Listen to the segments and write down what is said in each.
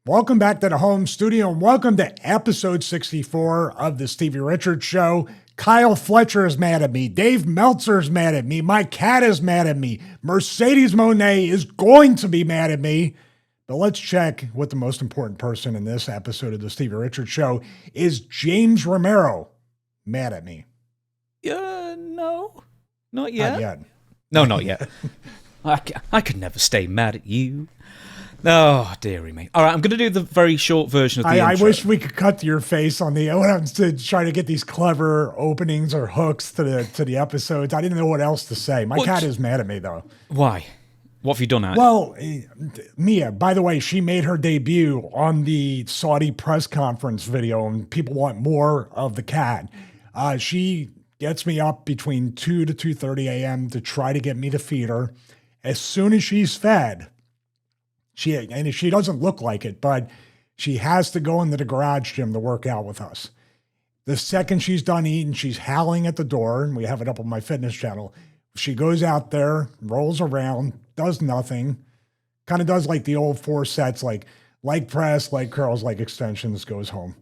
Welcome back to the home studio and welcome to episode 64 of the Stevie Richards Show. Kyle Fletcher is mad at me. Dave Meltzer is mad at me. My cat is mad at me. Mercedes Mone is going to be mad at me. But let's check what the most important person in this episode of the Stevie Richards Show is. James Romero mad at me? No. Not yet. Not yet. No, not yet. I could never stay mad at you. Oh, dearie me. All right, I'm going to do the very short version of the intro. I wish we could cut to your face on the to try to get these clever openings or hooks to the episodes. I didn't know what else to say. My cat is mad at me, though. Why? What have you done at? Well, Mia, by the way, she made her debut on the Saudi press conference video, and people want more of the cat. She gets me up between 2 to 2:30 a.m. to try to get me to feed her. As soon as she's fed, and she doesn't look like it, but she has to go into the garage gym to work out with us. The second she's done eating, she's howling at the door, and we have it up on my fitness channel. She goes out there, rolls around, does nothing, kind of does like the old 4 sets, like leg press, leg curls, leg extensions, goes home.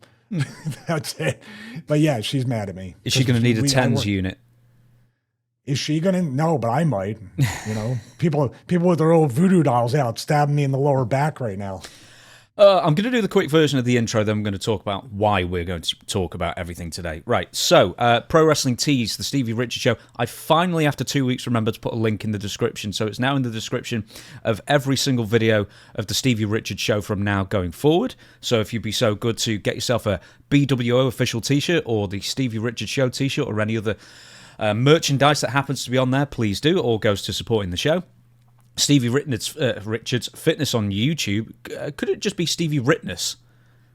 That's it. But yeah, she's mad at me. Is she going to need a TENS unit? Is she going to? No, but I might. You know, people with their old voodoo dolls out stabbing me in the lower back right now. I'm going to do the quick version of the intro, then I'm going to talk about why we're going to talk about everything today. Right, so Pro Wrestling Tees, the Stevie Richards Show. I finally, after 2 weeks, remembered to put a link in the description. So it's now in the description of every single video of the Stevie Richards Show from now going forward. So if you'd be so good to get yourself a BWO official t-shirt or the Stevie Richards Show t-shirt or any other merchandise that happens to be on there, please do. It all goes to supporting the show. Stevie Richards Fitness on YouTube. Could it just be Stevie Ritness?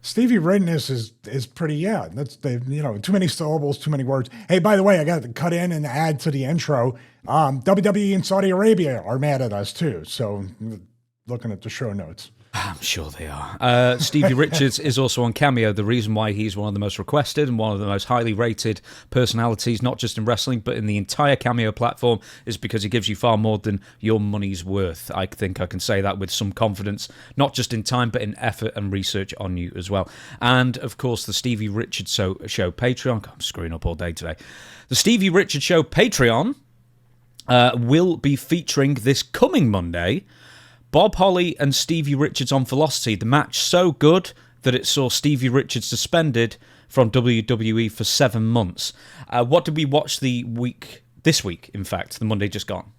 Stevie Ritness is pretty, yeah. That's too many syllables, too many words. Hey, by the way, I got to cut in and add to the intro. WWE and Saudi Arabia are mad at us too. So looking at the show notes. I'm sure they are. Stevie Richards is also on Cameo. The reason why he's one of the most requested and one of the most highly rated personalities, not just in wrestling, but in the entire Cameo platform, is because he gives you far more than your money's worth. I think I can say that with some confidence, not just in time, but in effort and research on you as well. And, of course, the Stevie Richards Show Patreon. God, I'm screwing up all day today. The Stevie Richards Show Patreon will be featuring this coming Monday Bob Holly and Stevie Richards on Velocity, the match so good that it saw Stevie Richards suspended from WWE for 7 months. What did we watch this week, in fact, the Monday just gone?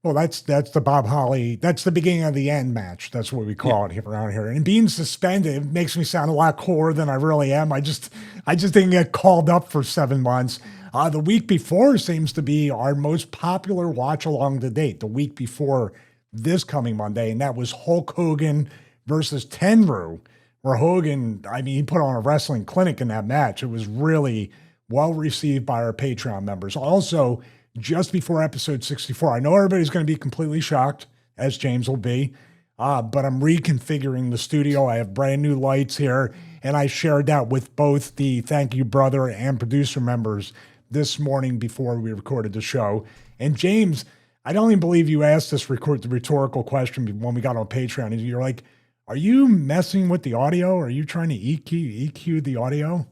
Well, that's the Bob Holly, that's the beginning of the end match. That's what we call it around here. And being suspended makes me sound a lot cooler than I really am. I just didn't get called up for 7 months. The week before seems to be our most popular watch along to date, the week before this coming Monday, and that was Hulk Hogan versus Tenryu, where Hogan, he put on a wrestling clinic in that match. It was really well received by our Patreon members. Also, just before episode 64, I know everybody's going to be completely shocked, as James will be, but I'm reconfiguring the studio. I have brand new lights here, and I shared that with both the Thank You Brother and producer members this morning before we recorded the show. And James, I don't even believe you asked this rhetorical question when we got on Patreon. You're like, are you messing with the audio? Are you trying to EQ the audio?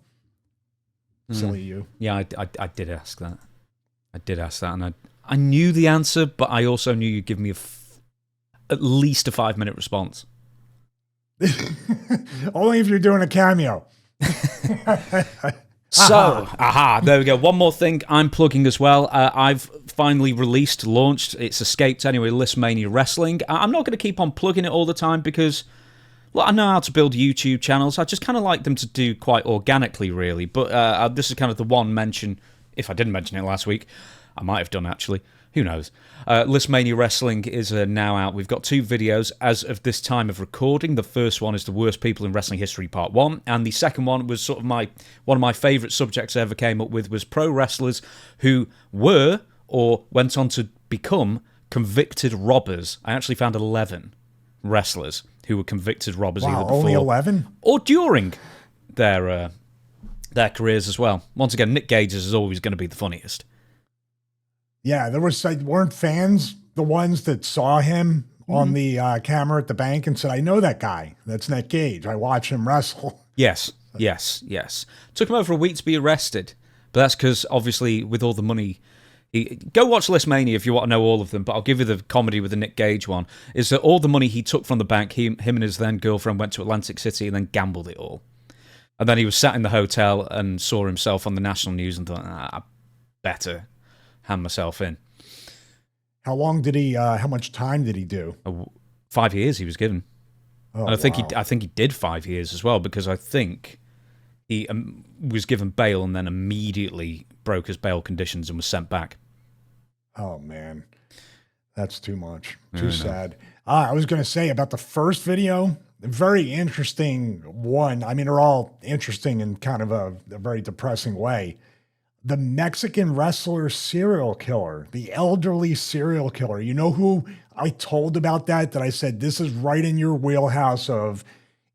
Silly you. Yeah, I did ask that. And I knew the answer, but I also knew you'd give me at least a 5-minute response. Only if you're doing a cameo. So, there we go. One more thing I'm plugging as well. I've finally launched. It's escaped anyway, WrestleMania Wrestling. I'm not going to keep on plugging it all the time because, well, I know how to build YouTube channels. I just kind of like them to do quite organically, really. But this is kind of the one mention. If I didn't mention it last week, I might have done actually. Who knows? WrestleMania Wrestling is now out. We've got 2 videos as of this time of recording. The first one is the worst people in wrestling history, part 1, and the second one was sort of one of my favourite subjects I ever came up with was pro wrestlers who were or went on to become convicted robbers. I actually found 11 wrestlers who were convicted robbers either before only 11 or during their careers as well. Once again, Nick Gage's is always going to be the funniest. Yeah, weren't fans the ones that saw him on the camera at the bank and said, I know that guy. That's Nick Gage. I watch him wrestle. Yes. Took him over a week to be arrested. But that's because, obviously, with all the money... Go watch WrestleMania if you want to know all of them, but I'll give you the comedy with the Nick Gage one. Is that all the money he took from the bank, him and his then girlfriend went to Atlantic City and then gambled it all. And then he was sat in the hotel and saw himself on the national news and thought, I better hand myself in. How long did he, how much time did he do? 5 years he was given. Oh, and I think he did 5 years as well, because I think he was given bail and then immediately broke his bail conditions and was sent back. Oh, man. That's too much. Too sad. I was going to say about the first video, a very interesting one. I mean, they're all interesting in kind of a very depressing way. The Mexican wrestler serial killer, the elderly serial killer. You know who I told about that I said, this is right in your wheelhouse of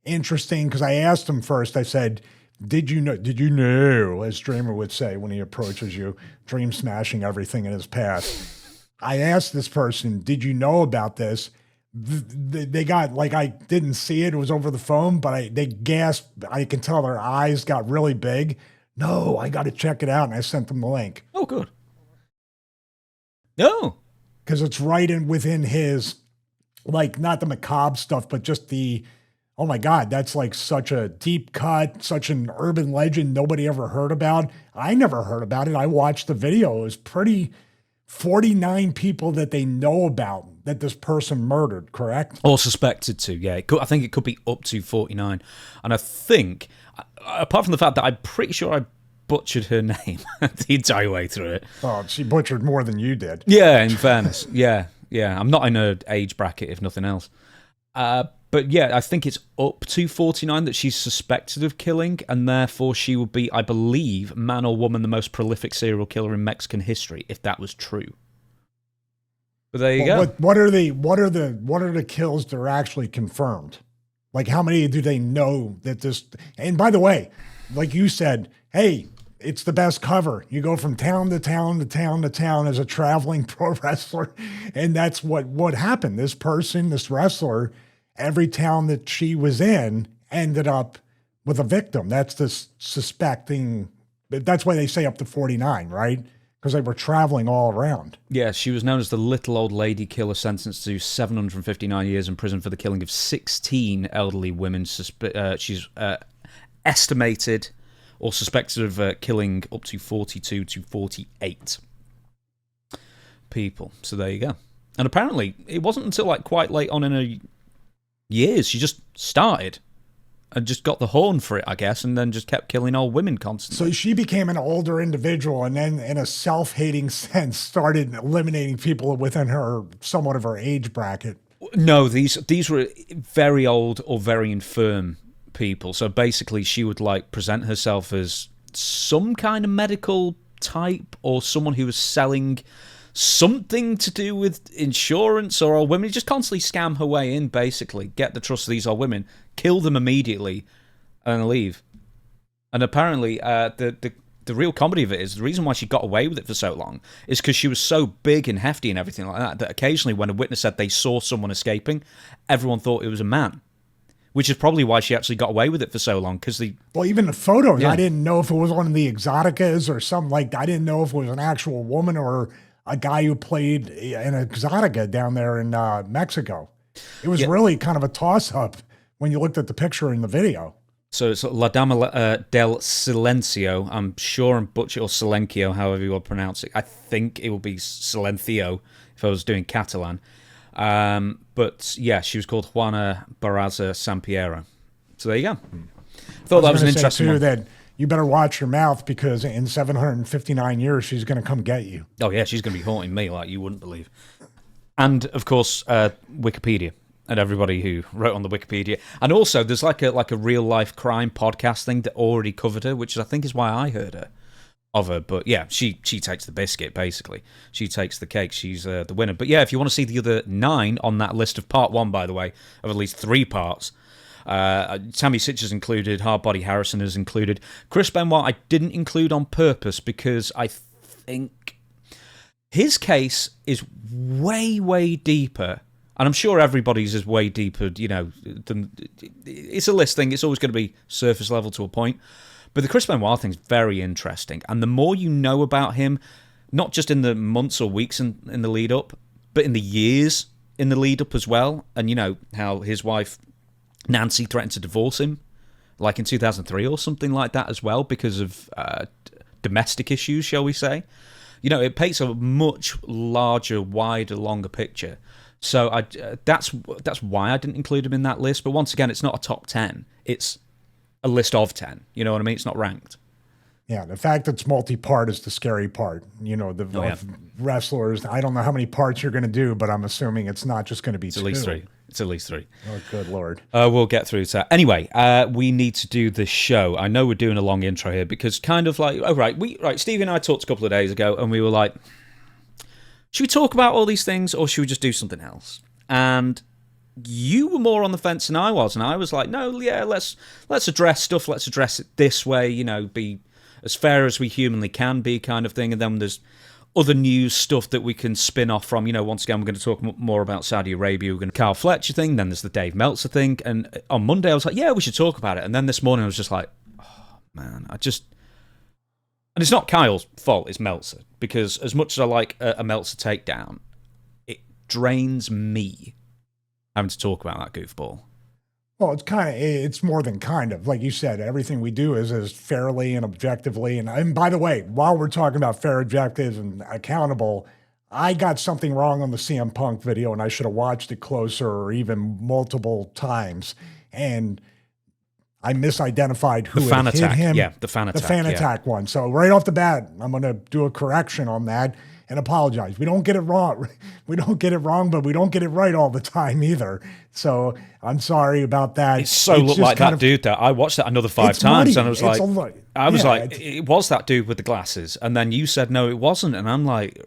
interesting, because I asked him first, I said, did you know, as Dreamer would say when he approaches you, dream smashing everything in his past. I asked this person, did you know about this? They got, like, I didn't see it. It was over the phone, but they gasped. I can tell their eyes got really big. No, I got to check it out. And I sent them the link. Oh, good. No. Because it's right within his, like, not the macabre stuff, but just the, oh my God, that's like such a deep cut, such an urban legend nobody ever heard about. I never heard about it. I watched the video. It was pretty, 49 people that they know about that this person murdered, correct? Or suspected to, yeah. I think it could be up to 49. And I think, apart from the fact that I'm pretty sure I butchered her name the entire way through it. Oh, she butchered more than you did. Yeah, in fairness. Yeah. I'm not in her age bracket, if nothing else. But yeah, I think it's up to 49 that she's suspected of killing, and therefore she would be, I believe, man or woman, the most prolific serial killer in Mexican history, if that was true. But there you go. What are the kills that are actually confirmed? Like, how many do they know that this? And by the way, like you said, hey, it's the best cover. You go from town to town to town to town as a traveling pro wrestler, and that's what happened. This person, this wrestler, every town that she was in ended up with a victim. That's the suspecting. That's why they say up to 49, right? Because they were traveling all around. Yeah, she was known as the Little Old Lady Killer, sentenced to 759 years in prison for the killing of 16 elderly women. She's estimated or suspected of killing up to 42 to 48 people. So there you go. And apparently, it wasn't until like quite late on in her years she just started and just got the horn for it, I guess, and then just kept killing old women constantly. So she became an older individual and then, in a self-hating sense, started eliminating people within her, somewhat of her age bracket. No, these were very old or very infirm people. So basically, she would like present herself as some kind of medical type or someone who was selling something to do with insurance or old women. Just constantly scam her way in, basically, get the trust of these old women, kill them immediately, and leave. And apparently, the real comedy of it is the reason why she got away with it for so long is because she was so big and hefty and everything like that occasionally when a witness said they saw someone escaping, everyone thought it was a man. Which is probably why she actually got away with it for so long. Well, even the photos, yeah. I didn't know if it was one of the Exoticas or something like that. I didn't know if it was an actual woman or a guy who played an Exotica down there in Mexico. It was really kind of a toss-up when you looked at the picture in the video. So it's La Dama del Silencio. I'm sure I'm butcher, or Silencio, however you want to pronounce it. I think it would be Silencio if I was doing Catalan. But yeah, she was called Juana Barraza Sampiero. So there you go. I thought that was an interesting one. That you better watch your mouth because in 759 years, she's going to come get you. Oh yeah, she's going to be haunting me like you wouldn't believe. And of course, Wikipedia and everybody who wrote on the Wikipedia. And also, there's like a real life crime podcast thing that already covered her, which I think is why I heard of her. But yeah, she takes the biscuit, basically. She takes the cake. She's the winner. But yeah, if you want to see the other 9 on that list of part 1, by the way, of at least 3 parts, Tammy Sitch is included, Hard Body Harrison is included. Chris Benoit I didn't include on purpose because I think his case is way, way deeper And I'm sure everybody's is way deeper, than it's a list thing. It's always going to be surface level to a point. But the Chris Benoit thing's very interesting. And the more you know about him, not just in the months or weeks in the lead up, but in the years in the lead up as well. And how his wife, Nancy, threatened to divorce him, like in 2003 or something like that as well, because of domestic issues, shall we say. It paints a much larger, wider, longer picture. So that's why I didn't include him in that list. But once again, it's not a top 10. It's a list of 10. You know what I mean? It's not ranked. Yeah, the fact that it's multi-part is the scary part. Wrestlers, I don't know how many parts you're going to do, but I'm assuming it's not just going to be two. At least three. It's at least three. Oh, good Lord. We'll get through to that. Anyway, we need to do this show. I know we're doing a long intro here because kind of like, Stevie and I talked a couple of days ago and we were like, should we talk about all these things or should we just do something else? And you were more on the fence than I was, and I was like, no, yeah, let's address stuff. Let's address it this way, be as fair as we humanly can be, kind of thing. And then there's other news stuff that we can spin off from. Once again, we're going to talk more about Saudi Arabia. We're going to Kyle Fletcher thing. Then there's the Dave Meltzer thing. And on Monday, I was like, yeah, we should talk about it. And then this morning, I was just like, oh man, and it's not Kyle's fault, it's Meltzer. Because as much as I like a Meltzer takedown, it drains me having to talk about that goofball. Well, it's more than kind of. Like you said, everything we do is as fairly and objectively. And by the way, while we're talking about fair, objective, and accountable, I got something wrong on the CM Punk video, and I should have watched it closer or even multiple times. And I misidentified who fan hit attack. him. Yeah, the fan attack. The fan attack one. So right off the bat, I'm going to do a correction on that and apologize. We don't get it wrong. We don't get it wrong, but we don't get it right all the time either. So I'm sorry about that. It looked like that dude there. I watched that another 5 times, and I was like, it was that dude with the glasses. And then you said, no, it wasn't. And I'm like,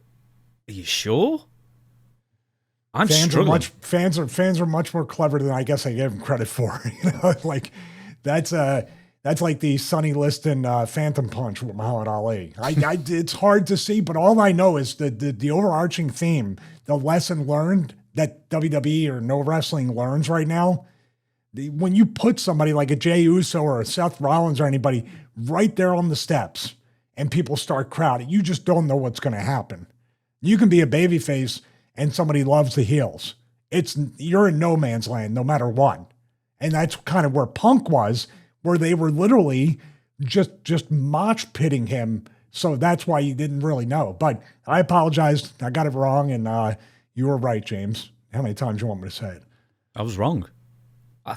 are you sure? I'm struggling. Fans are much more clever than I guess I gave them credit for. Like that's like the Sonny Liston Phantom Punch with Muhammad Ali. It's hard to see, but all I know is the overarching theme, the lesson learned that WWE or no wrestling learns right now. When you put somebody like a Jey Uso or a Seth Rollins or anybody right there on the steps and people start crowding, you just don't know what's going to happen. You can be a babyface and somebody loves the heels. You're in no man's land no matter what. And that's kind of where Punk was, where they were literally just mosh pitting him. So that's why you didn't really know. But I apologized. I got it wrong. And you were right, James. How many times you want me to say it? I was wrong.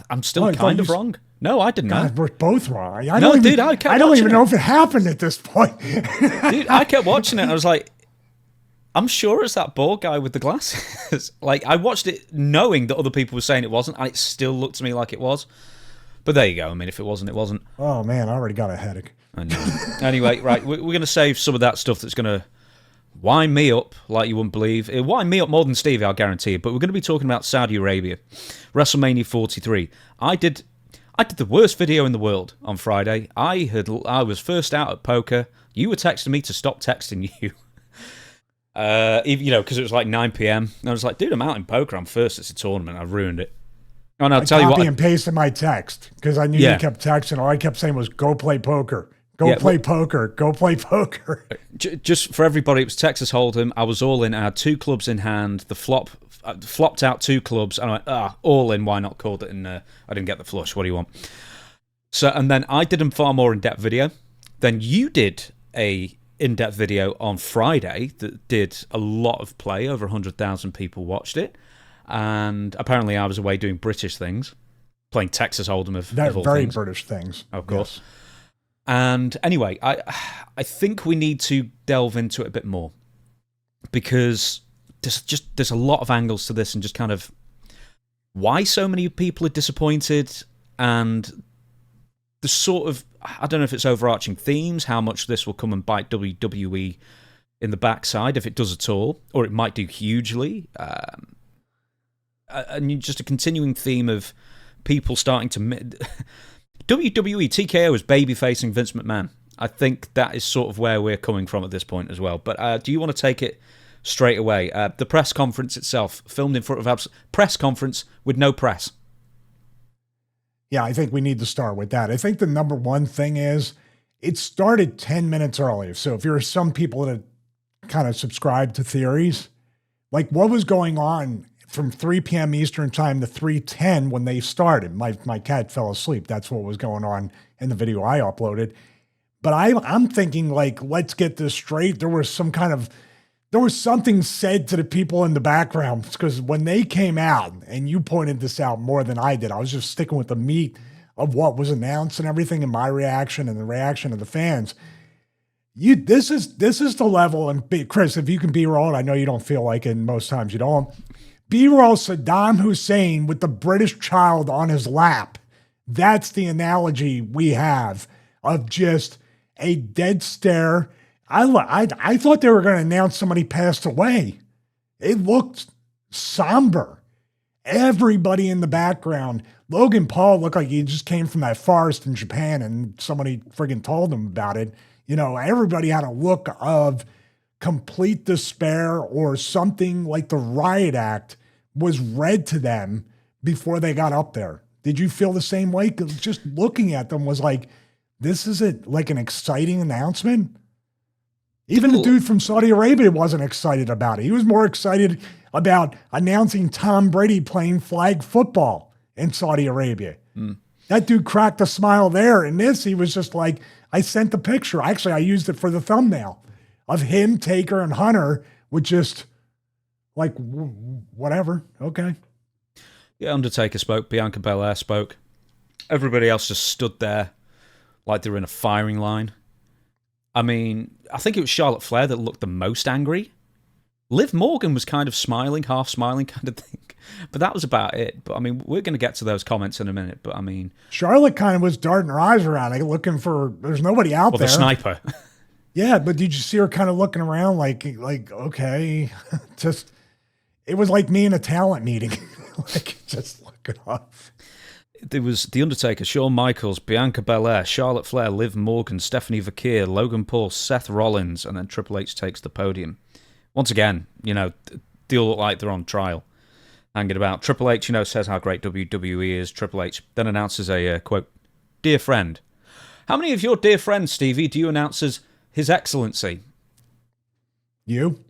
I'm still kind of wrong. No, I didn't know. We're both wrong. I don't even know if it happened at this point. Dude, I kept watching it. And I was like, I'm sure it's that bald guy with the glasses. Like, I watched it knowing that other people were saying it wasn't, and it still looked to me like it was. But there you go. I mean, if it wasn't, it wasn't. Oh, man, I already got a headache. I know. Anyway, right, we're going to save some of that stuff that's going to wind me up like you wouldn't believe. It'll wind me up more than Stevie, I'll guarantee it. But we're going to be talking about Saudi Arabia, WrestleMania 43. I did the worst video in the world on Friday. I was first out at poker. You were texting me to stop texting you. Because it was like 9 p.m. And I was like, dude, I'm out in poker. I'm first. It's a tournament. I ruined it. And I'll tell you what. Copy and pasted my text because I knew you kept texting. All I kept saying was, go play poker. Go play poker. Just for everybody, it was Texas Hold'em. I was all in. I had 2 clubs in hand. The flopped out 2 clubs. And I went, all in. Why not called it? And I didn't get the flush. What do you want? So, and then I did a far more in-depth video. Then you did a in-depth video on Friday that did a lot of play. Over 100,000 people watched it. And apparently I was away doing British things, playing Texas Hold'em of all very things. British things. Of course. Yes. And anyway, I think we need to delve into it a bit more because there's a lot of angles to this and just kind of why so many people are disappointed and the sort of, I don't know if it's overarching themes, how much this will come and bite WWE in the backside, if it does at all, or it might do hugely. And just a continuing theme of people starting to... WWE, TKO is baby-facing Vince McMahon. I think that is sort of where we're coming from at this point as well. But do you want to take it straight away. The press conference itself, filmed in front of press conference with no press. Yeah, I think we need to start with that. I think the number one thing is it started 10 minutes early. So if you're some people that kind of subscribe to theories, like what was going on from 3 p.m. Eastern time to 3:10 when they started. My cat fell asleep. That's what was going on in the video I uploaded. But I'm thinking, like, let's get this straight. There was something said to the people in the background, because when they came out, and you pointed this out more than I did, I was just sticking with the meat of what was announced and everything, and my reaction and the reaction of the fans. This is the level, and Chris, if you can B-roll it, I know you don't feel like it, and most times you don't. B-roll Saddam Hussein with the British child on his lap. That's the analogy we have of just a dead stare. I thought they were going to announce somebody passed away. It looked somber. Everybody in the background. Logan Paul looked like he just came from that forest in Japan and somebody friggin' told him about it. You know, everybody had a look of complete despair, or something like the riot act was read to them before they got up there. Did you feel the same way? 'Cause just looking at them was like, this isn't like an exciting announcement. Even the dude from Saudi Arabia wasn't excited about it. He was more excited about announcing Tom Brady playing flag football in Saudi Arabia. That dude cracked a smile there. In this, he was just like, I sent the picture. Actually, I used it for the thumbnail of him, Taker, and Hunter with just like, whatever. Okay. Yeah, Undertaker spoke. Bianca Belair spoke. Everybody else just stood there like they were in a firing line. I mean, I think it was Charlotte Flair that looked the most angry. Liv Morgan was kind of smiling, half smiling kind of thing. But that was about it. But, I mean, we're going to get to those comments in a minute. But, I mean... Charlotte kind of was darting her eyes around, like looking for... There's nobody out there. The sniper. Yeah, but did you see her kind of looking around like okay. Just... It was like me in a talent meeting. Like, just looking up. There was The Undertaker, Shawn Michaels, Bianca Belair, Charlotte Flair, Liv Morgan, Stephanie Vaquer, Logan Paul, Seth Rollins, and then Triple H takes the podium. Once again, you know, they all look like they're on trial, hanging about. Triple H, you know, says how great WWE is. Triple H then announces a, quote, dear friend. How many of your dear friends, Stevie, do you announce as His Excellency? You?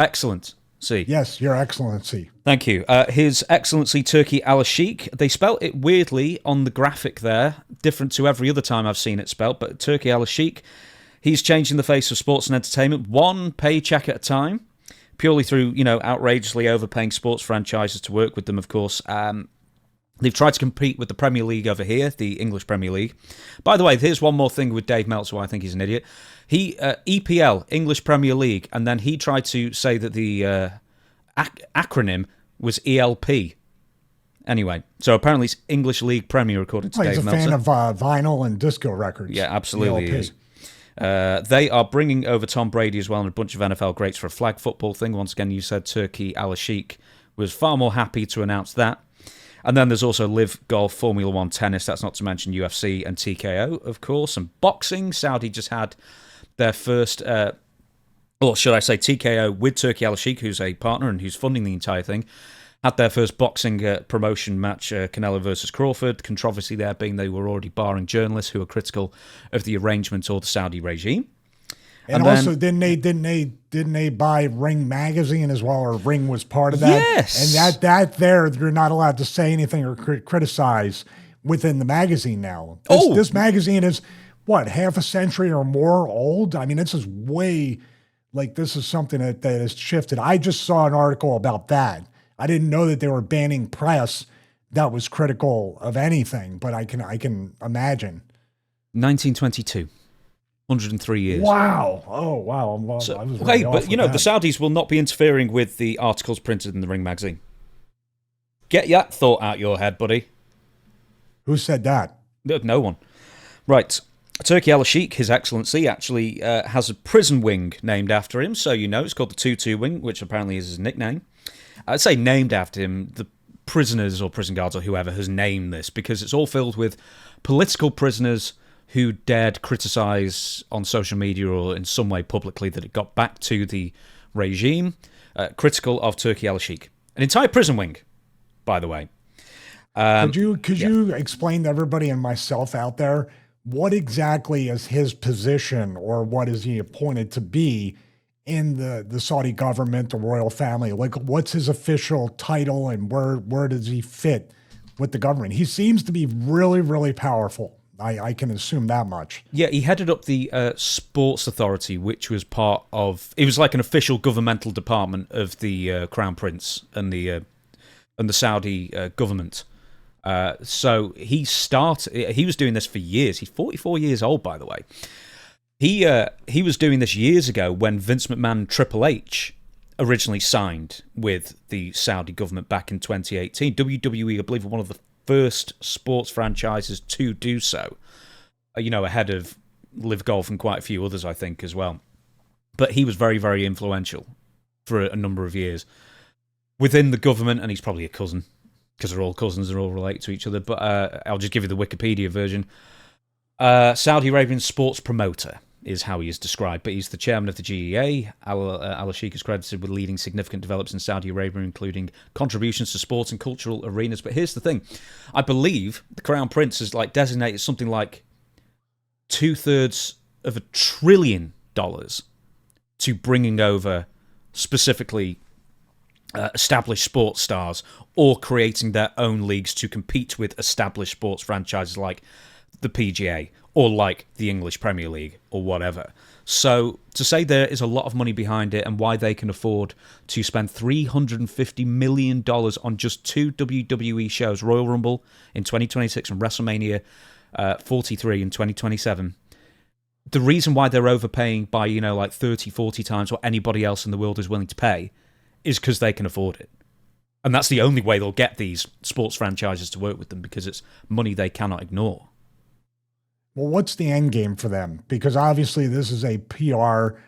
Excellent. See. Yes, Your Excellency. Thank you. His Excellency Turki Al-Sheikh. They spelt it weirdly on the graphic there, different to every other time I've seen it spelt, but Turki Al-Sheikh, he's changing the face of sports and entertainment one paycheck at a time, purely through, you know, outrageously overpaying sports franchises to work with them, of course. They've tried to compete with the Premier League over here, the English Premier League. By the way, here's one more thing with Dave Meltzer, why I think he's an idiot. He, EPL, English Premier League, and then he tried to say that the acronym was ELP. Anyway, so apparently it's English League Premier, according to Dave Meltzer. He's a fan of vinyl and disco records. Yeah, absolutely he is. They are bringing over Tom Brady as well and a bunch of NFL greats for a flag football thing. Once again, you said Turki Al-Sheikh was far more happy to announce that. And then there's also Live Golf, Formula One Tennis, that's not to mention UFC and TKO, of course, and boxing. Saudi just had their first, or should I say TKO with Turki Al-Sheikh, who's a partner and who's funding the entire thing, had their first boxing promotion match, Canelo versus Crawford. Controversy there being they were already barring journalists who are critical of the arrangement or the Saudi regime. And also, didn't they buy Ring magazine as well, or Ring was part of that? Yes. And that you're not allowed to say anything or criticize within the magazine now. This magazine is, what, half a century or more old? I mean, this is way, like, this is something that has shifted. I just saw an article about that. I didn't know that they were banning press that was critical of anything, but I can imagine. 1922. 103 years. Wow. Oh, wow. I was okay, but the Saudis will not be interfering with the articles printed in the Ring magazine. Get that thought out your head, buddy. Who said that? No one. Right. Turki Al-Sheikh, His Excellency, actually has a prison wing named after him, so you know it's called the 2-2 wing, which apparently is his nickname. I'd say named after him. The prisoners or prison guards or whoever has named this, because it's all filled with political prisoners who dared criticize on social media or in some way publicly that it got back to the regime, critical of Turki al-Sheikh. An entire prison wing, by the way. Could you explain to everybody and myself out there, what exactly is his position, or what is he appointed to be in the Saudi government, the royal family? Like, what's his official title, and where does he fit with the government? He seems to be really, really powerful. I can assume that much. Yeah, he headed up the Sports Authority, which was part of... It was like an official governmental department of the Crown Prince and the Saudi government. So he was doing this for years. He's 44 years old, by the way. He was doing this years ago when Vince McMahon and Triple H originally signed with the Saudi government back in 2018. WWE, I believe, were one of the first sports franchises to do so, ahead of Live Golf and quite a few others, I think, as well. But he was very, very influential for a number of years within the government, and he's probably a cousin, because they're all cousins, they're all related to each other. But I'll just give you the Wikipedia version. Saudi Arabian sports promoter is how he is described, but he's the chairman of the GEA. Al-Sheikh is credited with leading significant developments in Saudi Arabia, including contributions to sports and cultural arenas. But here's the thing. I believe the Crown Prince is designated something like 2/3 of $1 trillion to bringing over specifically established sports stars, or creating their own leagues to compete with established sports franchises like the PGA or like the English Premier League or whatever. So to say there is a lot of money behind it, and why they can afford to spend $350 million on just 2 WWE shows, Royal Rumble in 2026 and WrestleMania 43 in 2027. The reason why they're overpaying by, like 30, 40 times what anybody else in the world is willing to pay is because they can afford it. And that's the only way they'll get these sports franchises to work with them, because it's money they cannot ignore. Well, what's the end game for them? Because obviously this is a PR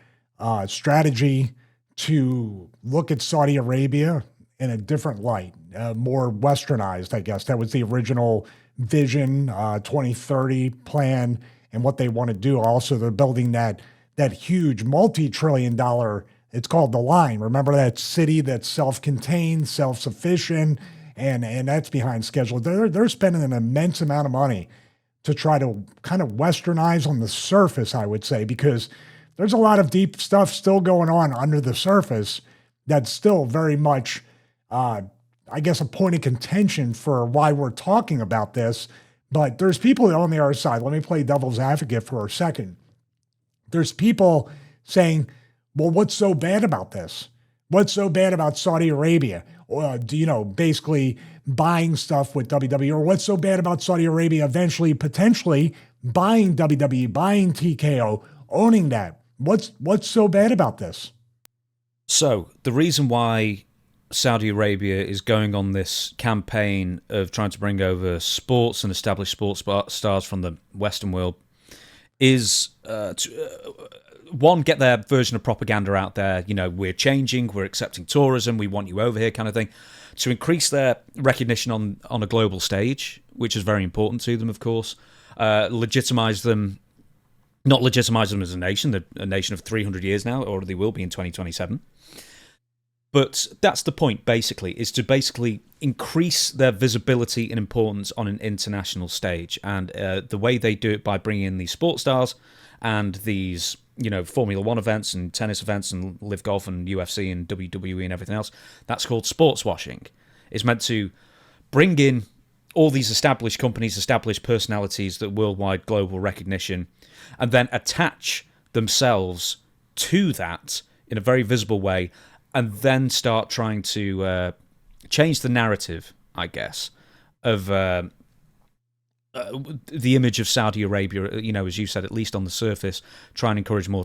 strategy to look at Saudi Arabia in a different light, more westernized, I guess. That was the original vision, 2030 plan, and what they want to do. Also, they're building that huge multi-trillion-dollar, it's called The Line. Remember that city that's self-contained, self-sufficient, and that's behind schedule. They're spending an immense amount of money to try to kind of westernize on the surface, I would say, because there's a lot of deep stuff still going on under the surface that's still very much, I guess, a point of contention for why we're talking about this. But there's people on the other side. Let me play devil's advocate for a second. There's people saying, well, what's so bad about this? What's so bad about Saudi Arabia? Basically buying stuff with WWE, or what's so bad about Saudi Arabia eventually, potentially buying WWE, buying TKO, owning that? What's so bad about this? So the reason why Saudi Arabia is going on this campaign of trying to bring over sports and established sports stars from the Western world is one, get their version of propaganda out there. We're changing, we're accepting tourism, we want you over here, kind of thing, to increase their recognition on a global stage, which is very important to them, of course. Legitimize them, not legitimize them as a nation. They're a nation of 300 years now, or they will be in 2027. But that's the point, basically, is to basically increase their visibility and importance on an international stage. And the way they do it by bringing in these sports stars and these, Formula One events and tennis events and Live Golf and UFC and WWE and everything else, that's called sports washing. It's meant to bring in all these established companies, established personalities, that worldwide global recognition, and then attach themselves to that in a very visible way, and then start trying to change the narrative, I guess, of the image of Saudi Arabia, as you said, at least on the surface, try and encourage more.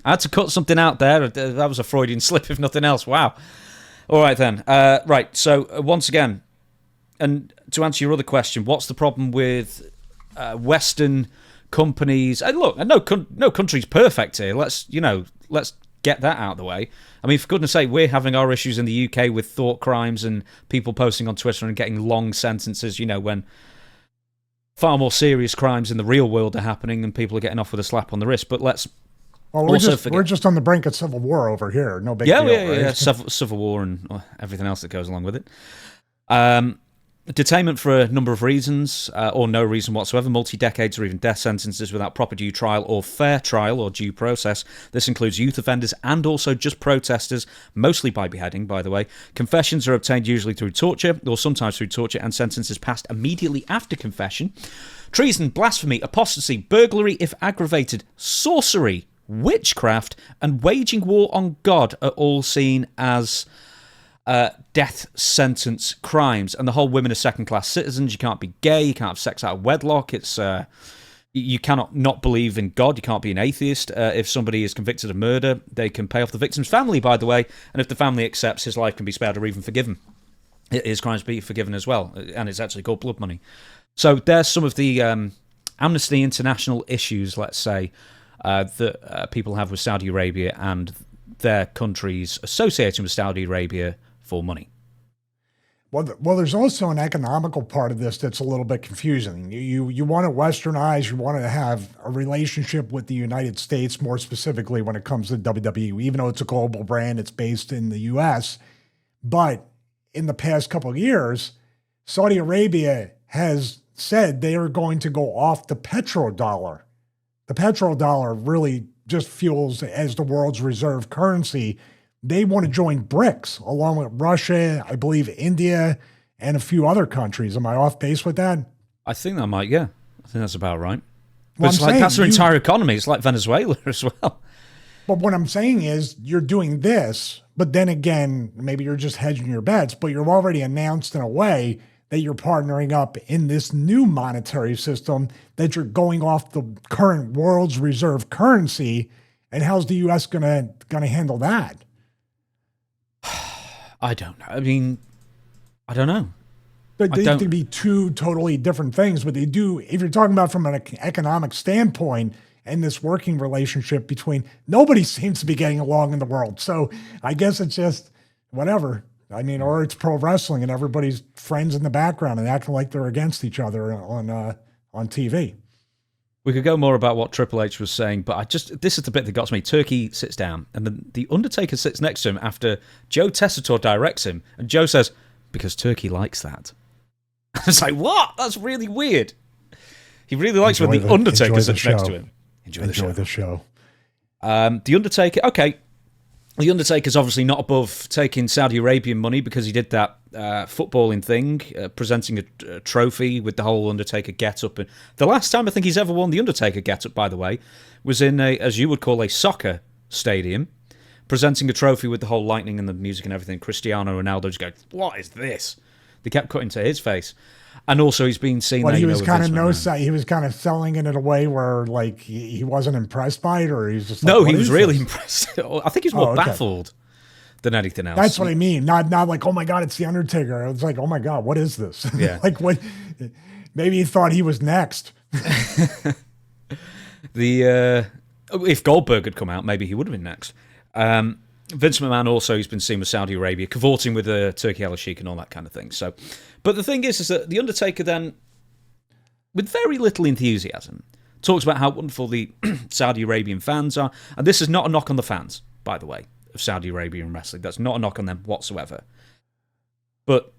I had to cut something out there. That was a Freudian slip, if nothing else. Wow. All right, then. Right, so once again, and to answer your other question, what's the problem with Western companies? And look, no country's perfect here. Let's get that out of the way. I mean, for goodness sake, we're having our issues in the UK with thought crimes and people posting on Twitter and getting long sentences, when far more serious crimes in the real world are happening and people are getting off with a slap on the wrist. But let's we're just on the brink of civil war over here. No big deal. Yeah. Civil war and everything else that goes along with it. Detainment for a number of reasons, or no reason whatsoever, multi-decades or even death sentences without proper due trial or fair trial or due process. This includes youth offenders and also just protesters, mostly by beheading, by the way. Confessions are obtained usually through torture, or sometimes through torture, and sentences passed immediately after confession. Treason, blasphemy, apostasy, burglary if aggravated, sorcery, witchcraft, and waging war on God are all seen as death sentence crimes. And the whole women are second-class citizens. You can't be gay. You can't have sex out of wedlock. It's you cannot not believe in God. You can't be an atheist. If somebody is convicted of murder, they can pay off the victim's family, by the way. And if the family accepts, his life can be spared or even forgiven. His crimes be forgiven as well. And it's actually called blood money. So there's some of the Amnesty International issues, let's say, that people have with Saudi Arabia and their countries associated with Saudi Arabia for money. Well, there's also an economical part of this that's a little bit confusing. You want to westernize, you want to have a relationship with the United States, more specifically when it comes to WWE, even though it's a global brand, it's based in the U.S. But in the past couple of years, Saudi Arabia has said they are going to go off the petrodollar. The petrodollar really just fuels as the world's reserve currency. They want to join BRICS, along with Russia, I believe India, and a few other countries. Am I off base with that? I think that might, yeah. I think that's about right. But it's like that's their entire economy. It's like Venezuela as well. But what I'm saying is you're doing this, but then again, maybe you're just hedging your bets, but you're already announced in a way that you're partnering up in this new monetary system, that you're going off the current world's reserve currency. And how's the U.S. gonna handle that? I don't know. I mean, I don't know. But they could be two totally different things, but they do, if you're talking about from an economic standpoint and this working relationship between, nobody seems to be getting along in the world. So I guess it's just whatever. I mean, or it's pro wrestling and everybody's friends in the background and acting like they're against each other on TV. We could go more about what Triple H was saying, but this is the bit that got me. Turkey sits down, and then the Undertaker sits next to him after Joe Tessitore directs him, and Joe says, because Turkey likes that. It's like, what? That's really weird. He really likes when the Undertaker sits next to him. Enjoy the show. The Undertaker, okay. The Undertaker's obviously not above taking Saudi Arabian money because he did that footballing thing, presenting a trophy with the whole Undertaker get-up. And the last time I think he's ever won the Undertaker get-up, by the way, was in as you would call, a soccer stadium, presenting a trophy with the whole lightning and the music and everything. Cristiano Ronaldo just goes, what is this? They kept cutting to his face. And also he's been seen there. He was kind of he was kind of selling it in a way where like he wasn't impressed by it, or he's just like, no, he was really impressed. I think he was more baffled than anything else. That's what I mean. Not like, oh my God, it's the Undertaker. It's like, oh my God, what is this? Yeah. Like what? Maybe he thought he was next. If Goldberg had come out, maybe he would have been next. Vince McMahon also, he's been seen with Saudi Arabia, cavorting with Turkey Al-Sheikh and all that kind of thing. So, but the thing is that the Undertaker then, with very little enthusiasm, talks about how wonderful the Saudi Arabian fans are. And this is not a knock on the fans, by the way, of Saudi Arabian wrestling. That's not a knock on them whatsoever. But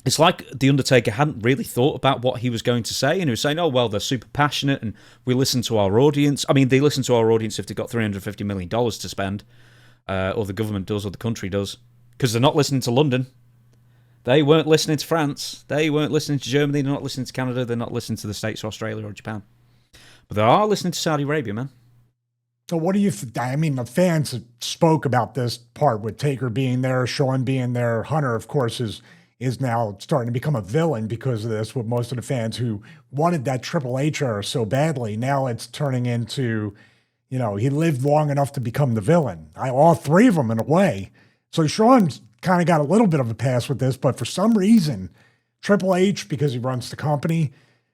it's like the Undertaker hadn't really thought about what he was going to say, and he was saying, oh, well, they're super passionate, and we listen to our audience. I mean, they listen to our audience if they've got $350 million to spend. Or the government does, or the country does, because they're not listening to London. They weren't listening to France. They weren't listening to Germany. They're not listening to Canada. They're not listening to the States or Australia or Japan. But they are listening to Saudi Arabia, man. So what do you I mean, the fans spoke about this part with Taker being there, Shawn being there. Hunter, of course, is now starting to become a villain because of this, with most of the fans who wanted that Triple H era so badly. Now it's turning into, you know, he lived long enough to become the villain. All three of them in a way. So Shawn's kind of got a little bit of a pass with this, but for some reason, Triple H, because he runs the company,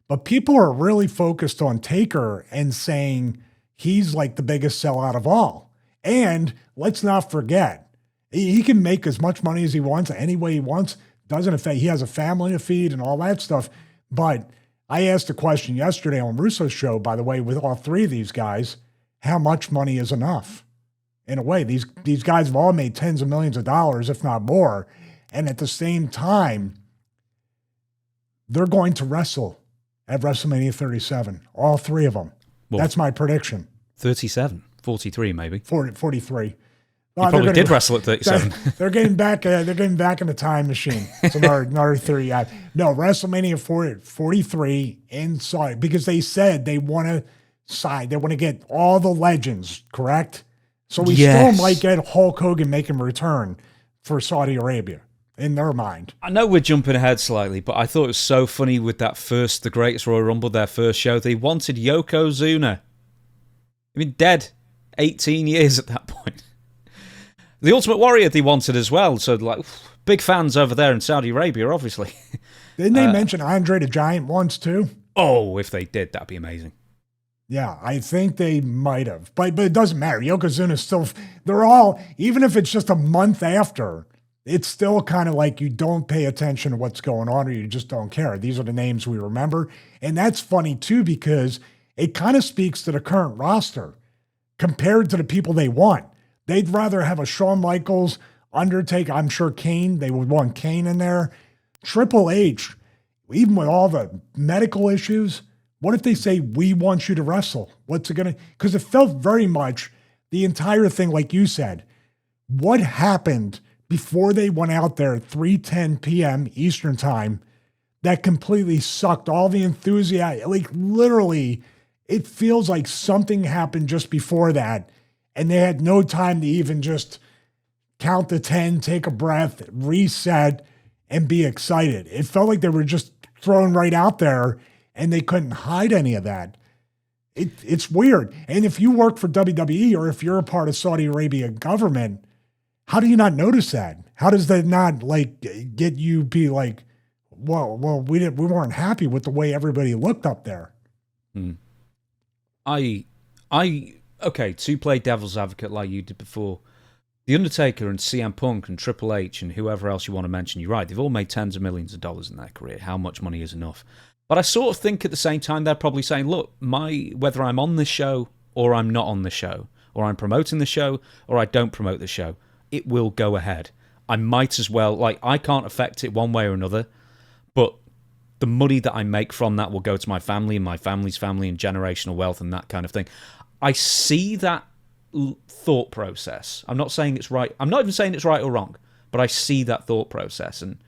but people are really focused on Taker and saying he's like the biggest sellout of all. And let's not forget, he can make as much money as he wants any way he wants. Doesn't affect, he has a family to feed and all that stuff. But I asked a question yesterday on Russo's show, by the way, with all three of these guys, how much money is enough? In a way, these guys have all made tens of millions of dollars, if not more. And at the same time, they're going to wrestle at WrestleMania 37, all three of them. Well, that's my prediction. 37, 43 maybe. 43. Well, you probably did wrestle at 37. They're getting back. They're getting back in the time machine. It's another 30. No, WrestleMania 43 inside, because they said they want to side. They want to get all the legends, correct? So we still might get Hulk Hogan making a return for Saudi Arabia in their mind. I know we're jumping ahead slightly, but I thought it was so funny with that the Greatest Royal Rumble, their first show. They wanted Yokozuna. I mean, dead 18 years at that point. The Ultimate Warrior they wanted as well, so like big fans over there in Saudi Arabia, obviously. Didn't they mention Andre the Giant once too? Oh, if they did, that'd be amazing. Yeah, I think they might have, but it doesn't matter. Yokozuna's still, they're all, even if it's just a month after, it's still kind of like you don't pay attention to what's going on or you just don't care. These are the names we remember. And that's funny too, because it kind of speaks to the current roster compared to the people they want. They'd rather have a Shawn Michaels, Undertaker, I'm sure Kane, they would want Kane in there. Triple H, even with all the medical issues, what if they say, we want you to wrestle? What's it going to, because it felt very much the entire thing, like you said, what happened before they went out there at 3:10 p.m. Eastern time that completely sucked all the enthusiasm. Like literally, it feels like something happened just before that. And they had no time to even just count to 10, take a breath, reset, and be excited. It felt like they were just thrown right out there and they couldn't hide any of that. It's weird. And if you work for WWE or if you're a part of Saudi Arabia government, how do you not notice that? How does that not like get you be like, well, we weren't happy with the way everybody looked up there. Okay, to play devil's advocate like you did before, The Undertaker and CM Punk and Triple H and whoever else you want to mention, you're right, they've all made tens of millions of dollars in their career. How much money is enough? But I sort of think at the same time they're probably saying, look, whether I'm on this show or I'm not on the show, or I'm promoting the show or I don't promote the show, it will go ahead. I might as well, like, I can't affect it one way or another, but the money that I make from that will go to my family and my family's family and generational wealth and that kind of thing. I see that thought process. I'm not saying it's right. I'm not even saying it's right or wrong, but I see that thought process. And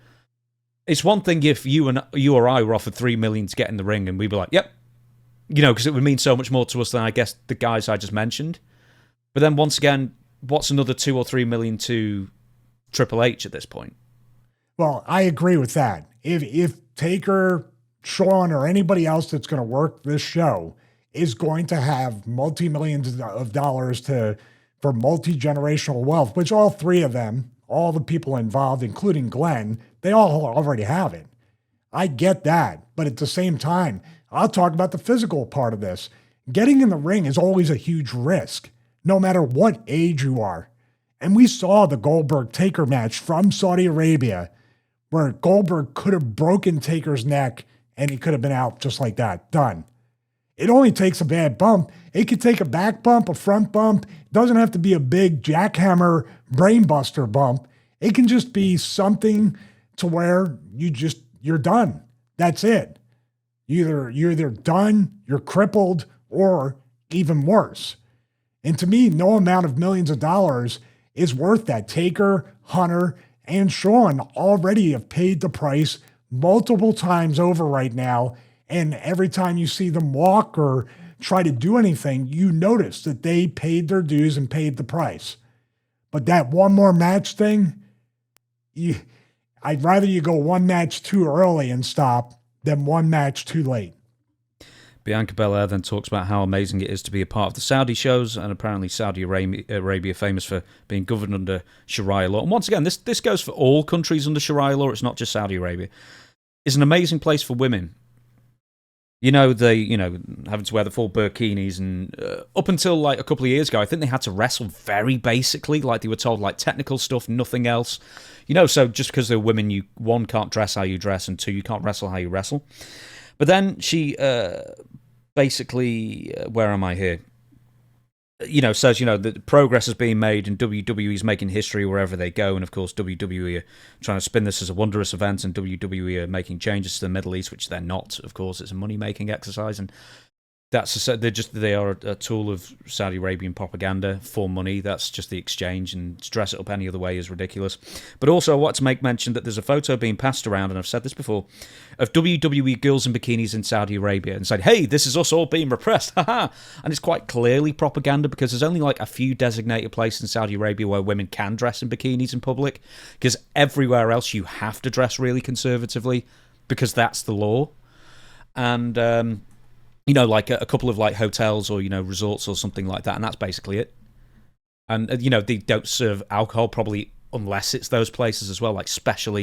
it's one thing if you or I were offered $3 million to get in the ring and we'd be like, yep, because it would mean so much more to us than I guess the guys I just mentioned. But then once again, what's another 2 or 3 million to Triple H at this point? Well, I agree with that. If Taker, Shawn, or anybody else that's going to work this show is going to have multi-millions of dollars for multi-generational wealth, which all three of them, all the people involved, including Glenn, they all already have it. I get that. But at the same time, I'll talk about the physical part of this. Getting in the ring is always a huge risk, no matter what age you are. And we saw the Goldberg-Taker match from Saudi Arabia where Goldberg could have broken Taker's neck and he could have been out just like that. Done. It only takes a bad bump. It could take a back bump, a front bump. It doesn't have to be a big jackhammer brainbuster bump. It can just be something to where you're done. That's it. You're either done, you're crippled, or even worse. And to me, no amount of millions of dollars is worth that. Taker, Hunter, and Shawn already have paid the price multiple times over right now. And every time you see them walk or try to do anything, you notice that they paid their dues and paid the price. But that one more match thing, I'd rather you go one match too early and stop than one match too late. Bianca Belair then talks about how amazing it is to be a part of the Saudi shows, and apparently Saudi Arabia famous for being governed under Sharia law. And once again, this goes for all countries under Sharia law. It's not just Saudi Arabia. It's an amazing place for women. Having to wear the full burkinis, and up until like a couple of years ago, I think they had to wrestle very basically, like they were told like technical stuff, nothing else. So just because they're women, you, one, can't dress how you dress, and two, you can't wrestle how you wrestle. But then she basically, where am I here? Says, that progress is being made and WWE's making history wherever they go. And, of course, WWE are trying to spin this as a wondrous event, and WWE are making changes to the Middle East, which they're not. Of course, it's a money-making exercise, and they are a tool of Saudi Arabian propaganda for money. That's just the exchange, and to dress it up any other way is ridiculous. But also, I want to make mention that there's a photo being passed around, and I've said this before, of WWE girls in bikinis in Saudi Arabia, and said, "Hey, this is us all being repressed, haha!" And it's quite clearly propaganda, because there's only like a few designated places in Saudi Arabia where women can dress in bikinis in public, because everywhere else you have to dress really conservatively, because that's the law. And like a couple of like hotels or, resorts or something like that. And that's basically it. And, they don't serve alcohol probably unless it's those places as well, like special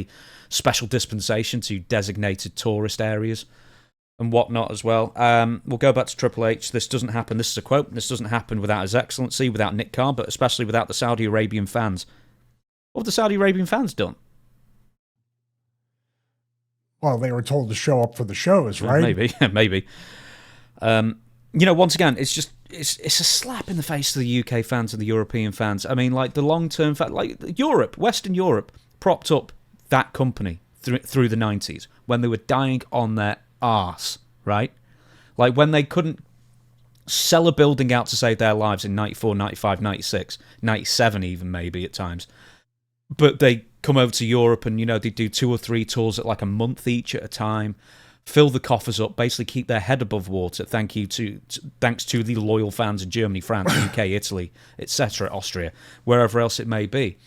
dispensation to designated tourist areas and whatnot as well. We'll go back to Triple H. This doesn't happen. This is a quote. This doesn't happen without His Excellency, without Nick Khan, but especially without the Saudi Arabian fans. What have the Saudi Arabian fans done? Well, they were told to show up for the shows, right? Maybe. Once again, it's a slap in the face to the UK fans and the European fans. I mean, like the long-term Europe, Western Europe, propped up that company through the 90s when they were dying on their arse, right? Like when they couldn't sell a building out to save their lives in 94, 95, 96, 97 even maybe at times. But they come over to Europe and, they do 2 or 3 tours at like a month each at a time, fill the coffers up, basically keep their head above water, thanks to the loyal fans in Germany, France, UK, Italy, etc., Austria, wherever else it may be.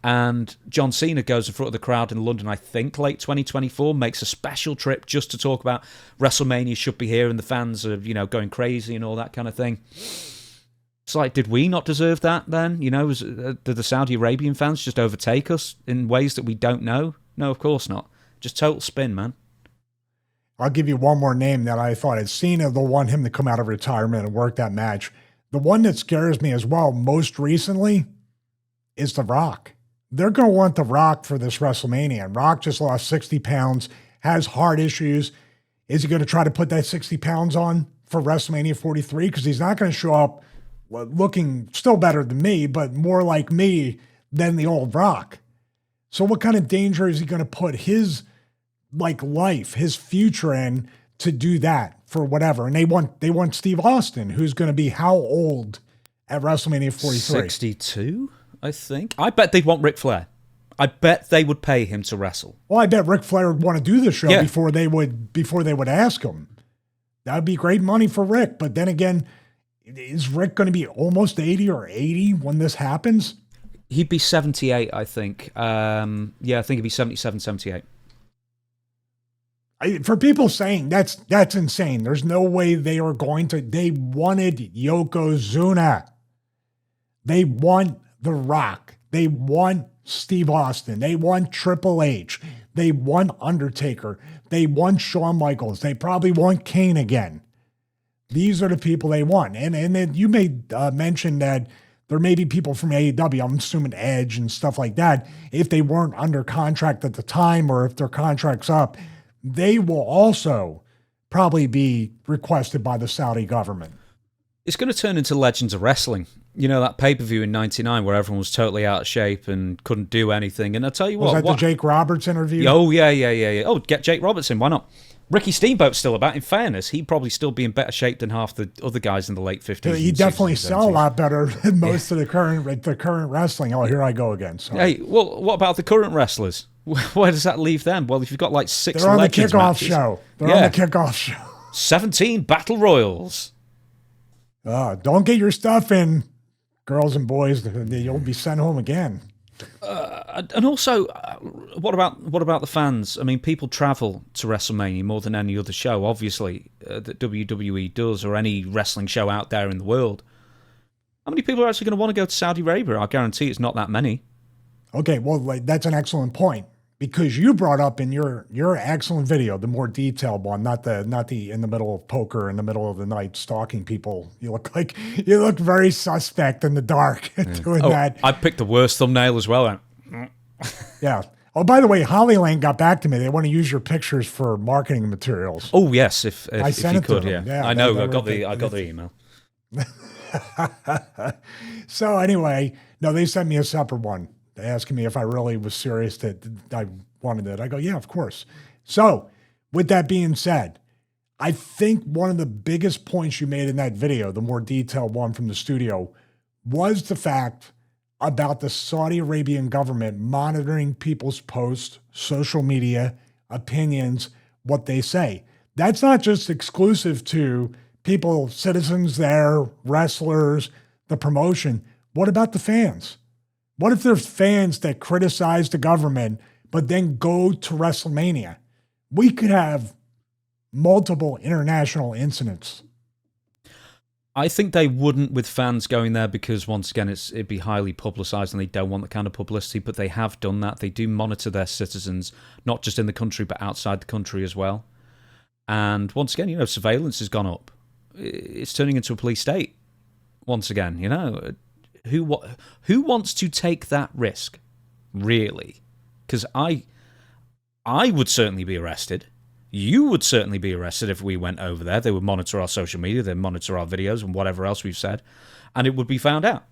And John Cena goes in front of the crowd in London, I think late 2024, makes a special trip just to talk about WrestleMania should be here and the fans are, going crazy and all that kind of thing. It's like, did we not deserve that then? Did the Saudi Arabian fans just overtake us in ways that we don't know? No, of course not. Just total spin, man. I'll give you one more name that I thought had Cena, they'll want him to come out of retirement and work that match. The one that scares me as well, most recently, is The Rock. They're going to want The Rock for this WrestleMania. And Rock just lost 60 pounds, has heart issues. Is he going to try to put that 60 pounds on for WrestleMania 43? Because he's not going to show up looking still better than me, but more like me than the old Rock. So what kind of danger is he going to put his life, his future in to do that for whatever? And they want Steve Austin, who's going to be how old at WrestleMania 43? 62, I think. I bet they'd want Ric Flair. I bet they would pay him to wrestle. Well, I bet Ric Flair would want to do the show before they would ask him. That would be great money for Ric. But then again, is Ric going to be almost 80 or 80 when this happens? He'd be 78, I think. I think he'd be 77, 78. For people saying that's insane. There's no way they are going to. They wanted Yokozuna. They want The Rock. They want Steve Austin. They want Triple H. They want Undertaker. They want Shawn Michaels. They probably want Kane again. These are the people they want. And then you made mention that there may be people from AEW, I'm assuming Edge and stuff like that, if they weren't under contract at the time or if their contract's up, they will also probably be requested by the Saudi government. It's going to turn into Legends of Wrestling. That pay-per-view in 99 where everyone was totally out of shape and couldn't do anything. And I'll tell you what. Was that the Jake Roberts interview? Oh, yeah. Oh, get Jake Roberts in. Why not? Ricky Steamboat's still about. In fairness, he'd probably still be in better shape than half the other guys in the late 50s. He definitely sell a lot better than most of the current wrestling. Oh, here I go again. Sorry. Hey, well, what about the current wrestlers? Where does that leave them? Well, if you've got like 6 They're on the Legends kickoff matches, show. They're on the kickoff show. 17 Battle Royals. Don't get your stuff in, girls and boys. You'll be sent home again. And also, what about the fans? I mean, people travel to WrestleMania more than any other show, obviously, that WWE does, or any wrestling show out there in the world. How many people are actually going to want to go to Saudi Arabia? I guarantee it's not that many. Okay, well, that's an excellent point, because you brought up in your excellent video, the more detailed one, not the in the middle of poker in the middle of the night stalking people. You look very suspect in the dark doing that. I picked the worst thumbnail as well. Yeah. Oh, by the way, Hollyland got back to me. They want to use your pictures for marketing materials. Oh yes, if sent you it to could, them. yeah. I know. I got the email. So anyway, no, they sent me a separate one asking me if I really was serious that I wanted it. I go, yeah, of course. So with that being said, I think one of the biggest points you made in that video, the more detailed one from the studio, was the fact about the Saudi Arabian government monitoring people's posts, social media, opinions, what they say. That's not just exclusive to people, citizens there, wrestlers, the promotion. What about the fans? What if there's fans that criticize the government but then go to WrestleMania? We could have multiple international incidents. I think they wouldn't with fans going there because, once again, it'd be highly publicised and they don't want that kind of publicity, but they have done that. They do monitor their citizens, not just in the country, but outside the country as well. And once again, surveillance has gone up. It's turning into a police state. Once again, who wants to take that risk, really? Because I would certainly be arrested. You would certainly be arrested if we went over there. They would monitor our social media, they'd monitor our videos and whatever else we've said, and it would be found out.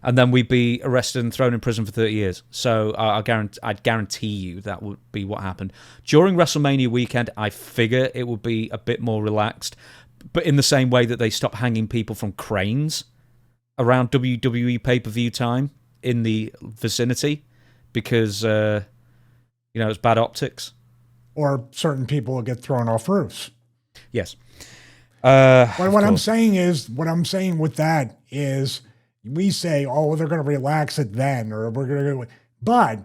And then we'd be arrested and thrown in prison for 30 years. So I'd guarantee you that would be what happened. During WrestleMania weekend, I figure it would be a bit more relaxed, but in the same way that they stopped hanging people from cranes around WWE pay-per-view time in the vicinity because, it's bad optics. Or certain people will get thrown off roofs. Yes. What I'm saying with that is we say, oh, they're going to relax it then, or we're going to, but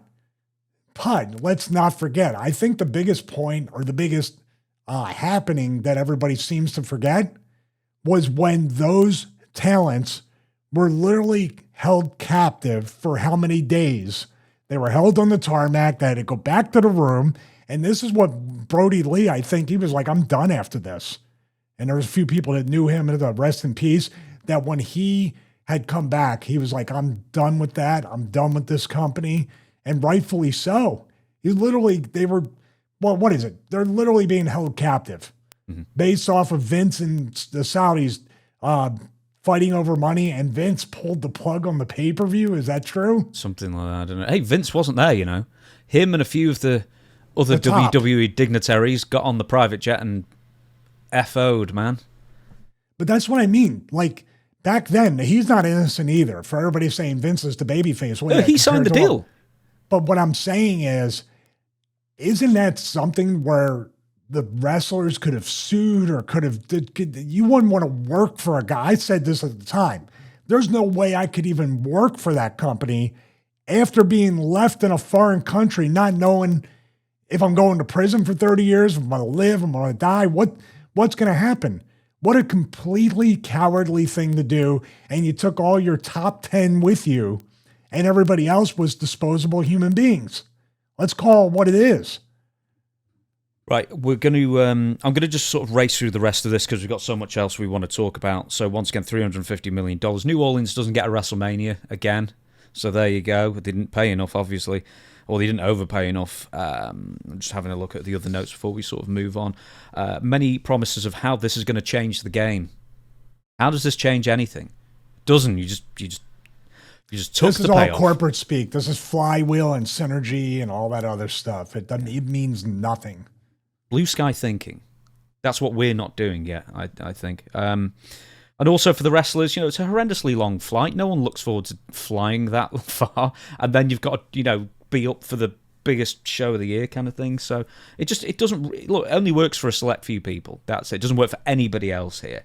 let's not forget. I think the biggest point or the biggest happening that everybody seems to forget was when those talents were literally held captive for how many days. They were held on the tarmac. They had to go back to the room. And this is what Brody Lee, I think, he was like, I'm done after this. And there was a few people that knew him, and rest in peace, that when he had come back, he was like, I'm done with that. I'm done with this company. And rightfully so. They were, what is it? They're literally being held captive based off of Vince and the Saudis fighting over money, and Vince pulled the plug on the pay-per-view. Is that true? Something like that, I don't know. Hey, Vince wasn't there, Him and a few of the other WWE dignitaries got on the private jet and FO'd, man. But that's what I mean. Like, back then, he's not innocent either. For everybody saying Vince is the babyface. No, he signed the deal. But what I'm saying is, isn't that something where the wrestlers could have sued or you wouldn't want to work for a guy? I said this at the time. There's no way I could even work for that company after being left in a foreign country, not knowing if I'm going to prison for 30 years, if I'm going to live, I'm going to die, what's going to happen? What a completely cowardly thing to do. And you took all your top 10 with you, and everybody else was disposable human beings. Let's call it what it is. Right, we're going to. I'm going to just sort of race through the rest of this because we've got so much else we want to talk about. So once again, $350 million. New Orleans doesn't get a WrestleMania again. So there you go. They didn't pay enough, obviously. Or they didn't overpay enough. I'm just having a look at the other notes before we sort of move on. Many promises of how this is going to change the game. How does this change anything? Doesn't. You just took this the payoff. This is all corporate speak. This is flywheel and synergy and all that other stuff. It means nothing. Blue sky thinking. That's what we're not doing yet, I think. And also for the wrestlers, it's a horrendously long flight. No one looks forward to flying that far. And then you've got to, be up for the biggest show of the year kind of thing. So it doesn't, look, it only works for a select few people. That's it. It doesn't work for anybody else here.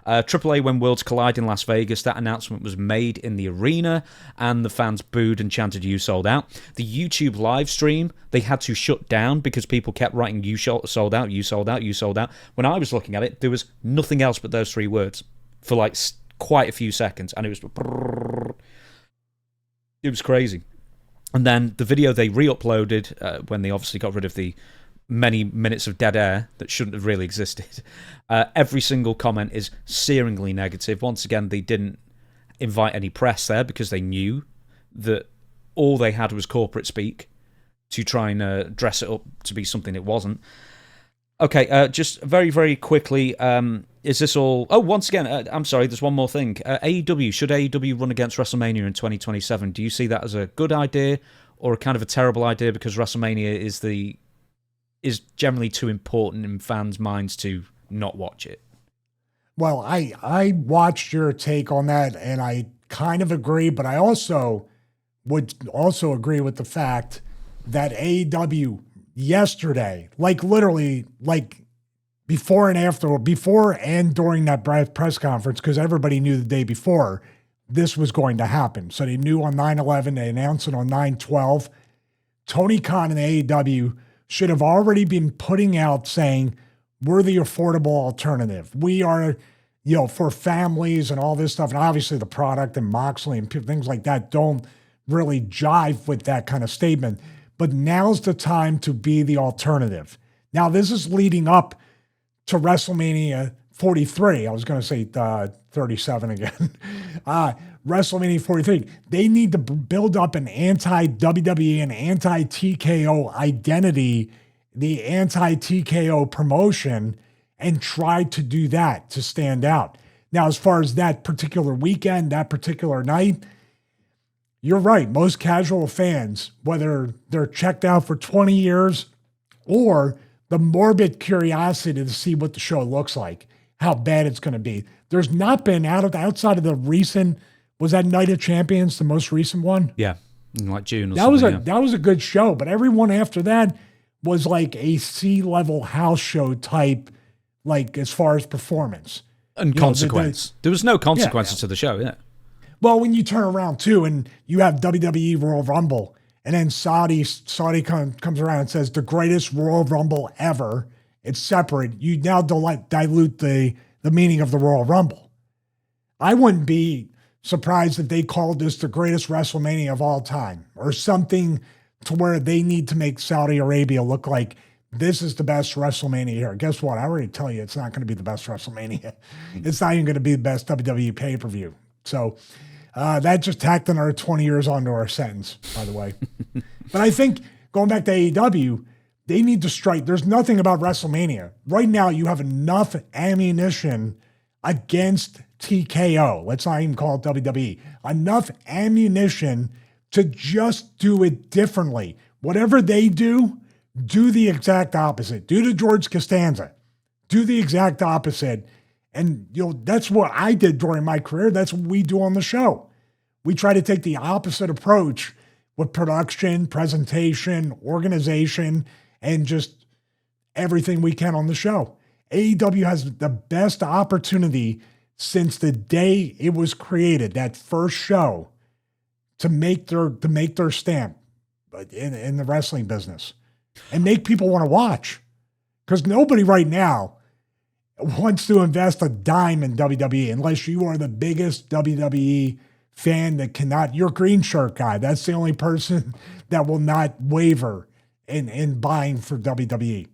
AAA when worlds collide in Las Vegas, that announcement was made in the arena and the fans booed and chanted "You sold out." The YouTube live stream, they had to shut down because people kept writing "You sold out, you sold out, you sold out." When I was looking at it, there was nothing else but those three words for like quite a few seconds, and it was crazy. And then the video they re-uploaded when they obviously got rid of the many minutes of dead air that shouldn't have really existed. Every single comment is searingly negative. Once again, they didn't invite any press there because they knew that all they had was corporate speak to try and dress it up to be something it wasn't. Okay, just very, very quickly, is this all... Oh, once again, I'm sorry, there's one more thing. AEW, should AEW run against WrestleMania in 2027? Do you see that as a good idea or a kind of a terrible idea because WrestleMania is generally too important in fans' minds to not watch it? Well, I watched your take on that, and I kind of agree, but I also would also agree with the fact that AEW yesterday, like literally, like before and after, or before and during that press conference, because everybody knew the day before this was going to happen. So they knew on 9/11, they announced it on 9/12. Tony Khan and AEW should have already been putting out saying, we're the affordable alternative. We are, for families and all this stuff. And obviously the product and Moxley and things like that don't really jive with that kind of statement. But now's the time to be the alternative. Now, this is leading up to WrestleMania 43. I was going to say 37 again. WrestleMania 43. They need to build up an anti-WWE and anti-TKO identity, the anti-TKO promotion, and try to do that to stand out. Now, as far as that particular weekend, that particular night, you're right. Most casual fans, whether they're checked out for 20 years or the morbid curiosity to see what the show looks like, how bad it's going to be. There's not been outside of the recent, was that Night of Champions, the most recent one? Yeah, in like June or that was a good show, but everyone after that was like a C-level house show type, like as far as performance. And consequence. There was no consequences to the show, yeah. Well, when you turn around too, and you have WWE Royal Rumble, and then Saudi comes around and says the greatest Royal Rumble ever, it's separate. You now dilute the meaning of the Royal Rumble. I wouldn't be surprised if they called this the greatest WrestleMania of all time, or something to where they need to make Saudi Arabia look like this is the best WrestleMania here. Guess what? I already tell you it's not going to be the best WrestleMania. It's not even going to be the best WWE pay-per-view. So that just tacked another 20 years onto our sentence, by the way. But I think going back to AEW, they need to strike. There's nothing about WrestleMania. Right now, you have enough ammunition against TKO. Let's not even call it WWE. Enough ammunition to just do it differently. Whatever they do the exact opposite. Do the George Costanza. Do the exact opposite. And that's what I did during my career. That's what we do on the show. We try to take the opposite approach with production, presentation, organization, and just everything we can on the show. AEW has the best opportunity since the day it was created, that first show, to make their stamp in the wrestling business and make people want to watch. Because nobody right now wants to invest a dime in WWE unless you are the biggest WWE fan that cannot. You're a green shirt guy. That's the only person that will not waver in buying for WWE.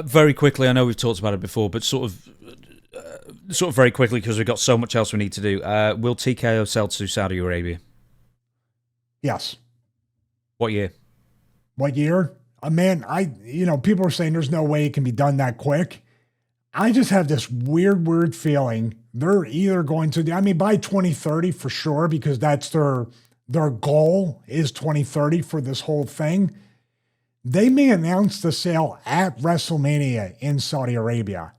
Very quickly, I know we've talked about it before, but sort of very quickly because we've got so much else we need to do. Will TKO sell to Saudi Arabia? Yes. What year? What year? Man, people are saying there's no way it can be done that quick. I just have this weird feeling they're either going to, by 2030 for sure, because that's their goal is 2030 for this whole thing. They may announce the sale at WrestleMania in Saudi Arabia.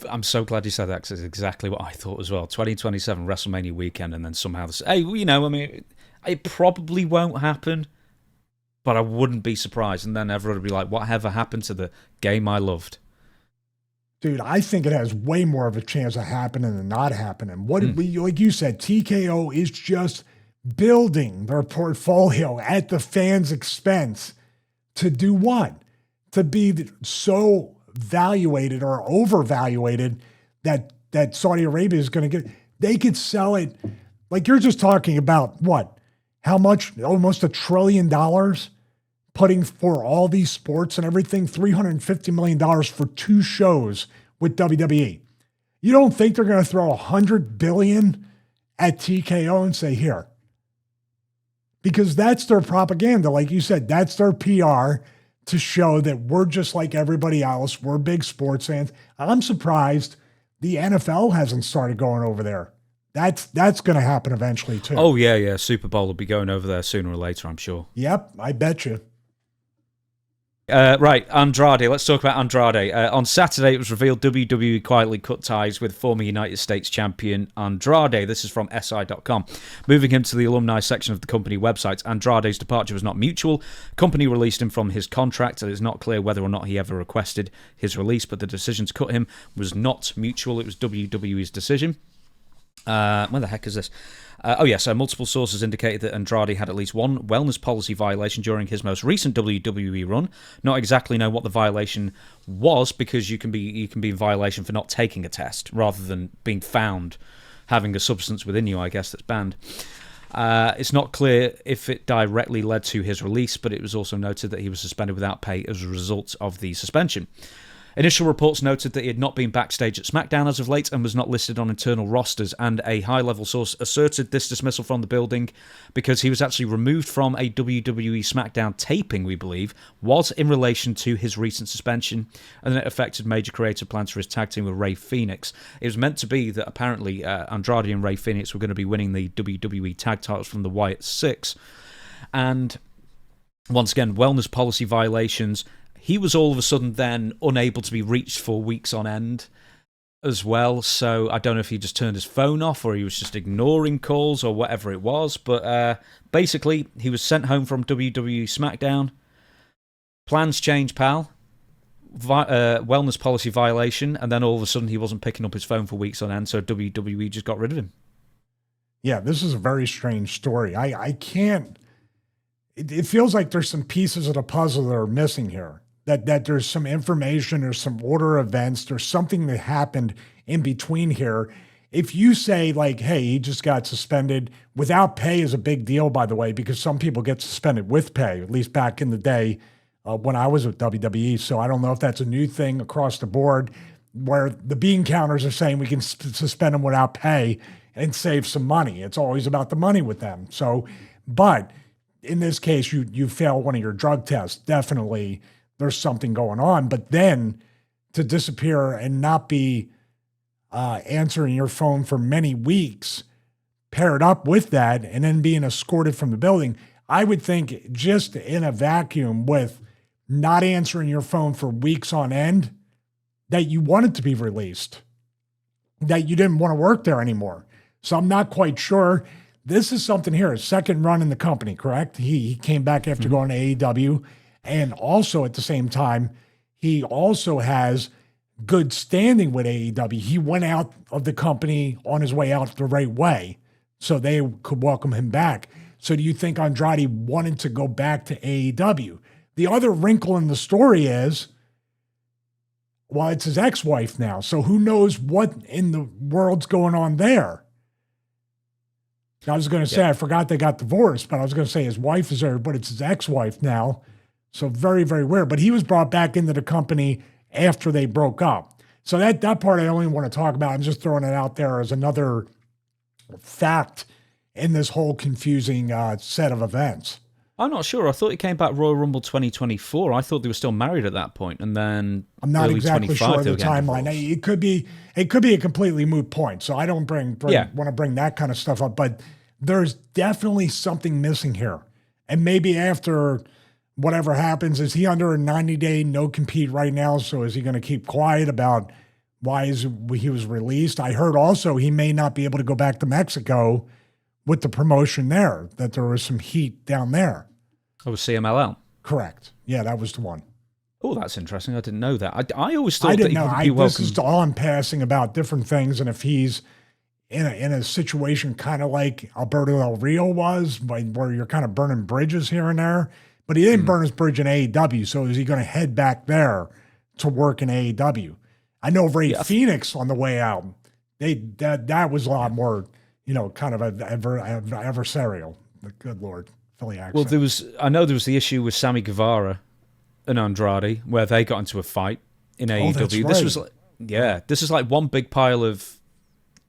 I'm so glad you said that because it's exactly what I thought as well. 2027 WrestleMania weekend, and then somehow it probably won't happen, but I wouldn't be surprised. And then everyone would be like, whatever happened to the game I loved? Dude, I think it has way more of a chance of happening than not happening. Like you said, TKO is just building their portfolio at the fans' expense to do what? To be so valuated or overvaluated that Saudi Arabia is going to get. They could sell it, like you're just talking about what? How much? Almost $1 trillion putting for all these sports and everything, $350 million for 2 shows with WWE. You don't think they're going to throw $100 billion at TKO and say, here, because that's their propaganda. Like you said, that's their PR to show that we're just like everybody else. We're big sports fans. I'm surprised the NFL hasn't started going over there. That's going to happen eventually too. Oh, yeah. Super Bowl will be going over there sooner or later, I'm sure. Yep, I bet you. Right, Andrade. Let's talk about Andrade. On Saturday, it was revealed WWE quietly cut ties with former United States champion Andrade. This is from SI.com. Moving him to the alumni section of the company website. Andrade's departure was not mutual. Company released him from his contract. It is not clear whether or not he ever requested his release, but the decision to cut him was not mutual. It was WWE's decision. Where the heck is this? So multiple sources indicated that Andrade had at least one wellness policy violation during his most recent WWE run. Not exactly know what the violation was, because you can be in violation for not taking a test rather than being found having a substance within you, I guess, that's banned. It's not clear if it directly led to his release, but it was also noted that he was suspended without pay as a result of the suspension. Initial reports noted that he had not been backstage at SmackDown as of late and was not listed on internal rosters, and a high-level source asserted this dismissal from the building because he was actually removed from a WWE SmackDown taping, we believe, was in relation to his recent suspension, and it affected major creative plans for his tag team with Rey Fenix. It was meant to be that apparently Andrade and Rey Fenix were going to be winning the WWE tag titles from the Wyatt Six, and once again, wellness policy violations. He was all of a sudden then unable to be reached for weeks on end as well. So I don't know if he just turned his phone off or he was just ignoring calls or whatever it was. But basically, he was sent home from WWE SmackDown. Plans change, pal. Wellness policy violation. And then all of a sudden, he wasn't picking up his phone for weeks on end. So WWE just got rid of him. Yeah, this is a very strange story. I can't. It feels like there's some pieces of the puzzle that are missing here. That there's some information, there's some order of events, there's something that happened in between here. If you say like, hey, he just got suspended without pay is a big deal, by the way, because some people get suspended with pay, at least back in the day when I was with WWE. So I don't know if that's a new thing across the board where the bean counters are saying we can suspend them without pay and save some money. It's always about the money with them. So, but in this case, you fail one of your drug tests, definitely there's something going on. But then to disappear and not be answering your phone for many weeks, paired up with that, and then being escorted from the building, I would think just in a vacuum with not answering your phone for weeks on end, that you wanted to be released, that you didn't want to work there anymore. So I'm not quite sure. This is something here, his second run in the company, correct? He came back after going to AEW. And also at the same time, he also has good standing with AEW. He went out of the company on his way out the right way, so they could welcome him back. So do you think Andrade wanted to go back to AEW? The other wrinkle in the story is, well, it's his ex-wife now. So who knows what in the world's going on there? I was going to say, I forgot they got divorced, but I was going to say his wife is there, but it's his ex-wife now. So very, very weird. But he was brought back into the company after they broke up. So that part I only want to talk about. I'm just throwing it out there as another fact in this whole confusing set of events. I'm not sure. I thought he came back Royal Rumble 2024. I thought they were still married at that point, and then I'm not exactly sure of the timeline. It could be a completely moot point. So I don't want to bring that kind of stuff up. But there's definitely something missing here, and maybe after whatever happens, is he under a 90-day no-compete right now? So is he going to keep quiet about why he was released? I heard also he may not be able to go back to Mexico with the promotion there, that there was some heat down there. Oh, CMLL? Correct. Yeah, that was the one. Oh, that's interesting. I didn't know that. I always thought that he would be welcome. This is all I'm passing about different things, and if he's in a situation kind of like Alberto Del Rio was, where you're kind of burning bridges here and there, but he didn't burn his bridge in AEW, so is he going to head back there to work in AEW? I know Rey Fenix on the way out, that was a lot more, kind of adversarial. Good Lord, Philly accent. Well, I know there was the issue with Sammy Guevara and Andrade where they got into a fight in AEW. That's right. This is like one big pile of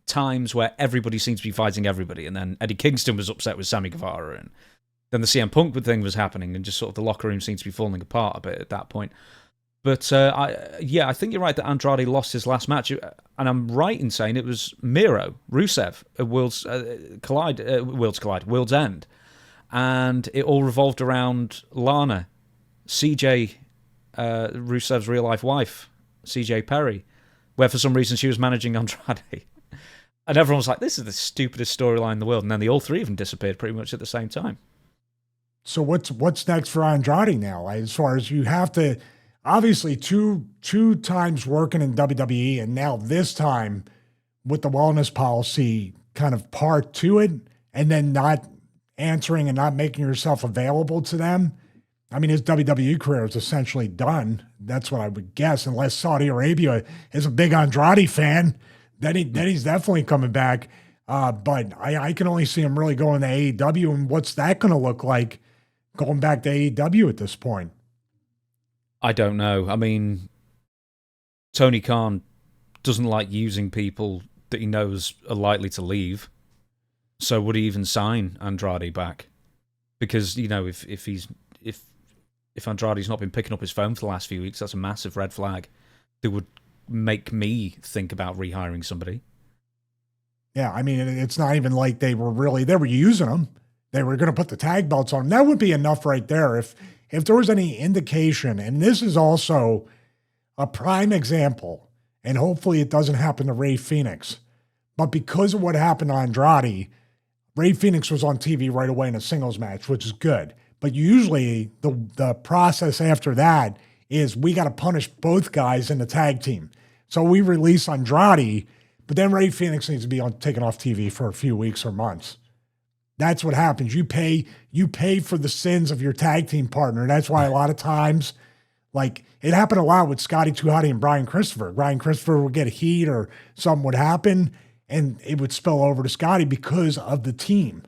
times where everybody seems to be fighting everybody, and then Eddie Kingston was upset with Sammy Guevara, and then the CM Punk thing was happening, and just sort of the locker room seemed to be falling apart a bit at that point. But I think you're right that Andrade lost his last match, and I'm right in saying it was Miro, Rusev at World's End, and it all revolved around Lana, CJ, Rusev's real life wife, CJ Perry, where for some reason she was managing Andrade, and everyone was like, "This is the stupidest storyline in the world," and then the all three of them disappeared pretty much at the same time. So what's next for Andrade now? As far as you have to. Obviously, two times working in WWE, and now this time with the wellness policy kind of part to it, and then not answering and not making yourself available to them. I mean, his WWE career is essentially done. That's what I would guess, unless Saudi Arabia is a big Andrade fan. Then he's definitely coming back. But I can only see him really going to AEW, and what's that going to look like going back to AEW at this point? I don't know. I mean, Tony Khan doesn't like using people that he knows are likely to leave. So would he even sign Andrade back? Because, you know, if Andrade's not been picking up his phone for the last few weeks, that's a massive red flag that would make me think about rehiring somebody. Yeah, I mean, it's not even like they were using them. They were going to put the tag belts on them. That would be enough right there. If there was any indication, and this is also a prime example, and hopefully it doesn't happen to Rey Fenix, but because of what happened to Andrade, Rey Fenix was on TV right away in a singles match, which is good. But usually the process after that is we got to punish both guys in the tag team. So we release Andrade, but then Rey Fenix needs to be taken off TV for a few weeks or months. That's what happens. You pay for the sins of your tag team partner. That's why a lot of times, like it happened a lot with Scotty 2 Hotty and Brian Christopher. Brian Christopher would get heat or something would happen and it would spill over to Scotty because of the team.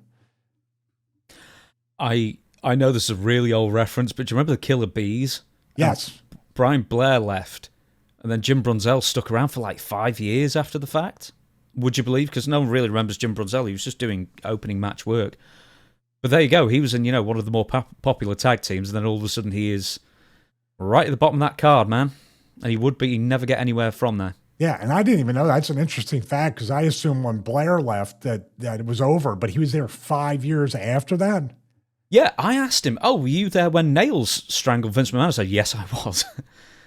I know this is a really old reference, but do you remember the Killer Bees? Yes. Brian Blair left, and then Jim Brunzell stuck around for like 5 years after the fact. Would you believe? Because no one really remembers Jim Brunzell. He was just doing opening match work. But there you go. He was in, one of the more popular tag teams, and then all of a sudden he is right at the bottom of that card, man. And he would be. He'd never get anywhere from there. Yeah, and I didn't even know. That's an interesting fact, because I assumed when Blair left that it was over, but he was there 5 years after that. Yeah, I asked him, were you there when Nails strangled Vince McMahon? I said, yes, I was.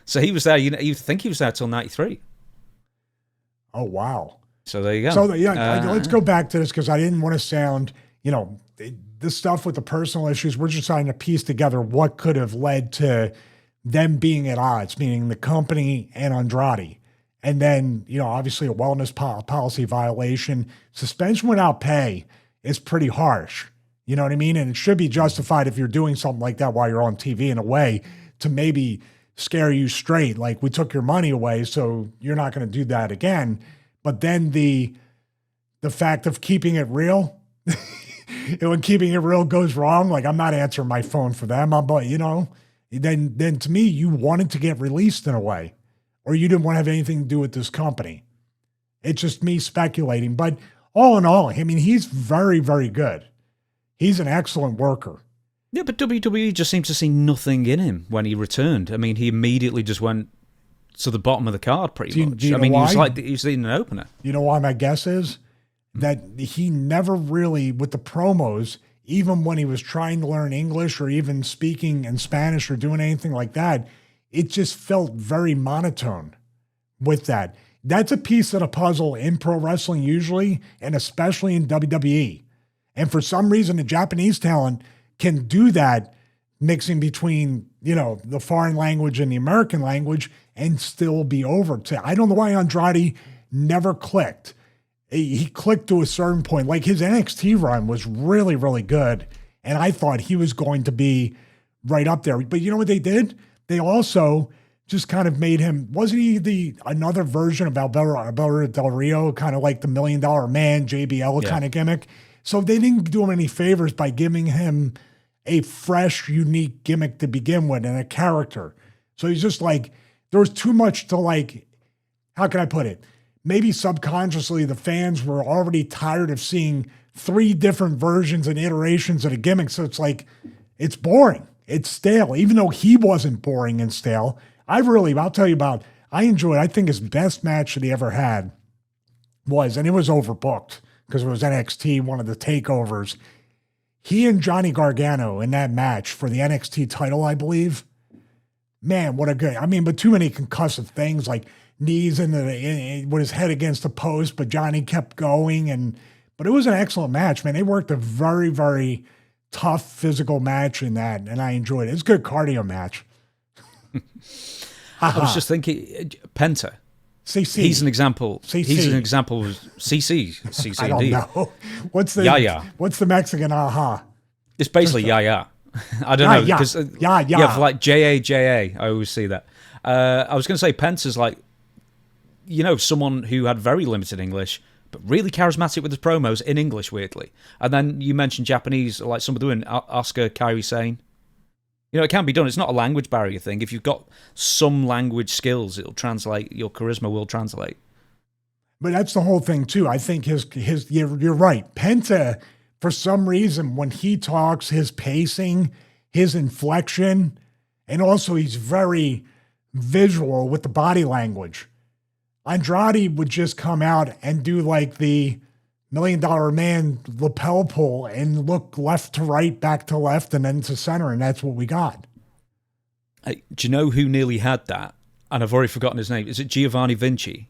So he was there. You think he was there till 93. Oh, wow. So there you go. So let's go back to this, because I didn't want to sound, this stuff with the personal issues. We're just trying to piece together what could have led to them being at odds, meaning the company and Andrade. And then, obviously a wellness policy violation. Suspension without pay is pretty harsh. You know what I mean? And it should be justified if you're doing something like that while you're on TV in a way to maybe scare you straight. Like, we took your money away, so you're not going to do that again. But then the fact of keeping it real, when keeping it real goes wrong, like I'm not answering my phone for them. Then to me, you wanted to get released in a way, or you didn't want to have anything to do with this company. It's just me speculating. But all in all, I mean, he's very, very good. He's an excellent worker. Yeah, but WWE just seems to see nothing in him when he returned. I mean, he immediately just went to the bottom of the card pretty much. Do you know why? He was in an opener. You know why my guess is? That he never really, with the promos, even when he was trying to learn English or even speaking in Spanish or doing anything like that, it just felt very monotone with that. That's a piece of the puzzle in pro wrestling usually, and especially in WWE. And for some reason, the Japanese talent can do that, mixing between, the foreign language and the American language, and still be over. I don't know why Andrade never clicked. He clicked to a certain point. Like, his NXT run was really, really good. And I thought he was going to be right up there. But you know what they did? They also just kind of made him, wasn't he another version of Alberto Del Rio, kind of like the $1 Million Man, JBL kind of gimmick? So they didn't do him any favors by giving him a fresh, unique gimmick to begin with and a character. So he's just like, there was too much to, like, how can I put it? Maybe subconsciously the fans were already tired of seeing 3 different versions and iterations of the gimmick. So it's like, it's boring. It's stale. Even though he wasn't boring and stale, I'll tell you about, I enjoyed, I think his best match that he ever had was, and it was overbooked because it was NXT, one of the takeovers. He and Johnny Gargano in that match for the NXT title, I believe. Man, what a good, but too many concussive things, like knees with his head against the post, but Johnny kept going. But it was an excellent match, man. They worked a very, very tough physical match in that, and I enjoyed it. It's a good cardio match. I was just thinking, Penta. CC. He's an example. CC. He's an example of CC. I don't indeed. know. What's the What's the Mexican aha? It's basically yeah. I don't know because for like JA. I always see that. I was going to say Penta's like, someone who had very limited English, but really charismatic with his promos in English, weirdly. And then you mentioned Japanese, like some of the women, Asuka, Kairi Sane. It can be done. It's not a language barrier thing. If you've got some language skills, it'll translate. Your charisma will translate. But that's the whole thing too. I think you're right. Penta, for some reason, when he talks, his pacing, his inflection, and also he's very visual with the body language. Andrade would just come out and do like the $1 Million Man lapel pull and look left to right, back to left, and then to center, and that's what we got. Do you know who nearly had that? And I've already forgotten his name. Is it Giovanni Vinci?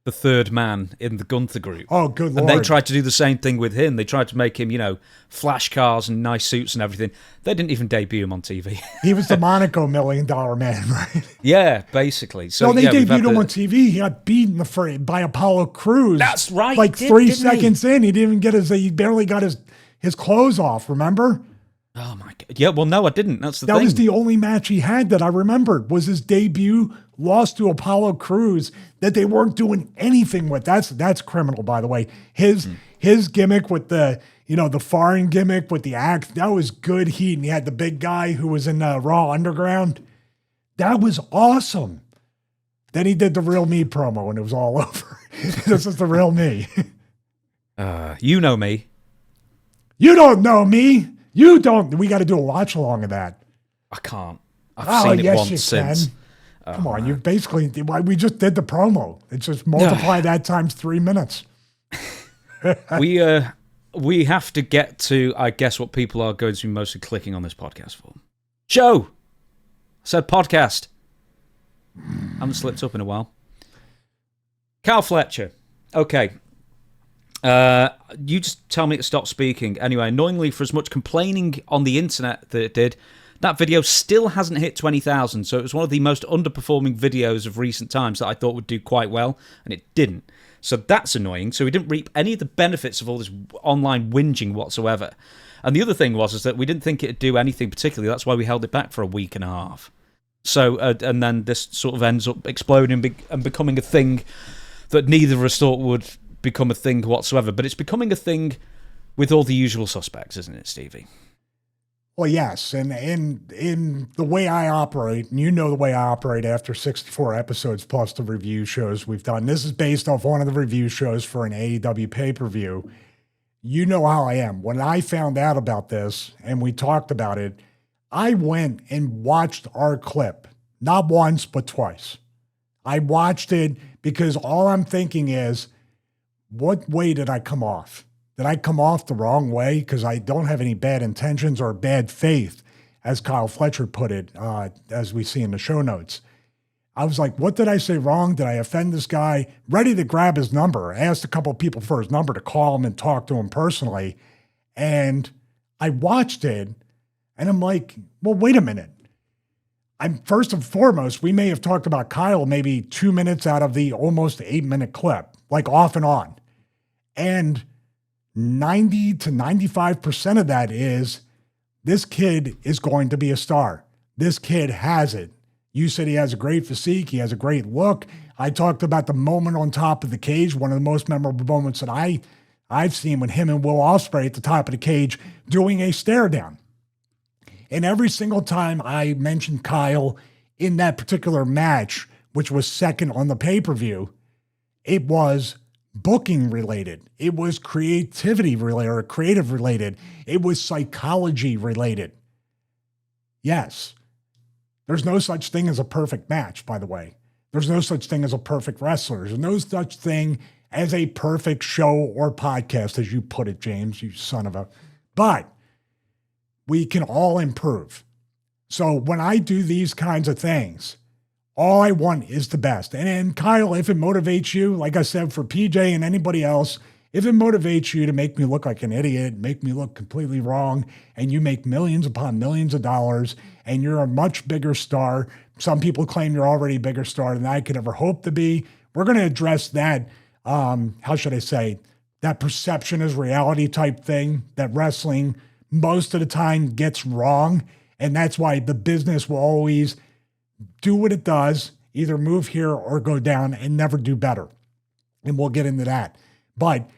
The third man in the Gunther group. Oh, good Lord. And they tried to do the same thing with him. They tried to make him, flash cars and nice suits and everything. They didn't even debut him on TV. He was the Monaco $1 Million Man, right? Yeah, basically. So they debuted him on TV. He got beaten by Apollo Crews. That's right. Like 3 seconds in, he didn't get he barely got his clothes off, remember? Oh my God. Yeah, well, no, I didn't. That's the thing. That was the only match he had that I remembered, was his debut, lost to Apollo Crews, that they weren't doing anything with. That's criminal, by the way. His gimmick with the foreign gimmick with the axe, that was good heat. And he had the big guy who was in Raw Underground. That was awesome. Then he did the Real Me promo and it was all over. This is the real me. You know me. You don't know me. You don't. We got to do a watch along of that. I can't. I've seen it once since. Come on, you basically, we just did the promo. It's just multiply that times 3 minutes. We have to get to, I guess, what people are going to be mostly clicking on this podcast for. Show! I said podcast. Haven't slipped up in a while. Kyle Fletcher. Okay. You just tell me to stop speaking. Anyway, annoyingly, for as much complaining on the internet that it did, that video still hasn't hit 20,000, so it was one of the most underperforming videos of recent times that I thought would do quite well, and it didn't. So that's annoying. So we didn't reap any of the benefits of all this online whinging whatsoever. And the other thing is that we didn't think it'd do anything particularly. That's why we held it back for a week and a half. So, and then this sort of ends up exploding and becoming a thing that neither of us thought would become a thing whatsoever. But it's becoming a thing with all the usual suspects, isn't it, Stevie? Well, yes, and in the way I operate, and the way I operate after 64 episodes plus the review shows we've done. This is based off one of the review shows for an AEW pay-per-view. You know how I am. When I found out about this and we talked about it, I went and watched our clip, not once, but twice. I watched it because all I'm thinking is, what way did I come off? Did I come off the wrong way? Because I don't have any bad intentions or bad faith, as Kyle Fletcher put it, as we see in the show notes. I was like, what did I say wrong? Did I offend this guy? Ready to grab his number. I asked a couple of people for his number to call him and talk to him personally. And I watched it, and I'm like, well, wait a minute. First and foremost, we may have talked about Kyle maybe 2 minutes out of the almost 8-minute clip, like off and on. And 90 to 95% of that is, this kid is going to be a star. This kid has it. You said he has a great physique. He has a great look. I talked about the moment on top of the cage, one of the most memorable moments that I've seen, with him and Will Ospreay at the top of the cage doing a stare down. And every single time I mentioned Kyle in that particular match, which was second on the pay-per-view, it was booking related. It was creativity related or creative related. It was psychology related. Yes. There's no such thing as a perfect match, by the way. There's no such thing as a perfect wrestler. There's no such thing as a perfect show or podcast, as you put it, James, you son of a. But we can all improve. So when I do these kinds of things, all I want is the best. And Kyle, if it motivates you, like I said, for PJ and anybody else, if it motivates you to make me look like an idiot, make me look completely wrong, and you make millions upon millions of dollars, and you're a much bigger star, some people claim you're already a bigger star than I could ever hope to be. We're going to address that, how should I say, that perception is reality type thing that wrestling most of the time gets wrong. And that's why the business will always do what it does, either move here or go down and never do better. And we'll get into that. But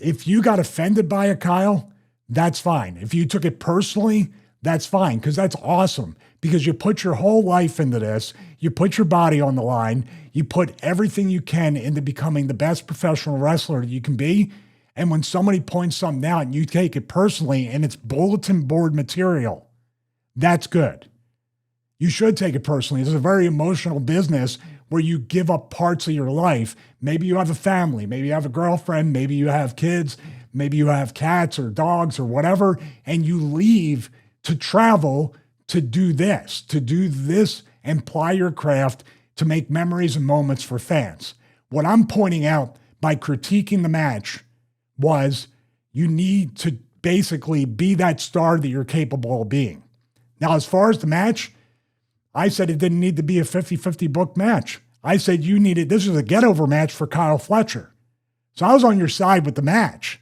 if you got offended by it, Kyle, that's fine. If you took it personally, that's fine, because that's awesome. Because you put your whole life into this, you put your body on the line, you put everything you can into becoming the best professional wrestler that you can be. And when somebody points something out and you take it personally and it's bulletin board material, that's good. You should take it personally. It's a very emotional business where you give up parts of your life. Maybe you have a family, maybe you have a girlfriend, maybe you have kids, maybe you have cats or dogs or whatever, and you leave to travel to do this and ply your craft to make memories and moments for fans. What I'm pointing out by critiquing the match was you need to basically be that star that you're capable of being. Now, as far as the match, I said it didn't need to be a 50-50 book match. I said this was a get-over match for Kyle Fletcher. So I was on your side with the match.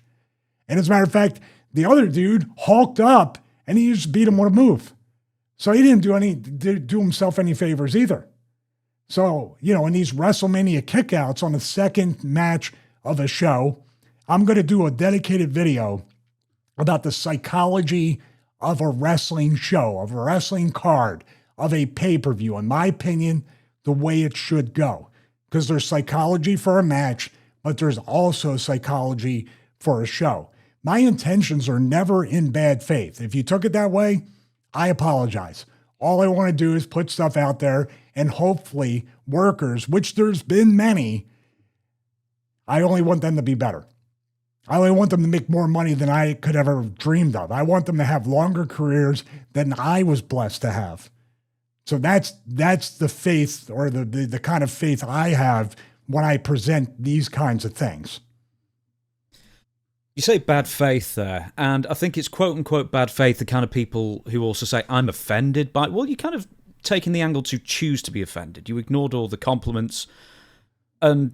And as a matter of fact, the other dude hulked up and he just beat him with a move. So he didn't do himself any favors either. So, in these WrestleMania kickouts on the second match of a show, I'm going to do a dedicated video about the psychology of a wrestling show, of a wrestling card, of a pay-per-view, in my opinion, the way it should go. Because there's psychology for a match, but there's also psychology for a show. My intentions are never in bad faith. If you took it that way, I apologize. All I want to do is put stuff out there, and hopefully workers, which there's been many, I only want them to be better. I only want them to make more money than I could ever dreamed of. I want them to have longer careers than I was blessed to have. So that's the faith, or the kind of faith I have when I present these kinds of things. You say bad faith there, and I think it's quote-unquote bad faith, the kind of people who also say, I'm offended by... Well, you're kind of taking the angle to choose to be offended. You ignored all the compliments, and,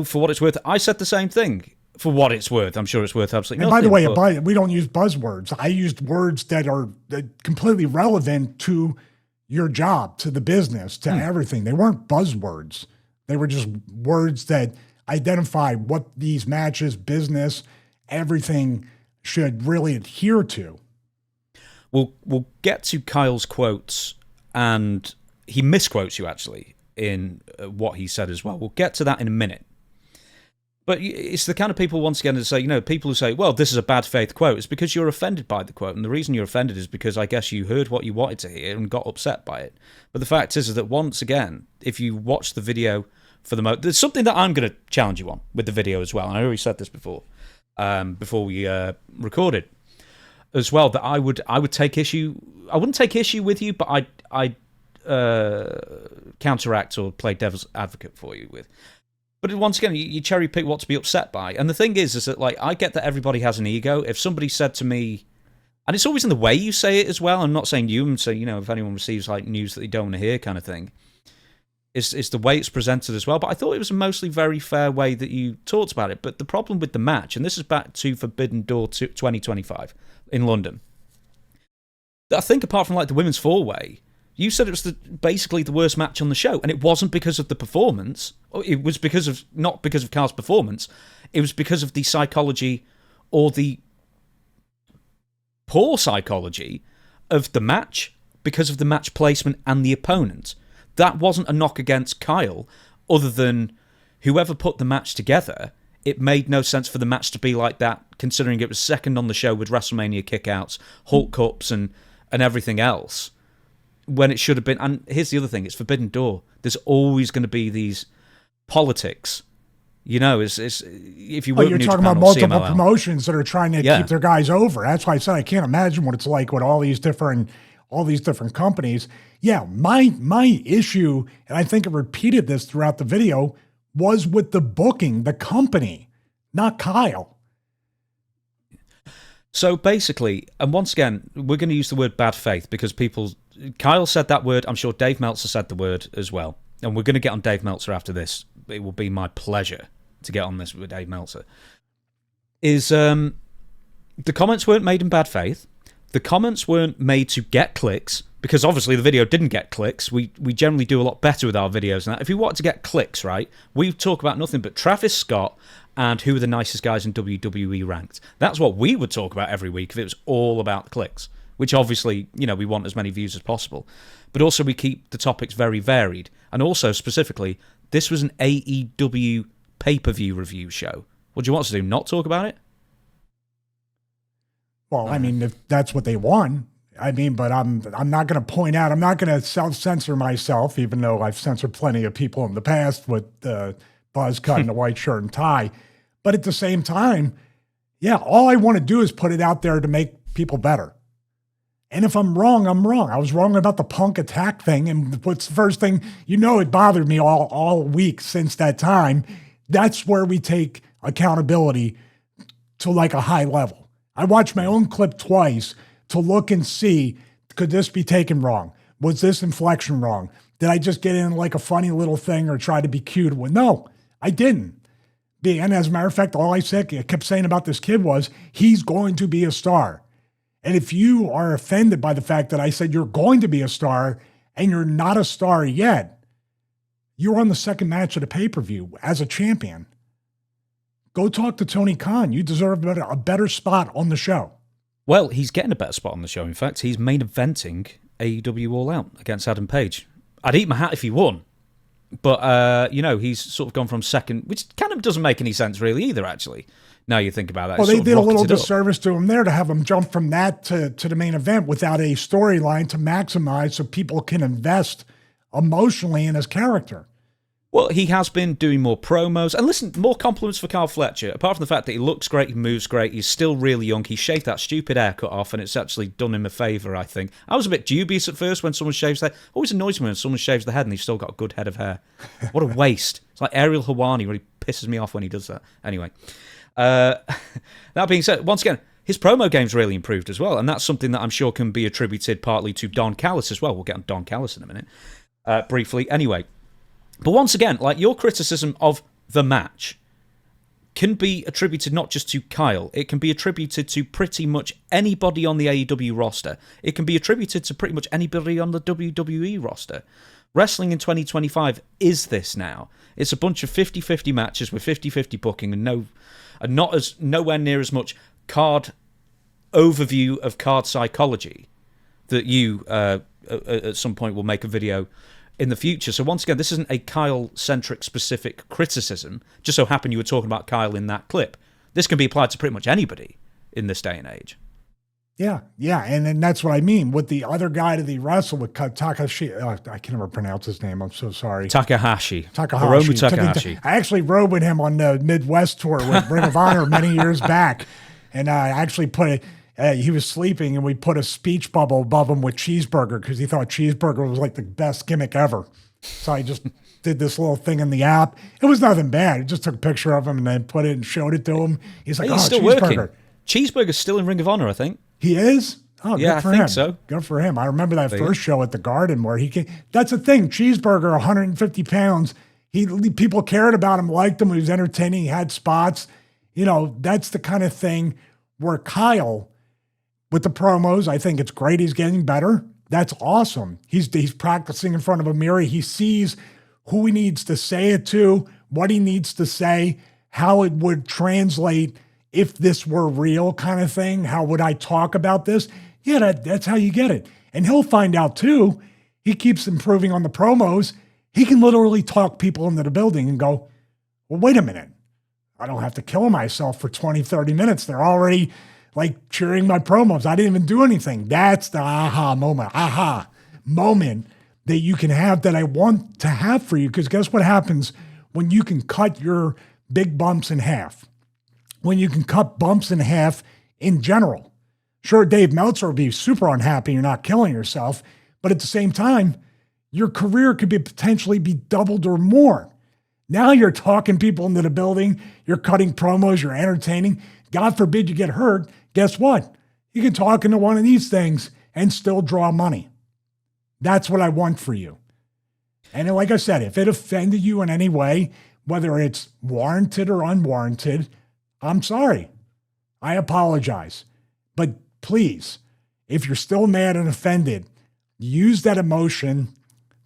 for what it's worth, I said the same thing. For what it's worth. I'm sure it's worth absolutely nothing. And by the way, we don't use buzzwords. I used words that are completely relevant to your job, to the business, to everything. They weren't buzzwords. They were just words that identify what these matches, business, everything should really adhere to. We'll get to Kyle's quotes, and he misquotes you, actually, in what he said as well. We'll get to that in a minute. But it's the kind of people, once again, to say, people who say, well, this is a bad faith quote. It's because you're offended by the quote. And the reason you're offended is because I guess you heard what you wanted to hear and got upset by it. But the fact is that, once again, if you watch the video for the there's something that I'm going to challenge you on with the video as well. And I already said this before we recorded as well, that I would take issue. I wouldn't take issue with you, but I'd counteract or play devil's advocate for you with. But once again, you cherry pick what to be upset by. And the thing is that, I get that everybody has an ego. If somebody said to me, and it's always in the way you say it as well, I'm not saying you, I'm saying, if anyone receives news that they don't want to hear kind of thing, it's the way it's presented as well. But I thought it was a mostly very fair way that you talked about it. But the problem with the match, and this is back to Forbidden Door 2025 in London, I think apart from the women's four-way, you said it was basically the worst match on the show, and it wasn't because of the performance. It was not because of Kyle's performance. It was because of the psychology, or the poor psychology of the match, because of the match placement and the opponent. That wasn't a knock against Kyle, other than whoever put the match together, it made no sense for the match to be like that, considering it was second on the show with WrestleMania kickouts, Hulk Cups, and everything else, when it should have been. And here's the other thing, it's Forbidden Door. There's always going to be these politics. You know, it's if you you're talking about multiple promotions that are trying to keep their guys over. That's why I said I can't imagine what it's like with all these different companies. Yeah, my issue, and I think I repeated this throughout the video, was with the booking, the company, not Kyle. So basically, and once again, we're going to use the word bad faith because Kyle said that word. I'm sure Dave Meltzer said the word as well. And we're going to get on Dave Meltzer after this. It will be my pleasure to get on this with Dave Meltzer. The comments weren't made in bad faith. The comments weren't made to get clicks, because obviously the video didn't get clicks. We generally do a lot better with our videos than that. If we wanted to get clicks, right, we talk about nothing but Travis Scott and who are the nicest guys in WWE ranked. That's what we would talk about every week if it was all about the clicks, which obviously, we want as many views as possible. But also we keep the topics very varied. And also, specifically, this was an AEW pay-per-view review show. What do you want us to do, not talk about it? Well, I mean, if that's what they want, but I'm not going to point out, I'm not going to self-censor myself, even though I've censored plenty of people in the past with the buzz cut and the white shirt and tie. But at the same time, yeah, all I want to do is put it out there to make people better. And if I'm wrong, I'm wrong. I was wrong about the Punk attack thing. And what's the first thing, it bothered me all week since that time. That's where we take accountability to like a high level. I watched my own clip twice to look and see, could this be taken wrong? Was this inflection wrong? Did I just get in like a funny little thing or try to be cute? Well, no, I didn't. And as a matter of fact, all I kept saying about this kid was, he's going to be a star. And if you are offended by the fact that I said you're going to be a star and you're not a star yet, you're on the second match of the pay-per-view as a champion. Go talk to Tony Khan. You deserve a better spot on the show. Well, he's getting a better spot on the show. In fact, he's main eventing AEW All Out against Adam Page. I'd eat my hat if he won. But, he's sort of gone from second, which kind of doesn't make any sense really either, actually. Now you think about that. Well, they did a little disservice to him there to have him jump from that to the main event without a storyline to maximize so people can invest emotionally in his character. Well, he has been doing more promos. And listen, more compliments for Kyle Fletcher. Apart from the fact that he looks great, he moves great, he's still really young. He shaved that stupid haircut off, and it's actually done him a favour, I think. I was a bit dubious at first when someone shaves their head. Always annoys me when someone shaves their head and they've still got a good head of hair. What a waste. It's like Ariel Helwani, really pisses me off when he does that. Anyway, that being said, once again, his promo game's really improved as well, and that's something that I'm sure can be attributed partly to Don Callis as well. We'll get on Don Callis in a minute, briefly. Anyway. But once again, like, your criticism of the match can be attributed not just to Kyle. It can be attributed to pretty much anybody on the AEW roster. It can be attributed to pretty much anybody on the WWE roster. Wrestling in 2025 is this now. It's a bunch of 50-50 matches with 50-50 booking and nowhere near as much card overview of card psychology that you at some point will make a video in the future. So once again, this isn't a Kyle-centric specific criticism. Just so happened you were talking about Kyle in that clip. This can be applied to pretty much anybody in this day and age. Yeah, and that's what I mean. With the other guy that he wrestled with, Takahashi, I can never pronounce his name, I'm so sorry. Takahashi. Hiromu Takahashi. I actually rode with him on the Midwest tour with Ring of Honor many years back, and I actually put he was sleeping, and we put a speech bubble above him with cheeseburger because he thought cheeseburger was like the best gimmick ever. So I just did this little thing in the app. It was nothing bad. I just took a picture of him and then put it and showed it to him. He's like, he's still cheeseburger. Working. Cheeseburger's still in Ring of Honor, I think. He is? Oh, yeah, good for I think him. so. Good for him. I remember that first show at the Garden where he came. That's the thing. Cheeseburger, 150 pounds. People cared about him, liked him. He was entertaining. He had spots. That's the kind of thing where Kyle, with the promos, I think it's great. He's getting better. That's awesome. He's practicing in front of a mirror. He sees who he needs to say it to, what he needs to say, how it would translate if this were real kind of thing. How would I talk about this? Yeah, that's how you get it. And he'll find out too. He keeps improving on the promos. He can literally talk people into the building and go, well, wait a minute. I don't have to kill myself for 20, 30 minutes. They're already like cheering my promos. I didn't even do anything. That's the aha moment that you can have that I want to have for you. Because guess what happens when you can cut your big bumps in half? When you can cut bumps in half in general. Sure, Dave Meltzer will be super unhappy you're not killing yourself, but at the same time, your career could be potentially be doubled or more. Now you're talking people into the building, you're cutting promos, you're entertaining. God forbid you get hurt. Guess what? You can talk into one of these things and still draw money. That's what I want for you. And like I said, if it offended you in any way, whether it's warranted or unwarranted, I'm sorry. I apologize. But please, if you're still mad and offended, use that emotion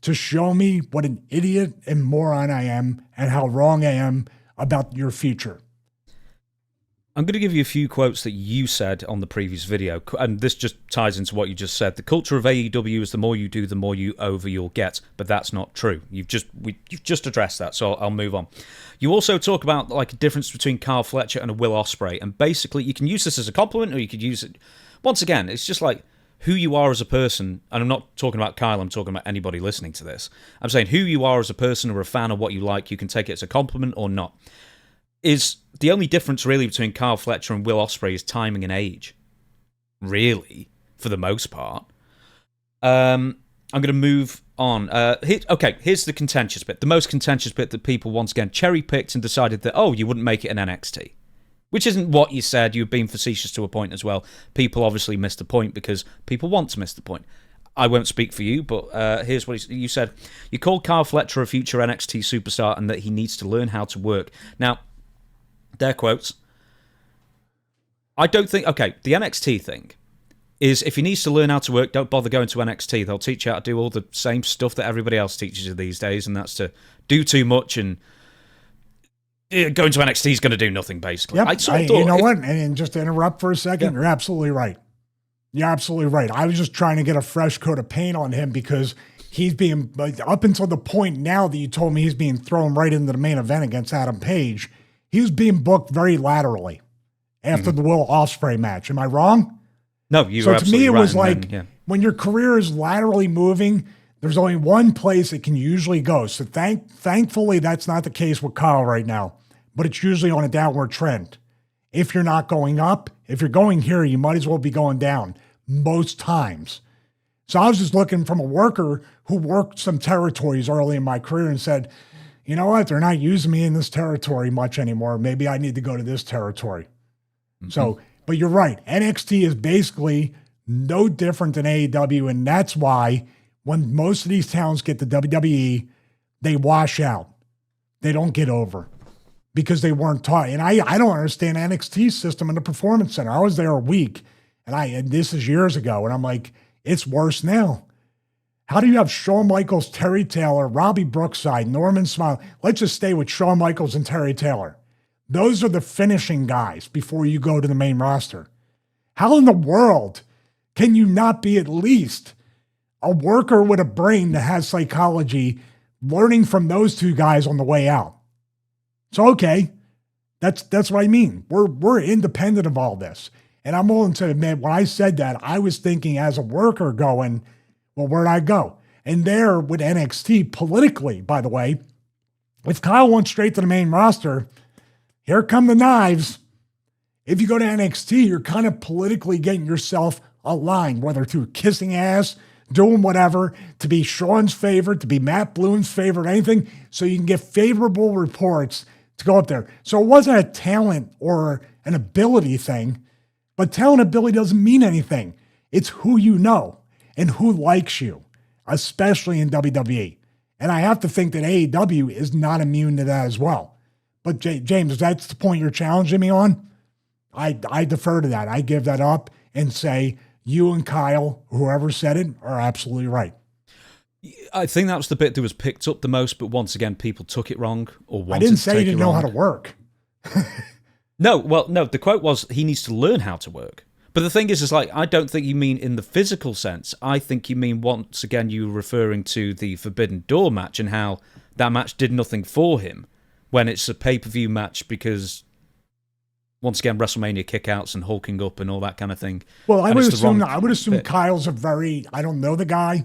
to show me what an idiot and moron I am and how wrong I am about your future. I'm going to give you a few quotes that you said on the previous video, and this just ties into what you just said. The culture of AEW is the more you do, the more you over you'll get, but that's not true. You've just addressed that, so I'll move on. You also talk about like a difference between Kyle Fletcher and a Will Ospreay, and basically you can use this as a compliment or you could use it... Once again, it's just like who you are as a person, and I'm not talking about Kyle, I'm talking about anybody listening to this. I'm saying who you are as a person or a fan of what you like, you can take it as a compliment or not. Is the only difference really between Kyle Fletcher and Will Ospreay is timing and age. Really, for the most part. I'm going to move on. Here's the contentious bit. The most contentious bit that people once again cherry-picked and decided that, oh, you wouldn't make it in NXT. Which isn't what you said. You've been facetious to a point as well. People obviously missed the point because people want to miss the point. I won't speak for you, but here's what you said. You called Kyle Fletcher a future NXT superstar and that he needs to learn how to work. Now, their quotes. I don't think... Okay, the NXT thing is if he needs to learn how to work, don't bother going to NXT. They'll teach you how to do all the same stuff that everybody else teaches you these days, and that's to do too much and... Going to NXT is going to do nothing, basically. Yep. You know what? And just to interrupt for a second, You're absolutely right. You're absolutely right. I was just trying to get a fresh coat of paint on him because he's being, up until the point now that you told me he's being thrown right into the main event against Adam Page, he was being booked very laterally after the Will Ospreay match. Am I wrong? No, you were absolutely right. So to me, it was like when your career is laterally moving, there's only one place it can usually go. So thankfully, that's not the case with Kyle right now, but it's usually on a downward trend. If you're not going up, if you're going here, you might as well be going down most times. So I was just looking from a worker who worked some territories early in my career and said, you know what, they're not using me in this territory much anymore. Maybe I need to go to this territory. Mm-hmm. So, but you're right. NXT is basically no different than AEW, and that's why when most of these towns get to WWE, they wash out. They don't get over because they weren't taught. And I don't understand NXT's system in the Performance Center. I was there a week, and this is years ago, and I'm like, it's worse now. How do you have Shawn Michaels, Terry Taylor, Robbie Brookside, Norman Smiley? Let's just stay with Shawn Michaels and Terry Taylor. Those are the finishing guys before you go to the main roster. How in the world can you not be at least a worker with a brain that has psychology learning from those two guys on the way out? So, okay, that's what I mean. We're independent of all this. And I'm willing to admit, when I said that, I was thinking as a worker going, well, where'd I go? And there with NXT, politically, by the way, if Kyle went straight to the main roster, here come the knives. If you go to NXT, you're kind of politically getting yourself aligned, whether through kissing ass, doing whatever, to be Sean's favorite, to be Matt Bloom's favorite, anything, so you can get favorable reports to go up there. So it wasn't a talent or an ability thing, but talent ability doesn't mean anything. It's who you know and who likes you, especially in WWE. And I have to think that AEW is not immune to that as well. But James, that's the point you're challenging me on. I defer to that. I give that up and say you and Kyle, whoever said it, are absolutely right. I think that was the bit that was picked up the most, but once again, people took it wrong or wanted to take it wrong. I didn't say he didn't know how to work. No, the quote was he needs to learn how to work. But the thing is like, I don't think you mean in the physical sense. I think you mean, once again, you were referring to the Forbidden Door match and how that match did nothing for him when it's a pay-per-view match because, once again, WrestleMania kickouts and hulking up and all that kind of thing. Well, I would assume Kyle's I don't know the guy,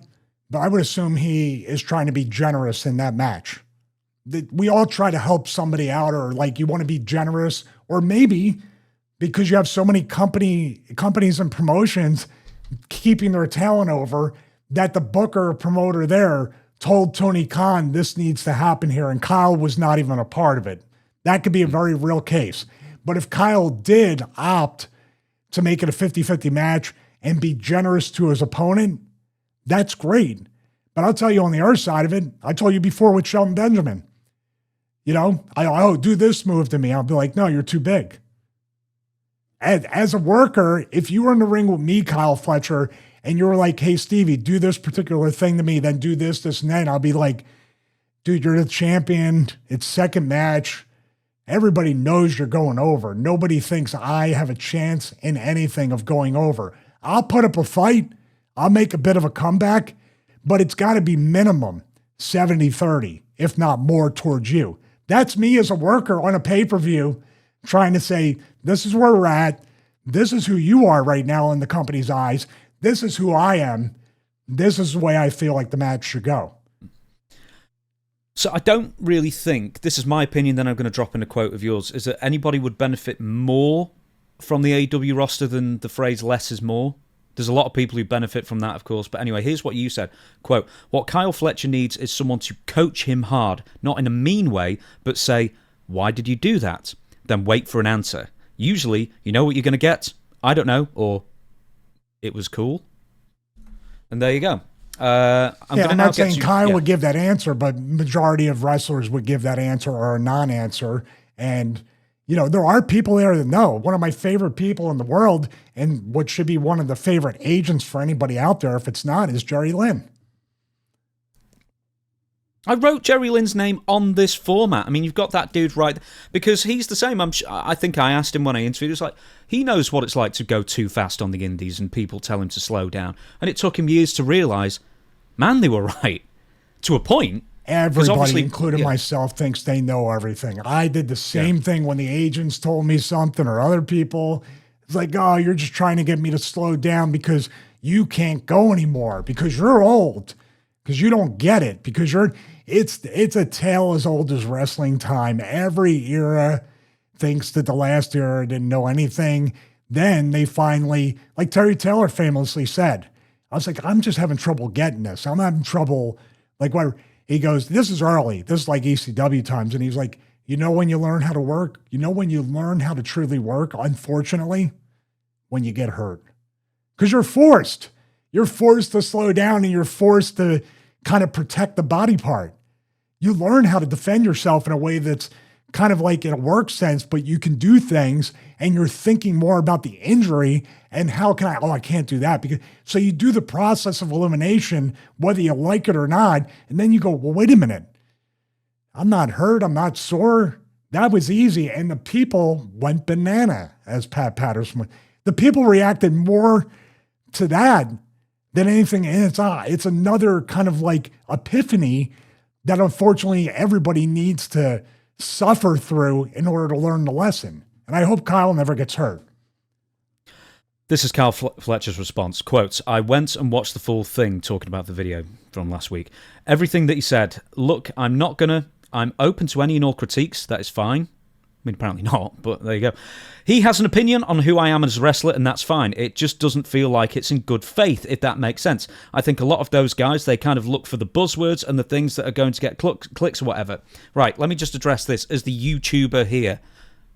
but I would assume he is trying to be generous in that match. We all try to help somebody out, or like you want to be generous, or maybe because you have so many companies and promotions keeping their talent over, that the booker or promoter there told Tony Khan this needs to happen here, and Kyle was not even a part of it. That could be a very real case. But if Kyle did opt to make it a 50-50 match and be generous to his opponent, that's great. But I'll tell you on the other side of it, I told you before with Shelton Benjamin, do this move to me. I'll be like, no, you're too big. As a worker, if you were in the ring with me, Kyle Fletcher, and you were like, hey, Stevie, do this particular thing to me, then do this, and that, I'll be like, dude, you're the champion. It's second match. Everybody knows you're going over. Nobody thinks I have a chance in anything of going over. I'll put up a fight. I'll make a bit of a comeback, but it's got to be minimum 70-30, if not more towards you. That's me as a worker on a pay-per-view trying to say, this is where we're at. This is who you are right now in the company's eyes. This is who I am. This is the way I feel like the match should go. So I don't really think, this is my opinion, then I'm going to drop in a quote of yours, is that anybody would benefit more from the AEW roster than the phrase less is more. There's a lot of people who benefit from that, of course. But anyway, here's what you said. Quote, what Kyle Fletcher needs is someone to coach him hard, not in a mean way, but say, why did you do that? Then wait for an answer. Usually, you know what you're going to get. I don't know, or it was cool. And there you go. I'm not saying Kyle would give that answer, but majority of wrestlers would give that answer or a non-answer. And, there are people there that know. One of my favorite people in the world, and what should be one of the favorite agents for anybody out there, if it's not, is Jerry Lynn. I wrote Jerry Lynn's name on this format. I mean, you've got that dude right, because he's the same. I think I asked him when I interviewed, it's like, he knows what it's like to go too fast on the indies and people tell him to slow down. And it took him years to realise, man, they were right. To a point. Everybody, including myself, thinks they know everything. I did the same thing when the agents told me something, or other people. It's like, oh, you're just trying to get me to slow down because you can't go anymore, because you're old, because you don't get it, because it's a tale as old as wrestling time. Every era thinks that the last era didn't know anything. Then they finally, like Terry Taylor famously said, I was like, I'm just having trouble getting this. I'm having trouble. Like, what he goes, this is early. This is like ECW times. And he's like, when you learn how to work, when you learn how to truly work, unfortunately, when you get hurt. Because you're forced. You're forced to slow down, and you're forced to kind of protect the body part. You learn how to defend yourself in a way that's kind of like in a work sense, but you can do things, and you're thinking more about the injury and how can I can't do that. So you do the process of elimination, whether you like it or not. And then you go, well, wait a minute. I'm not hurt. I'm not sore. That was easy. And the people went banana, as Pat Patterson went. The people reacted more to that than anything. And it's another kind of like epiphany that unfortunately everybody needs to suffer through in order to learn the lesson. And I hope Kyle never gets hurt. This is Kyle Fletcher's response. Quote, I went and watched the full thing, talking about the video from last week. Everything that he said, look, I'm open to any and all critiques. That is fine. I mean, apparently not, but there you go. He has an opinion on who I am as a wrestler, and that's fine. It just doesn't feel like it's in good faith, if that makes sense. I think a lot of those guys, they kind of look for the buzzwords and the things that are going to get clicks or whatever. Right, let me just address this as the YouTuber here.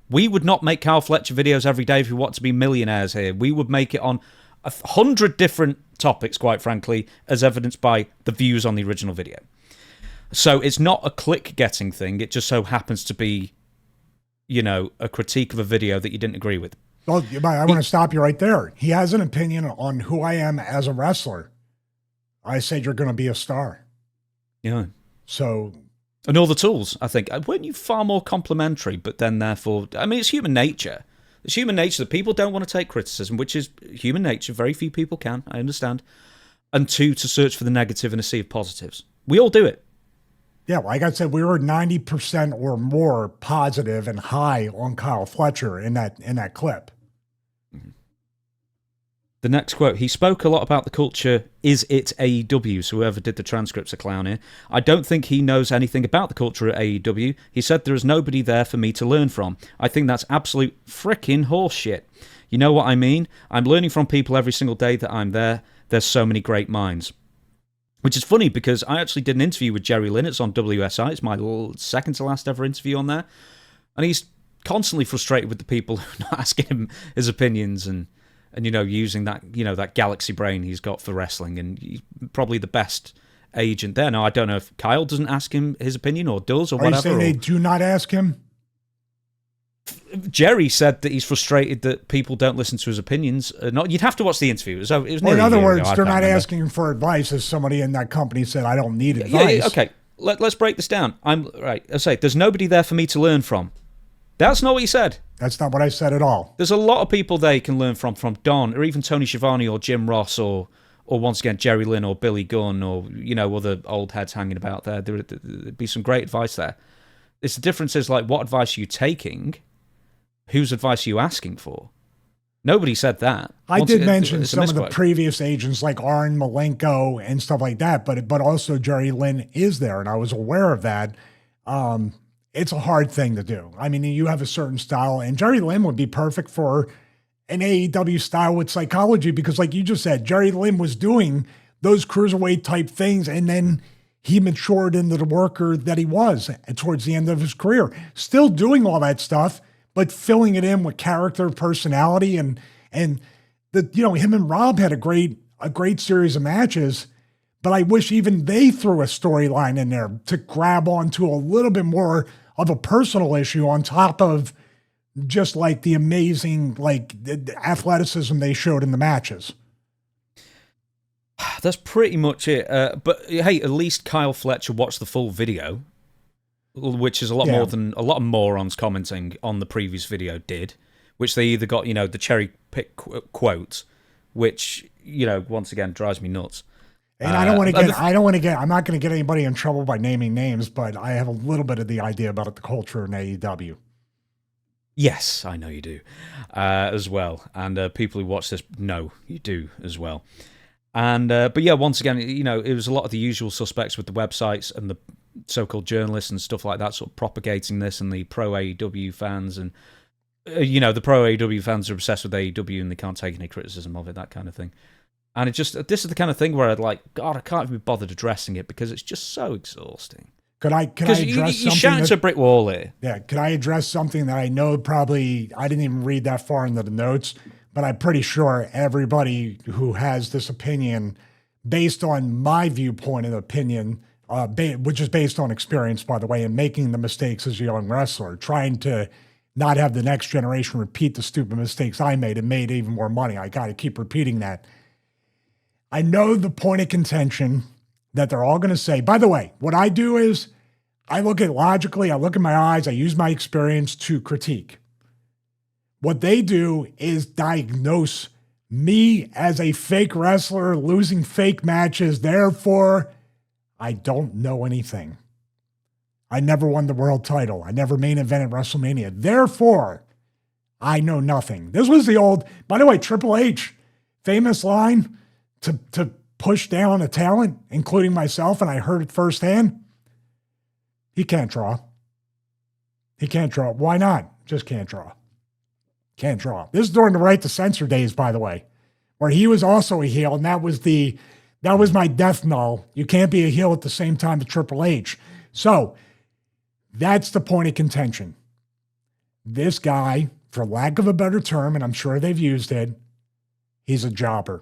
We would not make Kyle Fletcher videos every day if we want to be millionaires here. We would make it on 100 different topics, quite frankly, as evidenced by the views on the original video. So it's not a click-getting thing. It just so happens to be, a critique of a video that you didn't agree with. Well, I want to stop you right there. He has an opinion on who I am as a wrestler. I said you're going to be a star. Yeah. So... And all the tools, I think. Weren't you far more complimentary, but then therefore... I mean, it's human nature. It's human nature that people don't want to take criticism, which is human nature. Very few people can, I understand. And two, to search for the negative in a sea of positives. We all do it. Yeah, like I said, we were 90% or more positive and high on Kyle Fletcher in that clip. The next quote, he spoke a lot about the culture, is it AEW? So whoever did the transcript's a clown here. I don't think he knows anything about the culture at AEW. He said there is nobody there for me to learn from. I think that's absolute frickin' horseshit. You know what I mean? I'm learning from people every single day that I'm there. There's so many great minds. Which is funny because I actually did an interview with Jerry Lynn. It's on WSI. It's my second to last ever interview on there. And he's constantly frustrated with the people who are not asking him his opinions and using that, that galaxy brain he's got for wrestling. And he's probably the best agent there. Now, I don't know if Kyle doesn't ask him his opinion or does or whatever. Are you saying they do not ask him? Jerry said that he's frustrated that people don't listen to his opinions. You'd have to watch the interview. It was in other words, they're not asking him for advice, as somebody in that company said, I don't need advice. Yeah, okay, let's break this down. I say, there's nobody there for me to learn from. That's not what he said. That's not what I said at all. There's a lot of people they can learn from Don, or even Tony Schiavone, or Jim Ross, or once again, Jerry Lynn, or Billy Gunn, or, other old heads hanging about there. There'd be some great advice there. The difference is, like, what advice are you taking? Whose advice are you asking for? Nobody said that. I did mention some of the previous agents like Arn Malenko and stuff like that, but also Jerry Lynn is there, and I was aware of that. It's a hard thing to do. I mean, you have a certain style, and Jerry Lynn would be perfect for an AEW style with psychology because, like you just said, Jerry Lynn was doing those cruiserweight type things, and then he matured into the worker that he was towards the end of his career. Still doing all that stuff, but filling it in with character, personality, and him and Rob had a great series of matches. But I wish even they threw a storyline in there to grab onto a little bit more of a personal issue on top of just like the amazing athleticism they showed in the matches. That's pretty much it. But hey, at least Kyle Fletcher watched the full video, which is a lot more than a lot of morons commenting on the previous video did, which they either got, the cherry pick quote, which, once again drives me nuts. And I'm not going to get anybody in trouble by naming names, but I have a little bit of the idea about the culture in AEW. Yes, I know you do, as well. And people who watch this know you do as well. And but yeah, once again, it was a lot of the usual suspects with the websites and the so-called journalists and stuff like that, sort of propagating this, and the pro AEW fans, and the pro AEW fans are obsessed with AEW and they can't take any criticism of it, that kind of thing. And this is the kind of thing where I'd like, God, I can't even be bothered addressing it because it's just so exhausting. Could I address something? You're shouting to a brick wall here. Yeah, could I address something that I know probably I didn't even read that far into the notes, but I'm pretty sure everybody who has this opinion, based on my viewpoint and opinion, which is based on experience, by the way, and making the mistakes as a young wrestler, trying to not have the next generation repeat the stupid mistakes I made and made even more money. I got to keep repeating that. I know the point of contention that they're all going to say. By the way, what I do is I look at logically, I look in my eyes, I use my experience to critique. What they do is diagnose me as a fake wrestler losing fake matches. Therefore, I don't know anything. I never won the world title. I never main evented WrestleMania. Therefore, I know nothing. This was the old, by the way, Triple H, famous line to push down a talent, including myself, and I heard it firsthand. He can't draw. He can't draw. Why not? Just can't draw. Can't draw. This is during the Right to Censor days, by the way, where he was also a heel, and that was my death knell. You can't be a heel at the same time as Triple H. So that's the point of contention. This guy, for lack of a better term, and I'm sure they've used it, he's a jobber.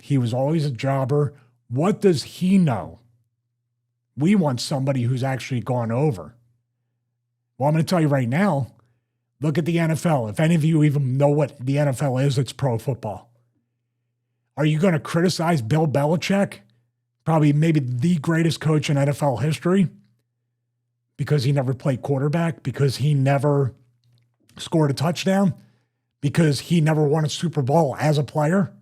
He was always a jobber. What does he know? We want somebody who's actually gone over. Well, I'm going to tell you right now, look at the NFL. If any of you even know what the NFL is, it's pro football. Are you going to criticize Bill Belichick, probably maybe the greatest coach in NFL history, because he never played quarterback, because he never scored a touchdown, because he never won a Super Bowl as a player?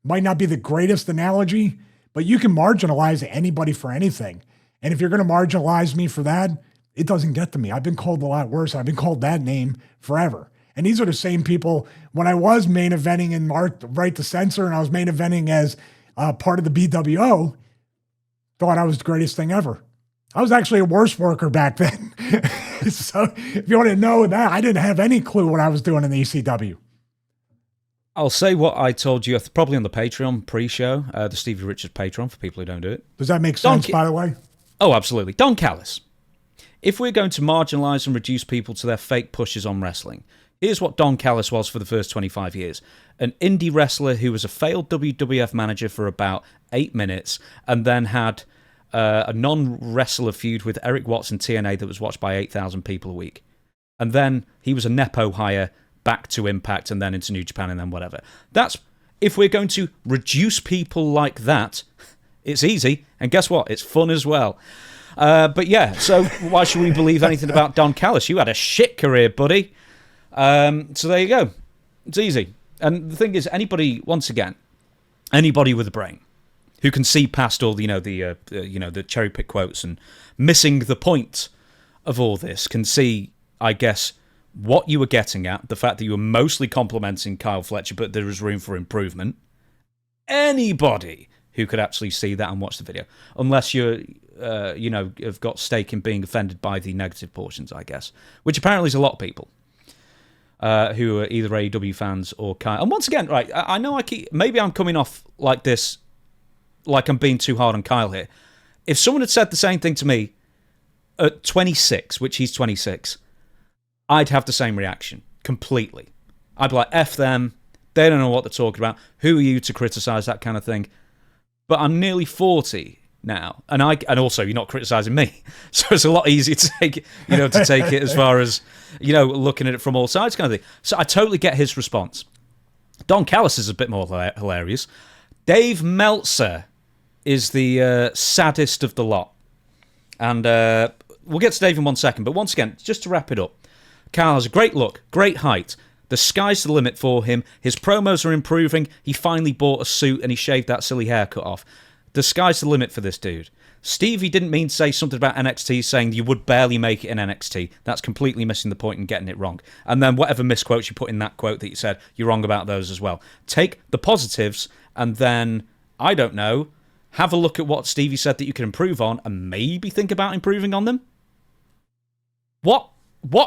Might not be the greatest analogy, but you can marginalize anybody for anything. And if you're going to marginalize me for that, it doesn't get to me. I've been called a lot worse. I've been called that name forever. And these are the same people, when I was main eventing in Right to Censor and I was main eventing as part of the BWO, thought I was the greatest thing ever. I was actually a worse worker back then. So if you want to know that, I didn't have any clue what I was doing in the ECW. I'll say what I told you probably on the Patreon pre-show, the Stevie Richards Patreon for people who don't do it. Does that make sense, by the way? Oh, absolutely. Don Callis. If we're going to marginalize and reduce people to their fake pushes on wrestling, here's what Don Callis was for the first 25 years. An indie wrestler who was a failed WWF manager for about 8 minutes and then had a non-wrestler feud with Eric Watts and TNA that was watched by 8,000 people a week. And then he was a Nepo hire back to Impact and then into New Japan and then whatever. That's, if we're going to reduce people like that, it's easy. And guess what? It's fun as well. But yeah, so why should we believe anything about Don Callis? You had a shit career, buddy. So there you go. It's easy. And the thing is, anybody, once again, anybody with a brain who can see past all the cherry pick quotes and missing the point of all this can see, I guess, what you were getting at, the fact that you were mostly complimenting Kyle Fletcher, but there is room for improvement. Anybody who could actually see that and watch the video, unless you're, have got stake in being offended by the negative portions, I guess, which apparently is a lot of people. Who are either AEW fans or Kyle. And once again, right, I know maybe I'm coming off like this, like I'm being too hard on Kyle here. If someone had said the same thing to me at 26, which he's 26, I'd have the same reaction, completely. I'd be like, F them, they don't know what they're talking about, who are you to criticize that kind of thing? But I'm nearly 40 now, and also you're not criticizing me, so it's a lot easier to take it as far as looking at it from all sides, kind of thing. So I totally get his response. Don Callis is a bit more hilarious. Dave Meltzer is the saddest of the lot, and we'll get to Dave in 1 second. But once again, just to wrap it up, Kyle has a great look, great height. The sky's the limit for him. His promos are improving. He finally bought a suit and he shaved that silly haircut off. The sky's the limit for this dude. Stevie didn't mean to say something about NXT, saying you would barely make it in NXT. That's completely missing the point and getting it wrong. And then whatever misquotes you put in that quote that you said, you're wrong about those as well. Take the positives and then, I don't know, have a look at what Stevie said that you can improve on and maybe think about improving on them. What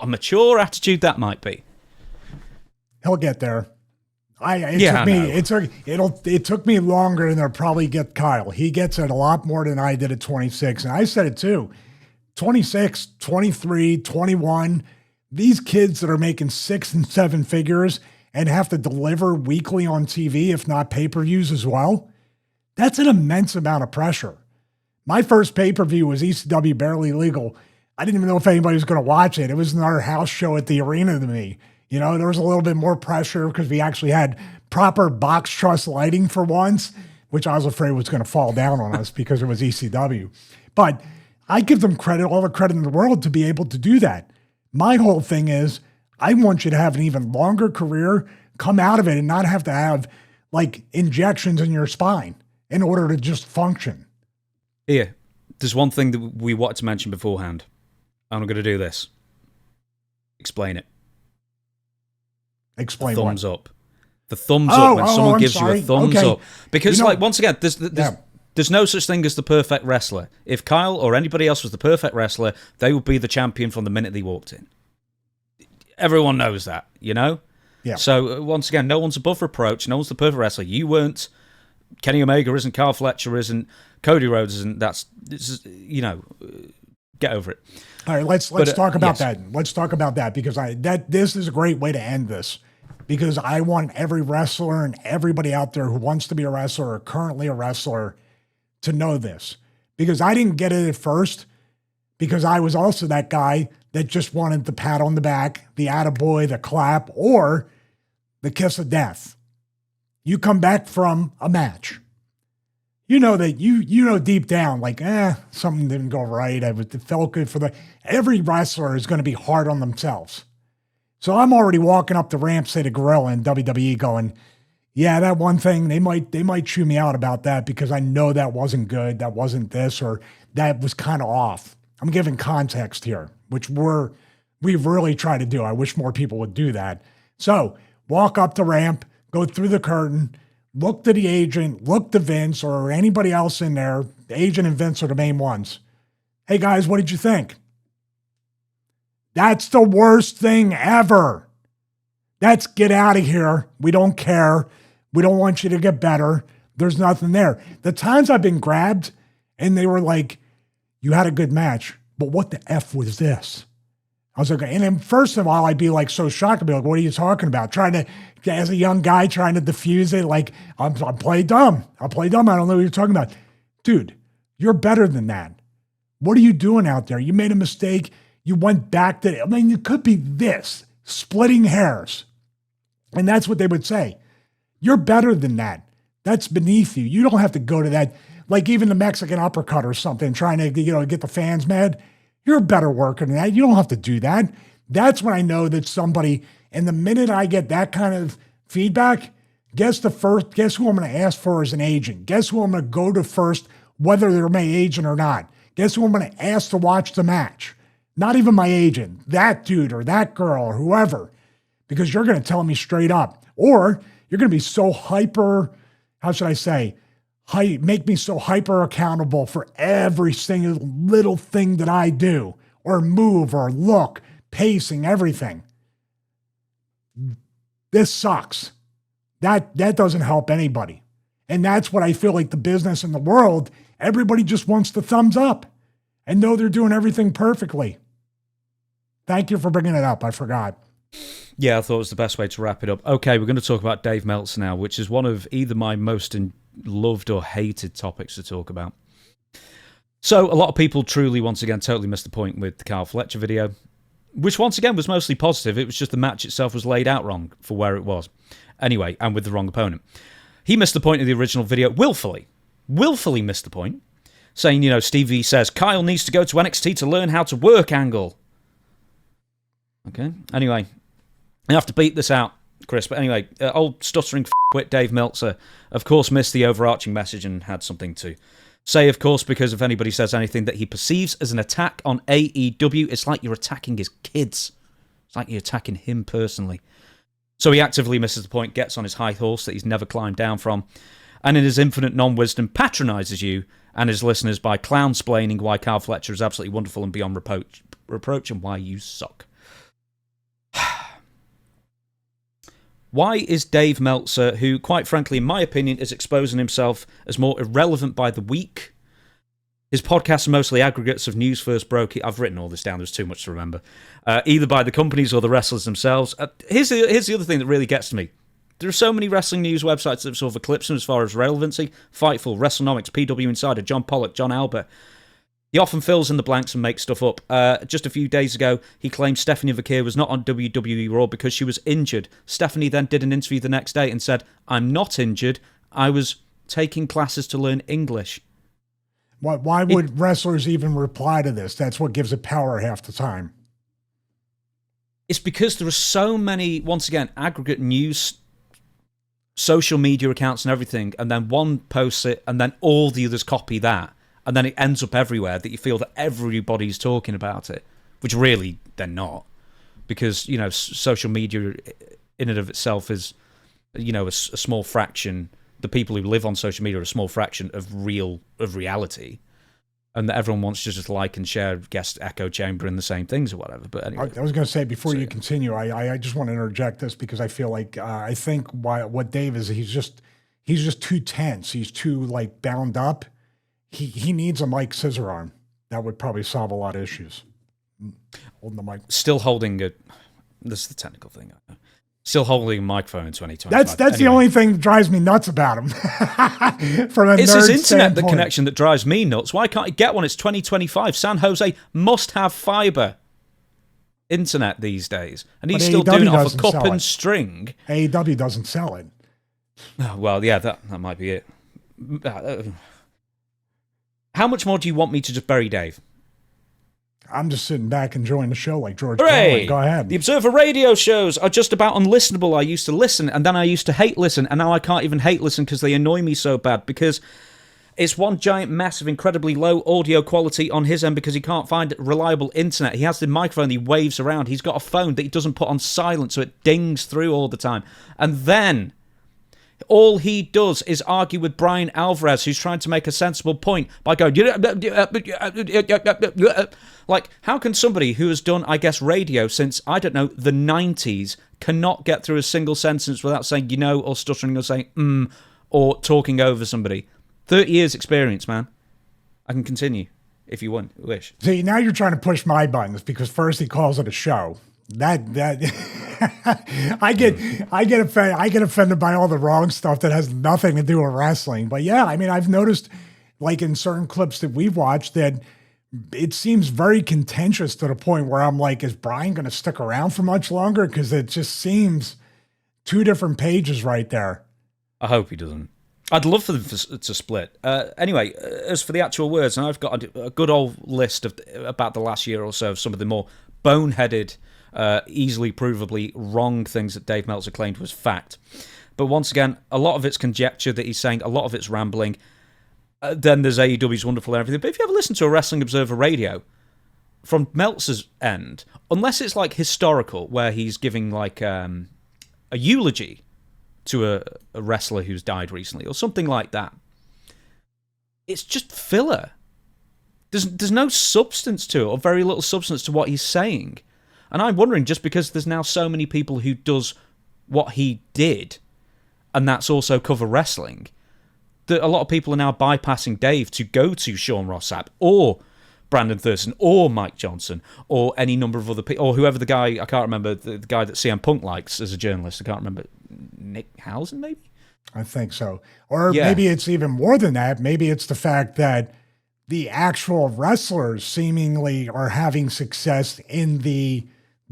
a mature attitude that might be. He'll get there. It took me longer than it'll probably get Kyle. He gets it a lot more than I did at 26. And I said it too. 26, 23, 21, these kids that are making 6 and 7 figures and have to deliver weekly on TV, if not pay-per-views as well, that's an immense amount of pressure. My first pay-per-view was ECW Barely Legal. I didn't even know if anybody was going to watch it. It was another house show at the arena to me. There was a little bit more pressure because we actually had proper box truss lighting for once, which I was afraid was going to fall down on us because it was ECW. But I give them credit, all the credit in the world, to be able to do that. My whole thing is, I want you to have an even longer career, come out of it, and not have to have like injections in your spine in order to just function. Here, there's one thing that we wanted to mention beforehand. I'm going to do this. Explain it. Explain thumbs what? Up. The thumbs up when someone gives sorry. you a thumbs up. Because, once again, there's no such thing as the perfect wrestler. If Kyle or anybody else was the perfect wrestler, they would be the champion from the minute they walked in. Everyone knows that, Yeah. So, once again, no one's above reproach. No one's the perfect wrestler. You weren't. Kenny Omega isn't. Kyle Fletcher isn't. Cody Rhodes isn't. Get over it. All right, let's talk about that. Let's talk about that because this is a great way to end this. Because I want every wrestler and everybody out there who wants to be a wrestler or currently a wrestler to know this. Because I didn't get it at first because I was also that guy that just wanted the pat on the back, the attaboy, the clap, or the kiss of death. You come back from a match. You know that you know deep down, like, something didn't go right. It felt good for every wrestler is going to be hard on themselves. So I'm already walking up the ramp, say the gorilla in WWE going, yeah, that one thing, they might chew me out about that because I know that wasn't good, that wasn't this, or that was kind of off. I'm giving context here, which we've really tried to do. I wish more people would do that. So walk up the ramp, go through the curtain, look to the agent, look to Vince or anybody else in there. The agent and Vince are the main ones. Hey guys, what did you think? That's the worst thing ever. That's get out of here. We don't care. We don't want you to get better. There's nothing there. The times I've been grabbed and they were like, you had a good match, but what the F was this? I was like, and then first of all, I'd be like so shocked. I'd be like, what are you talking about? Trying to, as a young guy, trying to diffuse it. Like, I'm play dumb. I'll play dumb. I don't know what you're talking about. Dude, you're better than that. What are you doing out there? You made a mistake. You went back to, I mean, it could be this, splitting hairs. And that's what they would say. You're better than that. That's beneath you. You don't have to go to that, like even the Mexican uppercut or something, trying to, get the fans mad. You're a better worker than that. You don't have to do that. That's when I know that somebody, and the minute I get that kind of feedback, guess who I'm going to ask for as an agent? Guess who I'm going to go to first, whether they're my agent or not? Guess who I'm going to ask to watch the match? Not even my agent, that dude or that girl or whoever, because you're going to tell me straight up, or you're going to be so hyper, how should I say, make me so hyper accountable for every single little thing that I do or move or look, pacing, everything. This sucks. That doesn't help anybody. And that's what I feel like the business in the world, everybody just wants the thumbs up and know they're doing everything perfectly. Thank you for bringing it up. I forgot. Yeah, I thought it was the best way to wrap it up. Okay, we're going to talk about Dave Meltzer now, which is one of either my most loved or hated topics to talk about. So a lot of people truly, once again, totally missed the point with the Kyle Fletcher video, which once again was mostly positive. It was just the match itself was laid out wrong for where it was. Anyway, and with the wrong opponent. He missed the point of the original video willfully missed the point, saying, Stevie says, Kyle needs to go to NXT to learn how to work angle. Okay, anyway, I have to beat this out, Chris, but anyway, old stuttering f***wit Dave Meltzer, of course, missed the overarching message and had something to say, of course, because if anybody says anything that he perceives as an attack on AEW, it's like you're attacking his kids. It's like you're attacking him personally. So he actively misses the point, gets on his high horse that he's never climbed down from, and in his infinite non-wisdom, patronizes you and his listeners by clown-splaining why Kyle Fletcher is absolutely wonderful and beyond reproach and why you suck. Why is Dave Meltzer, who, quite frankly, in my opinion, is exposing himself as more irrelevant by the week? His podcasts are mostly aggregates of news first broke. I've written all this down, there's too much to remember. Either by the companies or the wrestlers themselves. Here's the other thing that really gets to me. There are so many wrestling news websites that have sort of eclipsed him as far as relevancy. Fightful, WrestleNomics, PW Insider, John Pollock, John Albert. He often fills in the blanks and makes stuff up. Just a few days ago, he claimed Stephanie Vaquer was not on WWE Raw because she was injured. Stephanie then did an interview the next day and said, I'm not injured. I was taking classes to learn English. Why would wrestlers even reply to this? That's what gives it power half the time. It's because there are so many, once again, aggregate news, social media accounts and everything, and then one posts it, and then all the others copy that. And then it ends up everywhere that you feel that everybody's talking about it, which really they're not, because social media in and of itself is, a small fraction. The people who live on social media are a small fraction of reality, and that everyone wants to just like and share, guest echo chamber and the same things or whatever. But anyway, I was going to say before you continue, I just want to interject this because I feel like I think what Dave is, he's just too tense. He's too bound up. He needs a Mike scissor arm. That would probably solve a lot of issues. Holding the mic. Still holding it. This is the technical thing. Still holding a microphone in 2020. That's anyway. The only thing that drives me nuts about him. It's his internet connection that drives me nuts. Why can't he get one? It's 2025. San Jose must have fiber internet these days. And he's still doing it off a cup and string. AEW doesn't sell it. Well, yeah, that might be it. How much more do you want me to just bury Dave? I'm just sitting back enjoying the show like George Hooray! Carlin. Go ahead. The Observer radio shows are just about unlistenable. I used to listen, and then I used to hate listen, and now I can't even hate listen because they annoy me so bad, because it's one giant mess of incredibly low audio quality on his end because he can't find reliable internet. He has the microphone he waves around. He's got a phone that he doesn't put on silent, so it dings through all the time. And then all he does is argue with Brian Alvarez, who's trying to make a sensible point by going, like, how can somebody who has done, I guess, radio since, I don't know, the 90s, cannot get through a single sentence without saying, or stuttering or saying, or talking over somebody? 30 years experience, man. I can continue if you wish. See, now you're trying to push my buttons because first he calls it a show. That I get offended by all the wrong stuff that has nothing to do with wrestling. But yeah, I mean, I've noticed, like in certain clips that we've watched, that it seems very contentious to the point where I'm like, is Brian going to stick around for much longer? Because it just seems two different pages right there. I hope he doesn't. I'd love for them to split. Anyway, as for the actual words, and I've got a good old list of about the last year or so of some of the more boneheaded, easily provably wrong things that Dave Meltzer claimed was fact. But once again, a lot of it's conjecture that he's saying, a lot of it's rambling. Then there's AEW's wonderful and everything. But if you ever listen to a Wrestling Observer radio, from Meltzer's end, unless it's like historical, where he's giving like a eulogy to a wrestler who's died recently or something like that, it's just filler. There's no substance to it, or very little substance to what he's saying. And I'm wondering, just because there's now so many people who does what he did, and that's also cover wrestling, that a lot of people are now bypassing Dave to go to Sean Ross Sapp or Brandon Thurston or Mike Johnson or any number of other people, or whoever the guy, I can't remember, the guy that CM Punk likes as a journalist, I can't remember, Nick Housen maybe? I think so. Or maybe it's even more than that. Maybe it's the fact that the actual wrestlers seemingly are having success in the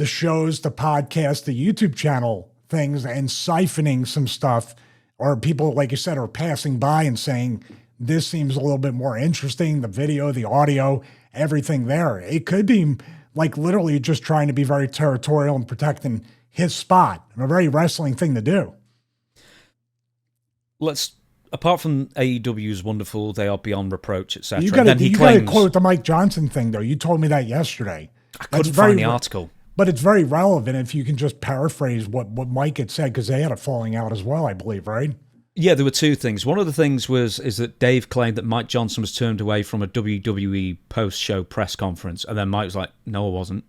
shows, the podcast, the YouTube channel things, and siphoning some stuff, or people, like you said, are passing by and saying, this seems a little bit more interesting, the video, the audio, everything there. It could be like literally just trying to be very territorial and protecting his spot. A very wrestling thing to do. Apart from AEW's wonderful, they are beyond reproach, etc. You got to quote the Mike Johnson thing, though. You told me that yesterday. I couldn't find the article. But it's very relevant if you can just paraphrase what Mike had said, because they had a falling out as well, I believe, right? Yeah, there were two things. One of the things is that Dave claimed that Mike Johnson was turned away from a WWE post-show press conference, and then Mike was like, no, I wasn't.